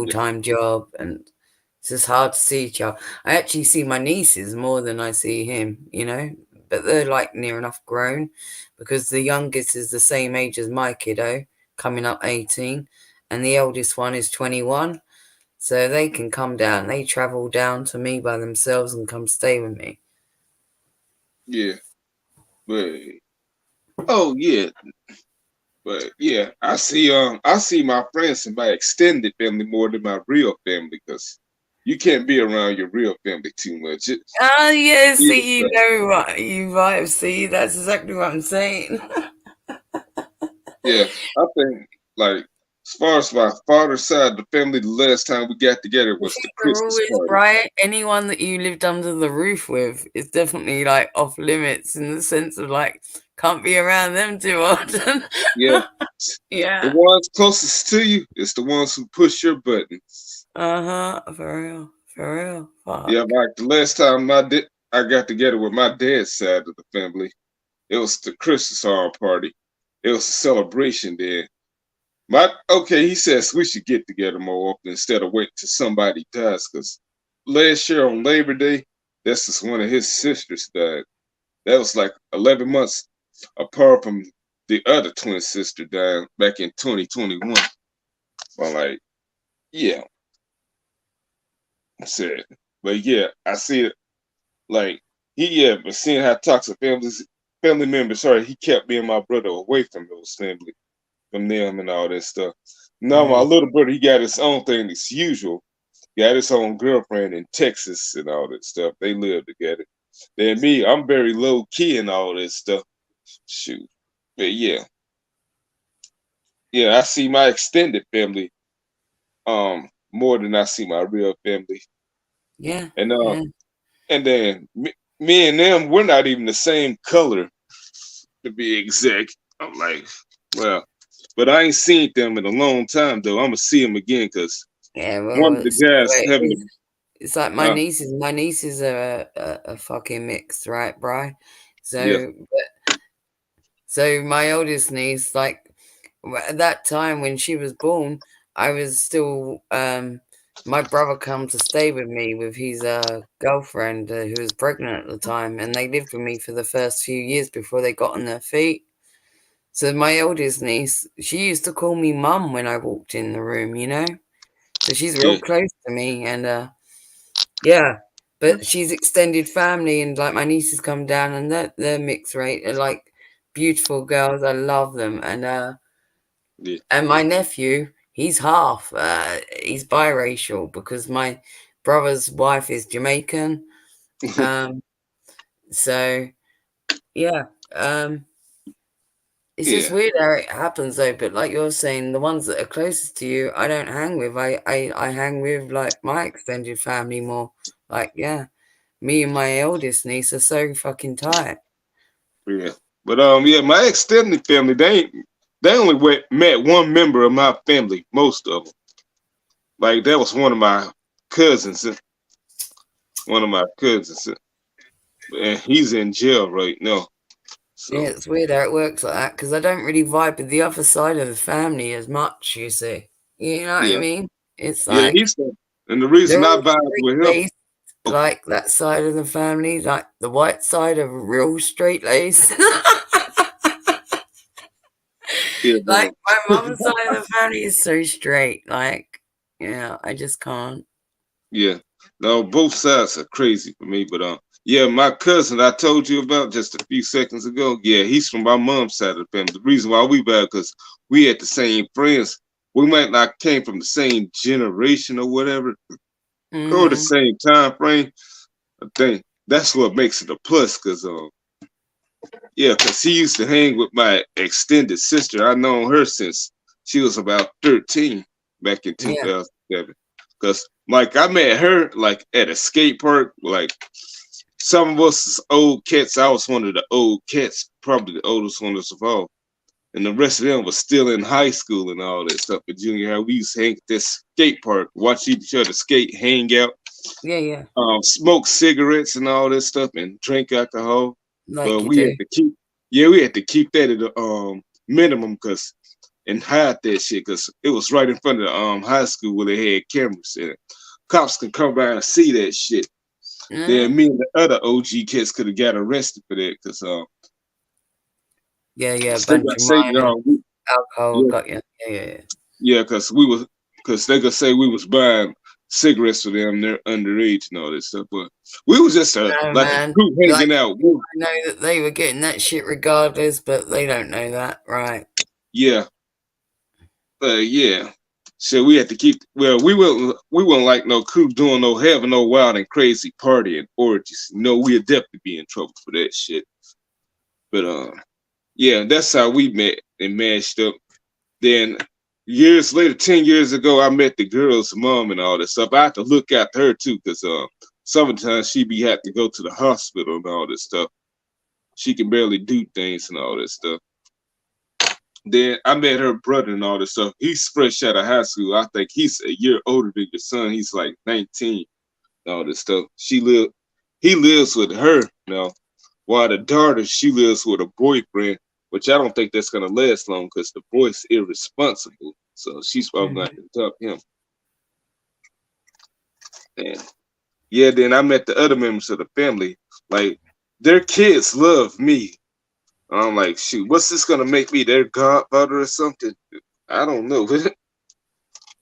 Yeah, full-time job, and it's just hard to see each other. I actually see my nieces more than I see him, you know, but they're like near enough grown because the youngest is the same age as my kiddo, coming up 18, and the eldest one is 21. So they can come down. They travel down to me by themselves and come stay with me. yeah, but oh yeah, but yeah, I see my friends and my extended family more than my real family because you can't be around your real family too much. Ah, yeah, It's see, you know what you right. See, that's exactly what I'm saying. yeah, I think like as far as my father's side of the family, the last time we got together I was the think the rule Christmas is party. right. Anyone that you lived under the roof with is definitely like off limits in the sense of like can't be around them too often. Yeah, the Yeah. ones closest to you is the ones who push your buttons. Uh-huh. For real. For real. Yeah, Fuck. like the last time I got together with my dad's side of the family, it was the Christmas party. It was a celebration then. He says we should get together more often instead of waiting till somebody dies. Because last year on Labor Day, that's just one of his sisters died. That was like 11 months apart from the other twin sister dying back in 2021. Well, like, yeah, I said, but yeah, I see it. Like but seeing how toxic family members are, he kept me and my brother away from those family, from them and all that stuff. Now my Mm. little brother, he got his own thing as usual. He got his own girlfriend in Texas and all that stuff. They live together. Then me, I'm very low key and all that stuff. Shoot. But yeah. yeah, I see my extended family more than I see my real family. Yeah, And yeah, then me and them, we're not even the same color to be exact. I'm like, well, but I ain't seen them in a long time though. I'm gonna see them again because yeah. one Well, of the it's the guys way it having is. It's like a my nieces are a fucking mix, right, Bri? yeah, So my oldest niece, like at that time when she was born, I was still my brother come to stay with me with his girlfriend who was pregnant at the time, and they lived with me for the first few years before they got on their feet. So my oldest niece, she used to call me mum when I walked in the room, you know. So she's real yeah, close to me, and yeah, but she's extended family, and like my nieces come down, and they're mixed rate. They're like beautiful girls. I love them, yeah, and my nephew, he's half. He's biracial because my brother's wife is Jamaican. Um, so yeah, it's just yeah, weird how it happens though. But like you're saying, the ones that are closest to you, I don't hang with. I hang with like my extended family more. Like yeah. Me and my eldest niece are so fucking tight. yeah. But yeah, my extended family, they only met one member of my family, most of them. Like that was cousins, one of my cousins, and he's in jail right now. Yeah, So it's weird how it works like that because I don't really vibe with the other side of the family as much, you see. You know what I yeah, mean? It's yeah, like and the reason they're I all vibe straight with him, laced, like that side of the family, like the white side of real straight laced. yeah, Like my mum's side of the family is so straight. Like, yeah, I just can't. yeah. No, both sides are crazy for me, but yeah, my cousin I told you about just a few seconds ago. Yeah, he's from my mom's side of the family. The reason why we bad because we had the same friends. We might not came from the same generation or whatever, or the Mm-hmm. same time frame. I think that's what makes it a plus, cause yeah, cause he used to hang with my extended sister. I known her since she was about 13 back in Yeah, 2007. Cause like I met her like at a skate park. Like some of us is old cats. I was one of the old cats, probably the oldest one of all. And the rest of them was still in high school and all that stuff. At junior high, we used to hang at this skate park, watch each other skate, hang out, yeah, yeah. smoke cigarettes and all this stuff, and drink alcohol. Like But you do. we had to keep that at a minimum, cause and hide that shit, cause it was right in front of the high school where they had cameras in it. Cops could come by and see that shit. Then me and the other OG kids could have got arrested for that, cause Yeah, yeah, a they bunch got of say minors, alcohol, yeah, got you. Yeah, yeah, yeah. yeah, cause they could say we was buying cigarettes for them. They're underage and all this stuff, but we was just No, like a man. crew Like, hanging out. I know that they were getting that shit regardless, but they don't know that, right? Yeah, yeah. So we had to keep. Well, we wouldn't like no crew doing no having no wild and crazy party and orgies. No, we'd definitely be in trouble for that shit. But yeah, that's how we met and mashed up. Then years later, 10 years ago, I met the girl's mom and all this stuff. I had to look after her too, because sometimes she be had to go to the hospital and all this stuff. She can barely do things and all this stuff. Then I met her brother and all this stuff. He's fresh out of high school. I think he's a year older than your son. He's like 19 and all this stuff. He lives with her now. While the daughter, she lives with a boyfriend, which I don't think that's gonna last long because the boy's irresponsible. So she's probably Mhm. gonna have to dump him. And yeah, then I met the other members of the family. Like their kids love me. I'm like, shoot, what's this gonna make me their godfather or something? I don't know.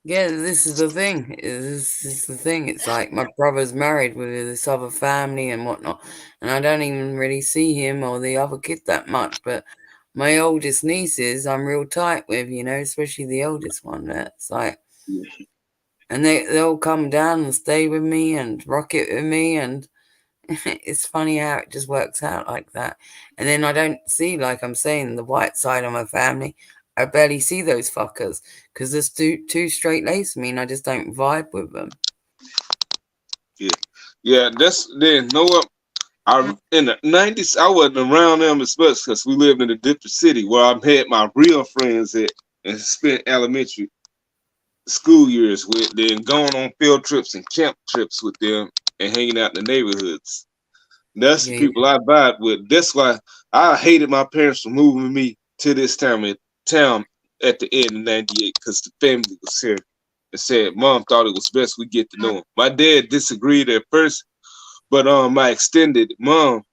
Yeah, this is the thing. This is the thing. It's like my brother's married with this other family and whatnot, and I don't even really see him or the other kid that much. But my oldest nieces, I'm real tight with, you know, especially the oldest one. That's like, and they'll come down and stay with me and rock it with me, and it's funny how it just works out like that. And then I don't see, like I'm saying, the white side of my family. I barely see those fuckers because there's two straight laced me, and I just don't vibe with them. Yeah. That's then. Know what? In the 90s, I wasn't around them as much because we lived in a different city where I had my real friends at and spent elementary school years with, then going on field trips and camp trips with them and hanging out in the neighborhoods. That's the people I vibe with. That's why I hated my parents for moving me to this town at the end of '98 because the family was here and said Mom thought it was best we get to know him. My dad disagreed at first, but my extended mom,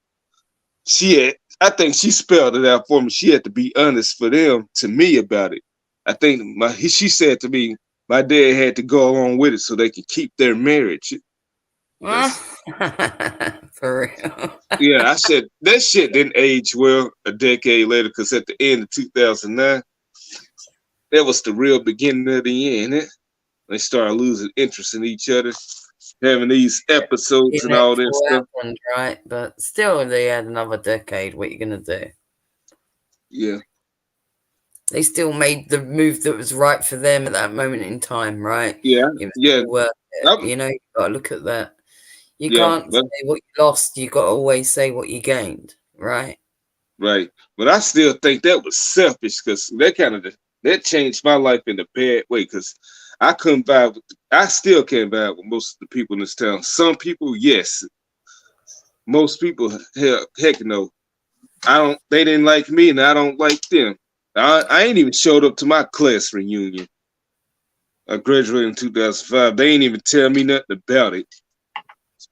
I think she spelled it out for me. She had to be honest for them to me about it. I think she said to me, my dad had to go along with it so they could keep their marriage. For real. Yeah, I said that shit didn't age well a decade later because at the end of 2009, that was the real beginning of the end. They started losing interest in each other, having these episodes and all that stuff. Happened, right? But still, they had another decade. What are you gonna do? Yeah. They still made the move that was right for them at that moment in time, right? Yeah. Yeah. Worth it. You know, you gotta look at that. You can't say what you lost. You got to always say what you gained, right? Right. But I still think that was selfish because that changed my life in a bad way because I still can't vibe with most of the people in this town. Some people, yes. Most people, heck no. They didn't like me and I don't like them. I ain't even showed up to my class reunion. I graduated in 2005. They ain't even tell me nothing about it.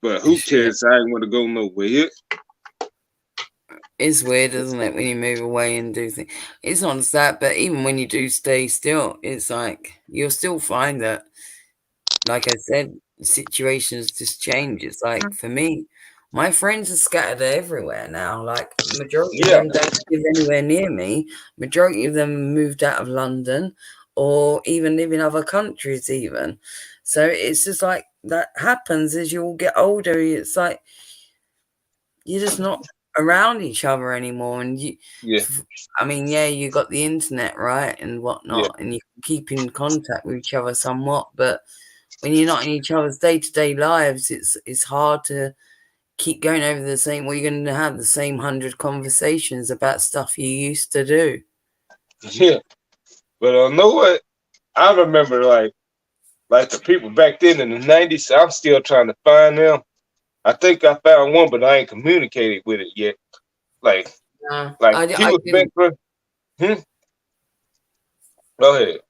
But who cares? I didn't want to go nowhere. It's weird, isn't it, when you move away and do things? It's not just that, but even when you do stay still, it's like you'll still find that, like I said, situations just change. It's like for me, my friends are scattered everywhere now. Like majority of them don't live anywhere near me. Majority of them moved out of London or even live in other countries even. So it's just like that happens as you all get older. It's like you're just not around each other anymore. And you got the internet, right, and whatnot, and you can keep in contact with each other somewhat. But when you're not in each other's day-to-day lives, it's hard to keep going over the same. Well, you're going to have the same 100 conversations about stuff you used to do. Yeah, but know what? I remember like the people back then in the 90s. I'm still trying to find them. I think I found one, but I ain't communicated with it yet. He was back for. Go ahead.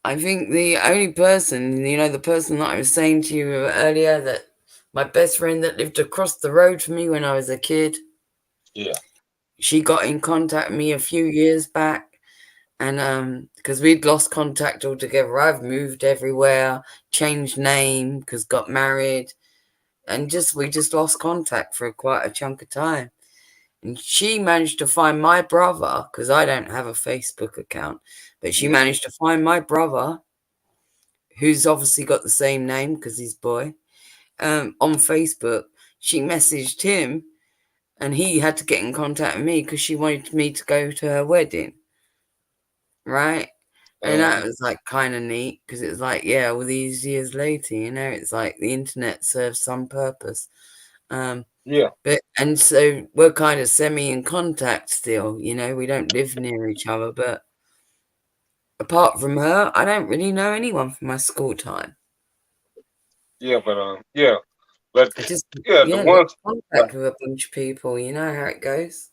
I think the only person, the person that I was saying to you earlier, that my best friend that lived across the road from me when I was a kid. Yeah. She got in contact with me a few years back. And because we'd lost contact altogether. I've moved everywhere, changed name because got married. And we just lost contact for quite a chunk of time. And she managed to find my brother, because I don't have a Facebook account, but she managed to find my brother, who's obviously got the same name because he's boy, on Facebook. She messaged him and he had to get in contact with me because she wanted me to go to her wedding. Right? And that was like kind of neat because it was like, all these years later, it's like the internet serves some purpose. And so we're kind of semi in contact still, we don't live near each other, but apart from her, I don't really know anyone from my school time. Yeah, but the ones contact with a bunch of people, you know how it goes.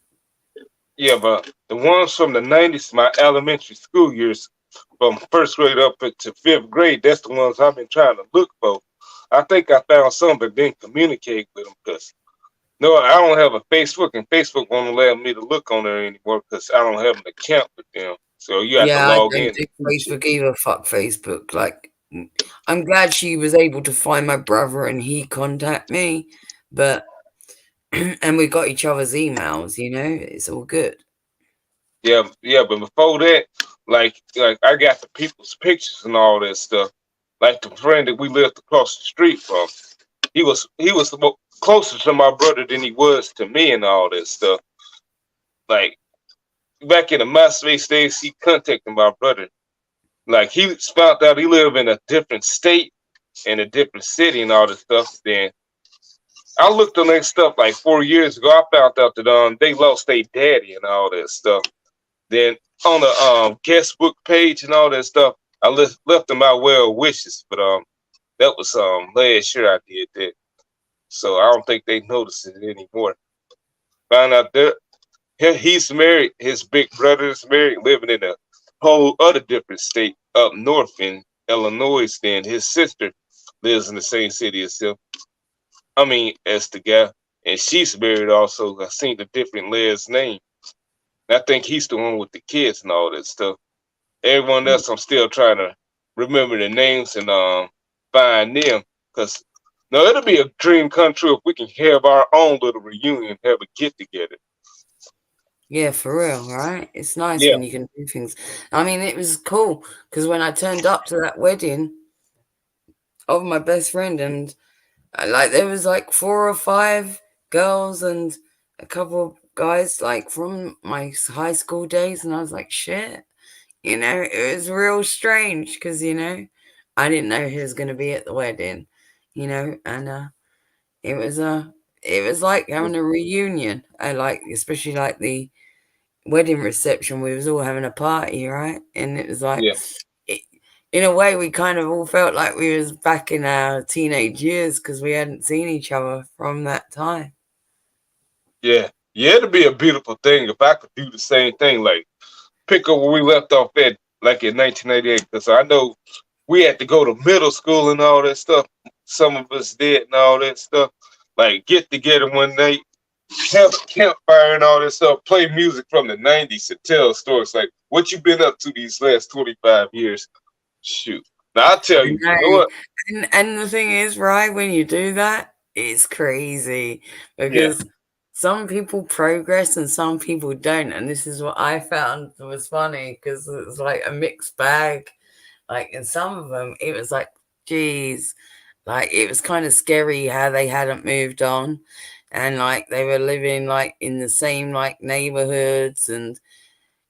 Yeah, but the ones from the 90s, my elementary school years, from first grade up to fifth grade, that's the ones I've been trying to look for. I think I found some, but didn't communicate with them because I don't have a Facebook, and Facebook won't allow me to look on there anymore because I don't have an account with them. So you have to log in. I don't do Facebook either. Fuck Facebook. Like, I'm glad she was able to find my brother and he contact me, but and we got each other's emails. It's all good. Yeah, but before that, like I got the people's pictures and all that stuff. Like the friend that we lived across the street from, he was closer to my brother than he was to me and all that stuff. Like back in the MySpace days, he contacted my brother. Like he found out he lived in a different state, in a different city, and all this stuff. Then I looked on that stuff like 4 years ago. I found out that they lost their daddy and all that stuff. Then on the guest book page and all that stuff, I left them my well wishes, but that was last year I did that, so I don't think they notice it anymore. Found out that he's married, his big brother is married, living in a whole other different state up north in Illinois. Then his sister lives in the same city as him. I mean, as the guy, and she's married also. I seen the different last name. I think he's the one with the kids and all that stuff. Everyone else, I'm still trying to remember the names and find them. Cause no, it'll be a dream come true if we can have our own little reunion, have a get together. Yeah, for real, right? It's nice Yeah, when you can do things. I mean, it was cool because when I turned up to that wedding of my best friend, and like there was like 4 or 5 girls and a couple of guys like from my high school days, and I was like, shit, it was real strange because I didn't know who was going to be at the wedding, and it was like having a reunion. I like, especially like the wedding reception, we was all having a party, right? And it was like, yeah, in a way, we kind of all felt like we was back in our teenage years because we hadn't seen each other from that time. yeah, yeah. It'd be a beautiful thing if I could do the same thing, like pick up where we left off at, like in 1998. Because I know we had to go to middle school and all that stuff. Some of us did and all that stuff. Like get together one night, have a campfire and all that stuff, play music from the 90s and tell stories like what you been up to these last 25 years. Shoot. Now I'll tell you, you know No. what? And the thing is, right, when you do that, it's crazy Yeah, because some people progress and some people don't. And this is what I found was funny because it was like a mixed bag. Like in some of them, it was like, geez, like it was kind of scary how they hadn't moved on. And like they were living like in the same like neighborhoods, and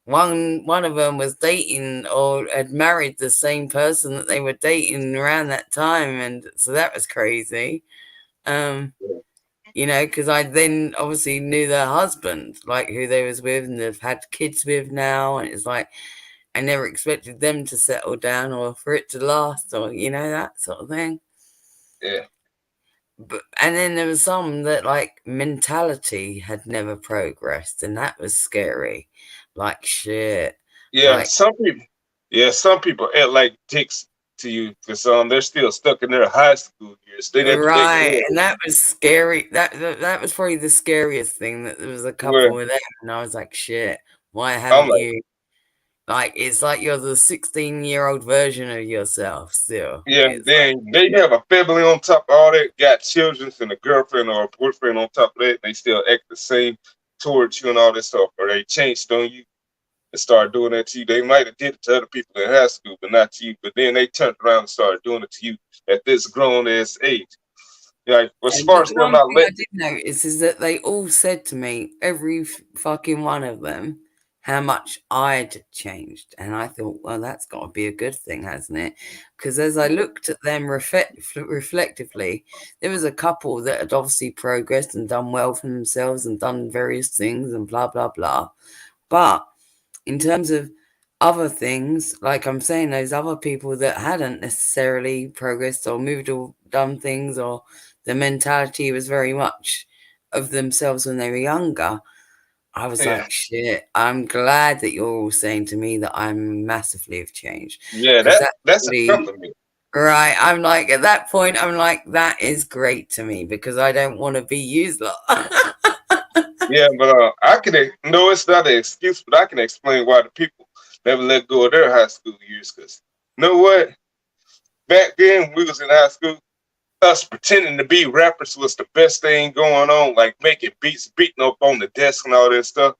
one of them was dating or had married the same person that they were dating around that time, and so that was crazy. um because I then obviously knew their husband, like who they was with and they've had kids with now, and it's like I never expected them to settle down or for it to last, or that sort of thing. yeah, But and then there was some that like mentality had never progressed, and that was scary. Like shit. yeah. Like Some people act like dicks to you because they're still stuck in their high school years. They never let right, go. and that was scary. That was probably the scariest thing. That there was a Where couple of them, and I was like, shit. Why I'm haven't like, you? Like it's like you're the 16-year-old version of yourself still. yeah, It's like then they have a family on top of all that, got children and a girlfriend or a boyfriend on top of that. They still act the same towards you and all this stuff, or they changed on you and started doing that to you. They might have did it to other people in high school, but not to you. But then they turned around and started doing it to you at this grown ass age. Like as And far but as them one not thing I letting, did notice is that they all said to me, every fucking one of them, how much I'd changed. And I thought, well, that's got to be a good thing, hasn't it? Because as I looked at them reflectively, there was a couple that had obviously progressed and done well for themselves and done various things and blah, blah, blah. But in terms of other things, like I'm saying, those other people that hadn't necessarily progressed or moved or done things, or the mentality was very much of themselves when they were younger, I was yeah, like, shit, I'm glad that you're all saying to me that I'm massively have changed. yeah, Because that's that's a really compliment. right. I'm like, at that point, I'm like, that is great to me because I don't want to be used lot. Yeah, but I can no, it's not an excuse, but I can explain why the people never let go of their high school years. Cause you know what? Back then, we was in high school. Us pretending to be rappers was the best thing going on. Like making beats, beating up on the desk and all that stuff,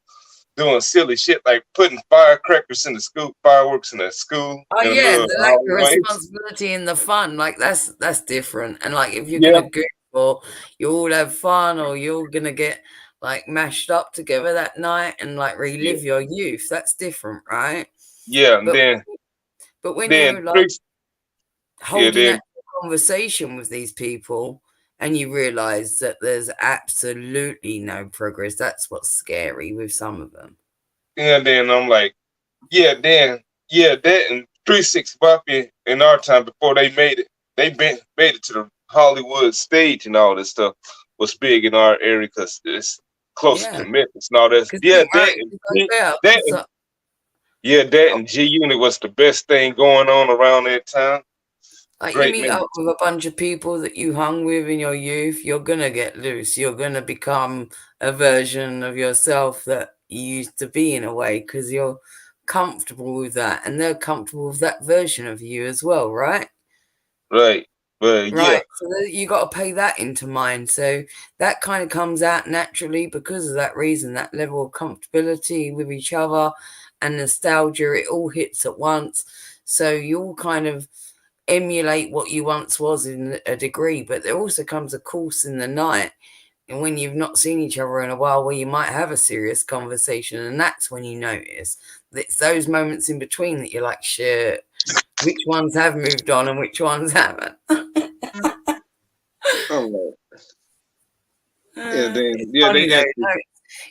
doing silly shit like putting firecrackers in the school, fireworks in the school Oh in the yeah, middle of the the like the hallway. responsibility and the fun, like that's different. And like if you're Yeah, gonna goof or you all have fun or you're gonna get like mashed up together that night and like relive your youth. That's different, right? Yeah, and But when then you're like Priest, holding then that conversation with these people and you realize that there's absolutely no progress, that's what's scary with some of them. and then I'm like, that and 3-6 Buffy in our time before they made it, made it to the Hollywood stage and all this stuff was big in our area because it's closer to Memphis and all that. That and G Unit was the best thing going on around that time. Like Great you meet up with a bunch of people that you hung with in your youth, you're gonna get loose. You're gonna become a version of yourself that you used to be in a way because you're comfortable with that, and they're comfortable with that version of you as well, right? Right. But right. So you got to pay that into mind. So that kind of comes out naturally because of that reason, that level of comfortability with each other and nostalgia, it all hits at once. So you all kind of emulate what you once was in a degree, but there also comes a course in the night and when you've not seen each other in a while where you might have a serious conversation, and that's when you notice that it's those moments in between that you're like, shit, which ones have moved on and which ones haven't.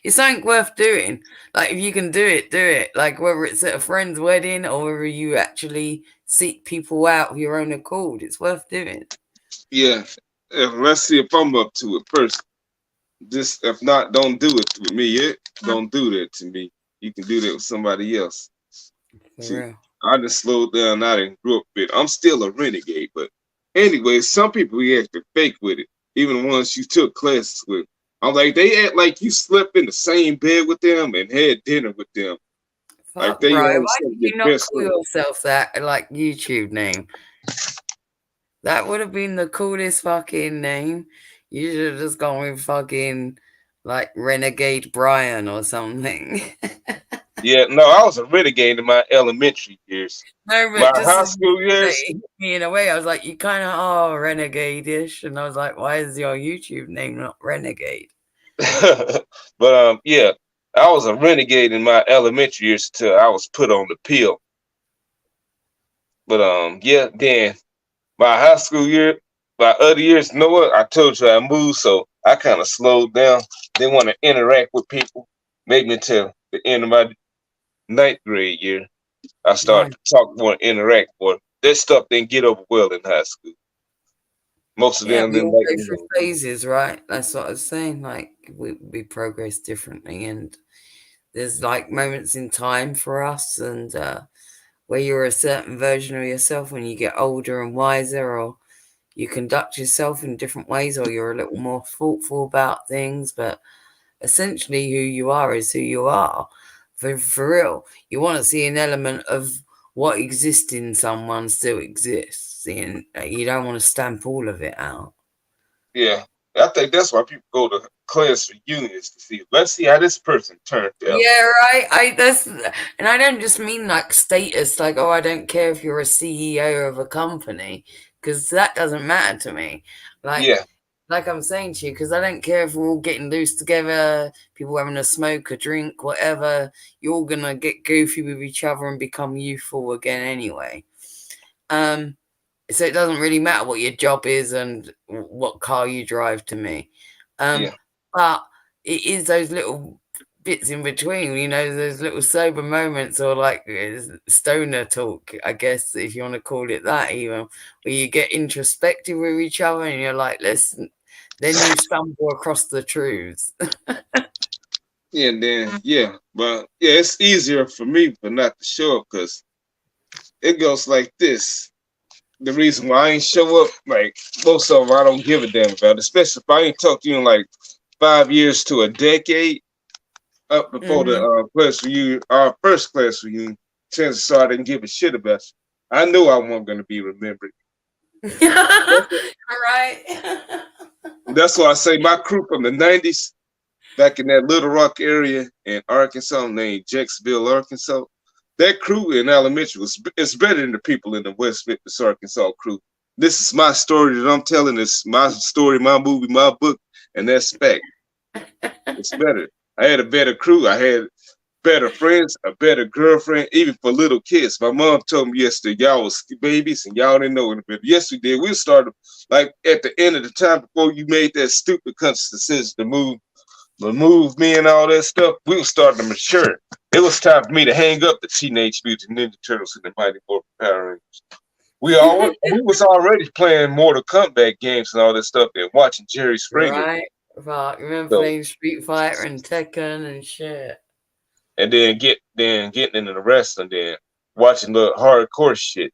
It's something worth doing. Like if you can do it. Like whether it's at a friend's wedding or whether you actually seek people out of your own accord, it's worth doing. Yeah. Let's see if I'm up to it first. Just if not, don't do it with me yet. Don't do that to me. You can do that with somebody else. See, I just slowed down. I didn't grow up with it. I'm still a renegade, but anyway, some people react fake with it. Even the ones you took classes with. I'm like, they act like you slept in the same bed with them and had dinner with them. Fuck, like they bro, why did you not call yourself that like YouTube name? That would have been the coolest fucking name. You should have just gone with fucking like Renegade Brian or something. Yeah, no, I was a renegade in my elementary years. No, but my high school years. In a way, I was like, you kind of are renegade-ish, and I was like, why is your YouTube name not Renegade? But yeah, I was a renegade in my elementary years till I was put on the pill. But yeah, then my high school year, my other years, you know what? I told you I moved, so I kind of slowed down. Didn't want to interact with people. Maybe until the end of my 9th grade year, I started to talk more and interact more. That stuff didn't get over well in high school. Most of them didn't like go through phases, right? That's what I was saying. Like we progress differently, and there's like moments in time for us, and where you're a certain version of yourself when you get older and wiser, or you conduct yourself in different ways, or you're a little more thoughtful about things. But essentially, who you are is who you are. For real, you want to see an element of what exists in someone still exists, and you don't want to stamp all of it out. Yeah, I think that's why people go to class reunions to see. Let's see how this person turned out. Yeah, right. And I don't just mean like status, like I don't care if you're a CEO of a company, because that doesn't matter to me. Like I'm saying to you, because I don't care if we're all getting loose together, people having a smoke, a drink, whatever. You're all gonna get goofy with each other and become youthful again anyway. So it doesn't really matter what your job is and what car you drive to me. But it is those little bits in between, those little sober moments, or like stoner talk, I guess, if you want to call it that, even where you get introspective with each other and you're like, listen, then you stumble across the truths. But it's easier for me but not to show up, because it goes like this. The reason why I ain't show up, like most of them I don't give a damn about, especially if I ain't talked to you in like 5 years to a decade, up before the class reunion, our first class reunion. Chances are I didn't give a shit about you. I knew I wasn't going to be remembered. Right. That's why I say my crew from the 90s, back in that Little Rock area in Arkansas, named Jacksonville, Arkansas. That crew in elementary it's better than the people in the West Memphis, Arkansas crew. This is my story that I'm telling. It's my story, my movie, my book, and that's fact. It's better. I had a better crew. I had better friends, a better girlfriend, even for little kids. My mom told me yesterday, y'all was babies and y'all didn't know it. But yes, we did. We started like at the end of the time before you made that stupid conscious decision to move me and all that stuff. We were starting to mature. It was time for me to hang up the Teenage Mutant Ninja Turtles and the Mighty Morphin Power Rangers. We was already playing Mortal Kombat games and all that stuff and watching Jerry Springer. Right. Remember playing Street Fighter and Tekken and shit. And then getting into the wrestling, then watching the hardcore shit.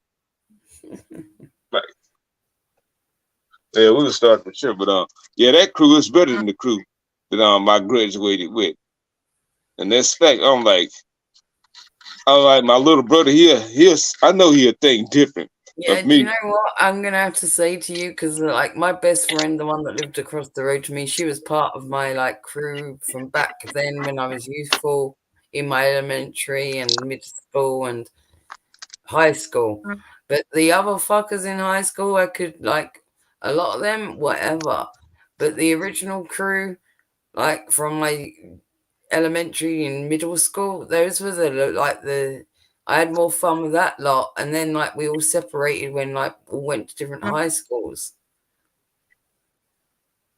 Like, yeah, we was starting for sure, but yeah, that crew is better than the crew that I graduated with. And that's fact. I'm like my little brother here. I know he'll think different. Yeah, do you know what I'm gonna have to say to you? Because like my best friend, the one that lived across the road to me, she was part of my like crew from back then when I was youthful in my elementary and middle school and high school. But the other fuckers in high school, I could like a lot of them, whatever. But the original crew, like from my elementary and middle school, those were I had more fun with that lot, and then like we all separated when like we went to different high schools.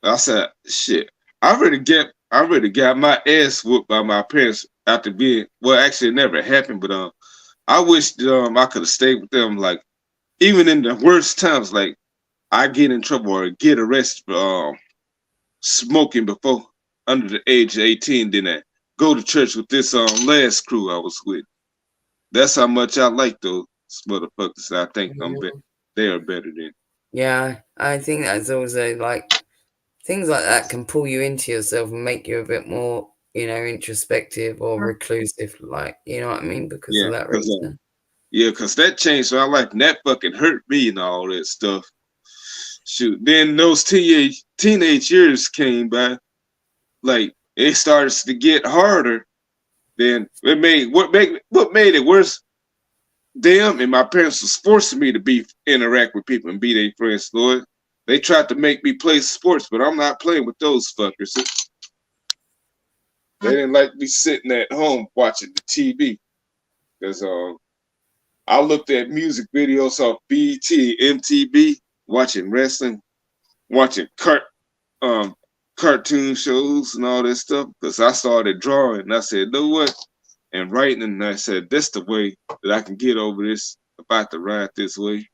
I said, shit. I already got my ass whooped by my parents after being actually it never happened, but I wish I could have stayed with them. Like even in the worst times, like I get in trouble or get arrested for smoking before under the age of 18, then I go to church with this last crew I was with. That's how much I like those motherfuckers. I think they are better than. Yeah, I think that's also like things like that can pull you into yourself and make you a bit more, introspective or reclusive, like, you know what I mean? Because of that reason. Because that changed my life and that fucking hurt me and all that stuff. Shoot. Then those teenage years came by, like it started to get harder. Then what made it worse? Them and my parents was forcing me to interact with people and be their friends, Lord. They tried to make me play sports, but I'm not playing with those fuckers. They didn't like me sitting at home watching the TV. Because I looked at music videos off BET, MTV, watching wrestling, watching cartoon shows and all that stuff. Because I started drawing and I said, know what? And writing, and I said, that's the way that I can get over this, about to ride this way.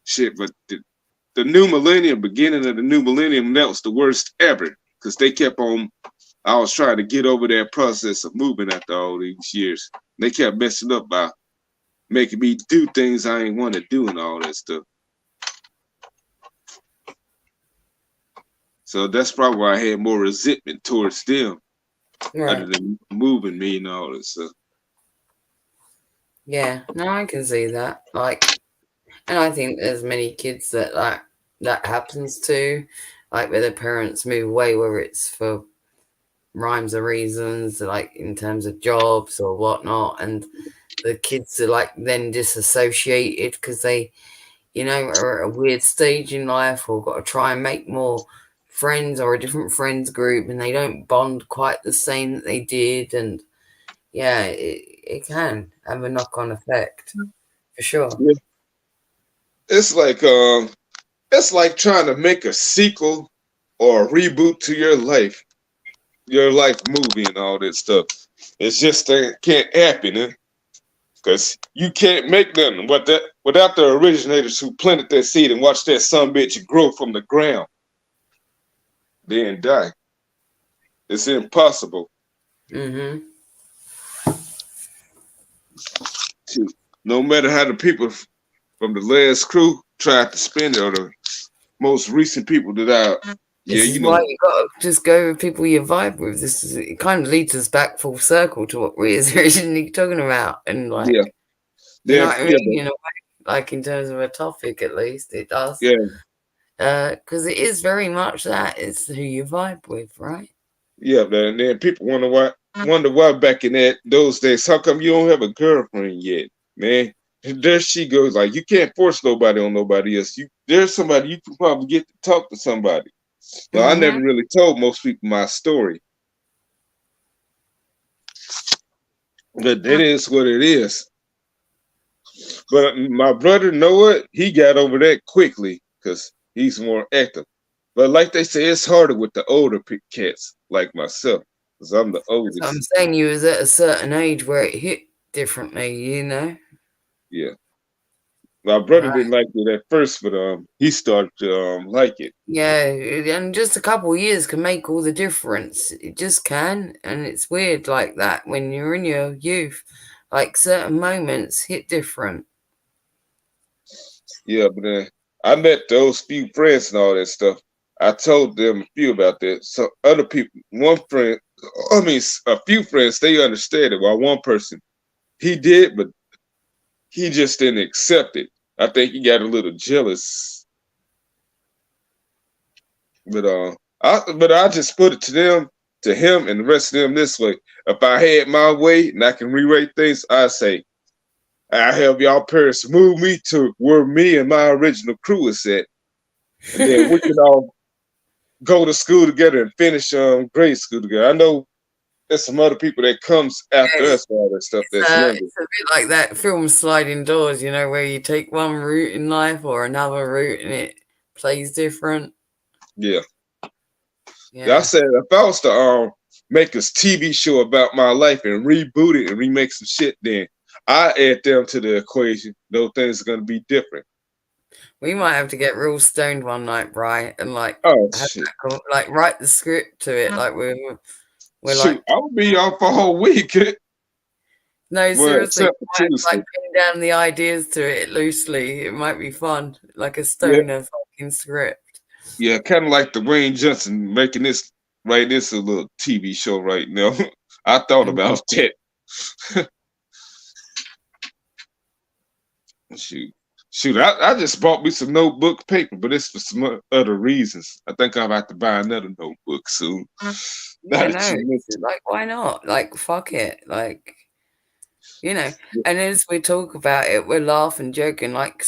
Shit, but the new millennium, beginning of the new millennium, that was the worst ever. Because they kept on, I was trying to get over that process of moving after all these years. They kept messing up by making me do things I ain't want to do and all that stuff. So that's probably why I had more resentment towards them. Right. Other than moving me and all that stuff. Yeah, no, I can see that. Like, and I think there's many kids that that happens to, like where their parents move away, whether it's for rhymes or reasons, like in terms of jobs or whatnot, and the kids are like then disassociated because they, are at a weird stage in life or got to try and make more friends or a different friends group, and they don't bond quite the same that they did, and yeah, it can have a knock-on effect for sure. Yeah. It's like trying to make a sequel or a reboot to your life movie and all that stuff. It's just can't happen, because you can't make nothing without the originators who planted that seed and watched that sumbitch grow from the ground. Then die. It's impossible. Mm-hmm. No matter how the people from the last crew tried to spin it, or the most recent people that This is why you gotta just go with people you vibe with. It kind of leads us back full circle to what we was originally talking about, and like, you know what I mean? In a way, like in terms of a topic, at least it does. Yeah. Because it is very much that it's who you vibe with, right? Yeah, and then people wonder why back in those days, how come you don't have a girlfriend yet, man? And there she goes, like you can't force nobody on nobody else. There's somebody you can probably get to talk to somebody. But I never really told most people my story. But that is what it is. But my brother, know what? He got over that quickly because he's more active. But like they say, it's harder with the older cats like myself because I'm the oldest. I'm saying you was at a certain age where it hit differently, you know? Yeah. My brother didn't like it at first, but he started to like it. Yeah, and just a couple of years can make all the difference. It just can, and it's weird like that when you're in your youth. Like certain moments hit different. Yeah, but I met those few friends and all that stuff. I told them a few about that. So other people, a few friends, they understand it. While one person, he did, but he just didn't accept it. I think he got a little jealous. But I just put it to him and the rest of them this way. If I had my way and I can rewrite things, I say, I have y'all parents move me to where me and my original crew is at. And then we can all go to school together and finish grade school together. I know there's some other people that comes after us for all that stuff that's younger. It's a bit like that film Sliding Doors, you know, where you take one route in life or another route and it plays different. Yeah. I said if I was to make a TV show about my life and reboot it and remake some shit, then I add them to the equation. Those things are gonna be different. We might have to get real stoned one night, Bri, and like, shit. Write the script to it. Like we're shoot, like, I'll be off for a whole week. No, seriously, pin down the ideas to it loosely. It might be fun, like a stoner fucking script. Yeah, kind of like the Wayne Johnson writing this a little TV show right now. I thought about that. Shoot! I just bought me some notebook paper, but it's for some other reasons. I think I'm about to buy another notebook soon. Like, why not? Like, fuck it. Like, you know. And as we talk about it, we're laughing, joking. Like,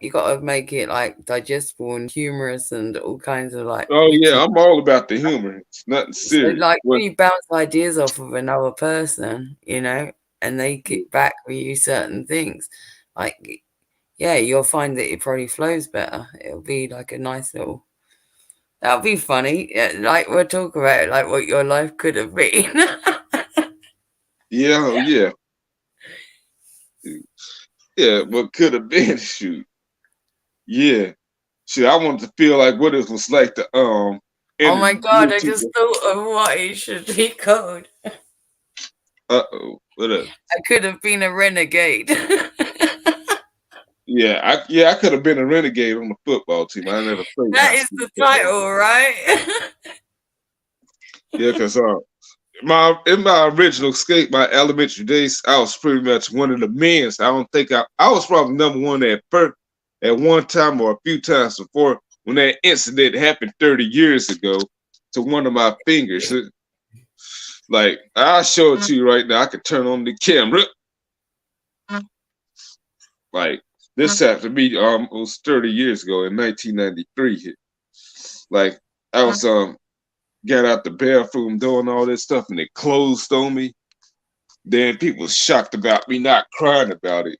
you got to make it like digestible and humorous and all kinds of like. Oh yeah, I'm all about the humor. It's nothing serious. So, like when you bounce ideas off of another person, you know, and they kick back with you certain things, like. Yeah, you'll find that it probably flows better. It'll be like a nice little. That'll be funny. Yeah, like we'll talk about it, like what your life could have been. Yeah. Yeah, what could have been? Shoot. Yeah. Shoot, I wanted to feel like what it was like to Oh my god! I just thought of what it should be called. What up? I could have been a renegade. Yeah, I could have been a renegade on the football team. I never played. That is the title, right? Yeah, because in my original skate, my elementary days, I was pretty much one of the men. I don't think I was probably number one at one time or a few times before when that incident happened 30 years ago to one of my fingers. Like I'll show it to you right now. I can turn on the camera. Like. This happened to me almost 30 years ago in 1993. Like I was got out the bathroom doing all this stuff and it closed on me. Then people was shocked about me not crying about it.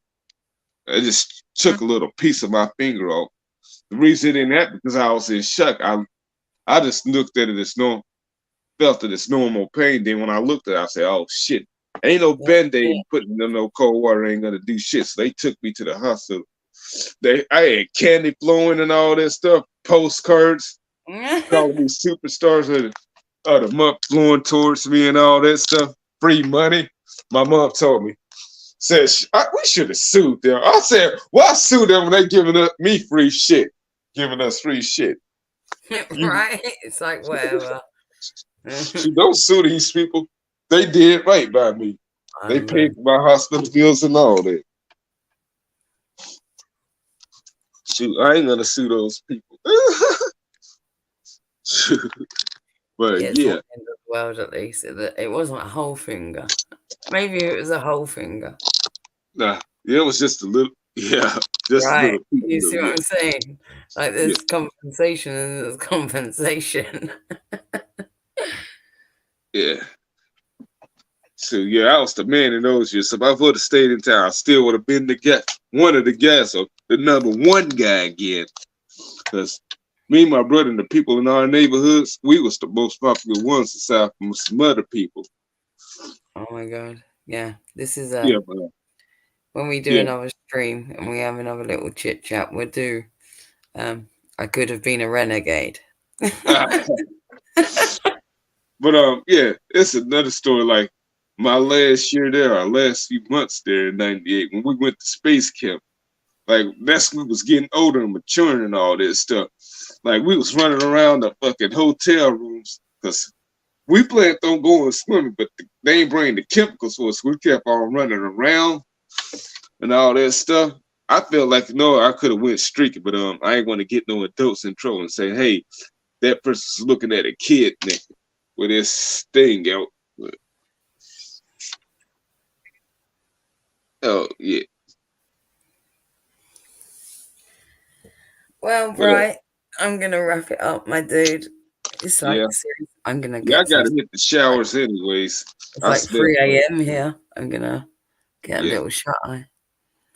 I just took a little piece of my finger off. The reason it didn't happen because I was in shock. I just looked at it as normal, felt it as normal pain. Then when I looked at it, I said, "Oh shit." Ain't no Band-Aid putting in no cold water ain't gonna do shit. So they took me to the hospital. I had candy flowing and all that stuff, postcards, calling me superstars of the month flowing towards me and all that stuff. Free money. My mom told me, said we should have sued them. I said, why sue them when they giving me free shit, giving us free shit? Right? It's like whatever. Don't sue these people. They did right by me. They paid for my hospital bills and all that. Shoot, I ain't gonna sue those people. But yeah. World at least it wasn't a whole finger. Maybe it was a whole finger. Nah, it was just a little. Yeah, Just a Right. little peek You of see it. what I'm saying? Like Yeah. there's compensation and there's compensation. Yeah. So yeah, I was the man in those years. So if I would have stayed in town, I still would have been the guy, one of the guys, or the number one guy again. Because me and my brother and the people in our neighborhoods, we was the most popular ones aside from some other people. Oh my god. Yeah. This is Yeah, but when we do yeah. another stream and we have another little chit chat, we'll do I could have been a renegade. But yeah, it's another story. Like my last year there, our last few months there in '98, when we went to space camp, like that's when we was getting older and maturing and all this stuff. Like we was running around the fucking hotel rooms because we planned on going swimming, but they ain't bring the chemicals for us. We kept on running around and all that stuff. I felt like I could have went streaking, but I ain't want to get no adults in trouble and say, hey, that person's looking at a kid naked with this thing out. But, oh yeah. Well, right. I'm gonna wrap it up, my dude. It's like serious. I'm gonna get. Yeah, I gotta hit the showers anyways. It's like 3 a.m. here. I'm gonna get a little shut eye.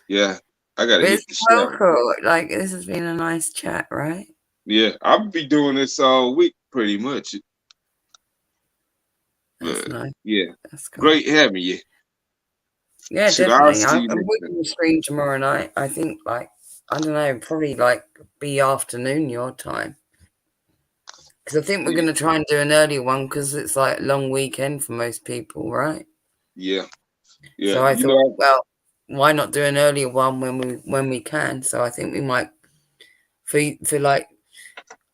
Yeah, I gotta hit the shower. Cool. Like this has been a nice chat, right? Yeah, I'll be doing this all week pretty much. That's nice. Yeah, that's cool. Great having you. Yeah, definitely. I'm watching the stream tomorrow night. I think like I don't know, probably like be afternoon your time. Because I think we're gonna try and do an earlier one because it's like a long weekend for most people, right? Yeah. Yeah. So I thought, well, why not do an earlier one when we can? So I think we might for like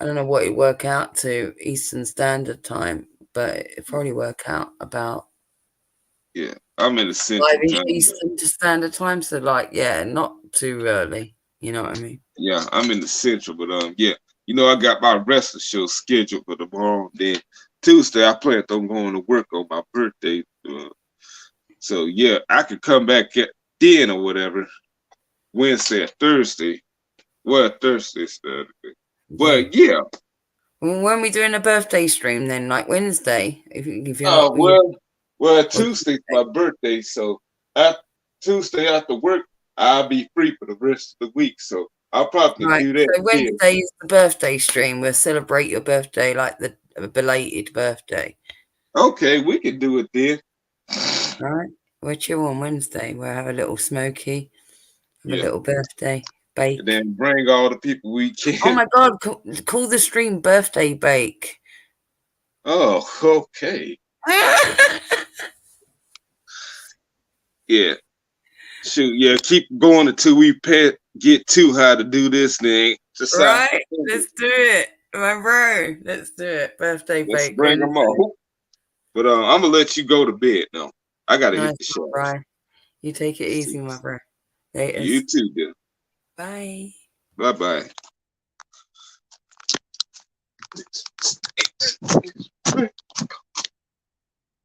I don't know what it work out to Eastern Standard Time, but it probably work out about I'm in the Central Time. Eastern Standard Time, so like not too early. You know what I mean? Yeah, I'm in the Central, but I got my wrestling show scheduled for tomorrow. Then Tuesday, I plan on going to work on my birthday. So yeah, I could come back at then or whatever. Wednesday or Thursday. Well, Thursday, Saturday. But yeah. When we doing a birthday stream then, like Wednesday, if you're well, Tuesday's my birthday, so Tuesday after work, I'll be free for the rest of the week. So I'll probably do that. So Wednesday is the birthday stream. We'll celebrate your birthday, like the belated birthday. Okay, we can do it then. All right. We'll chill on Wednesday. We'll have a little smoky, have a little birthday bake. And then bring all the people we can. Oh my God, call the stream birthday bake. Oh, okay. Yeah. Shoot, yeah, keep going until we get too high to do this thing. Right, let's do it. My bro, let's do it. Birthday bake. Bring them all. But I'm gonna let you go to bed now. I gotta hit the show. Right. You take it easy, my bro. You too, dude. Bye. Bye-bye.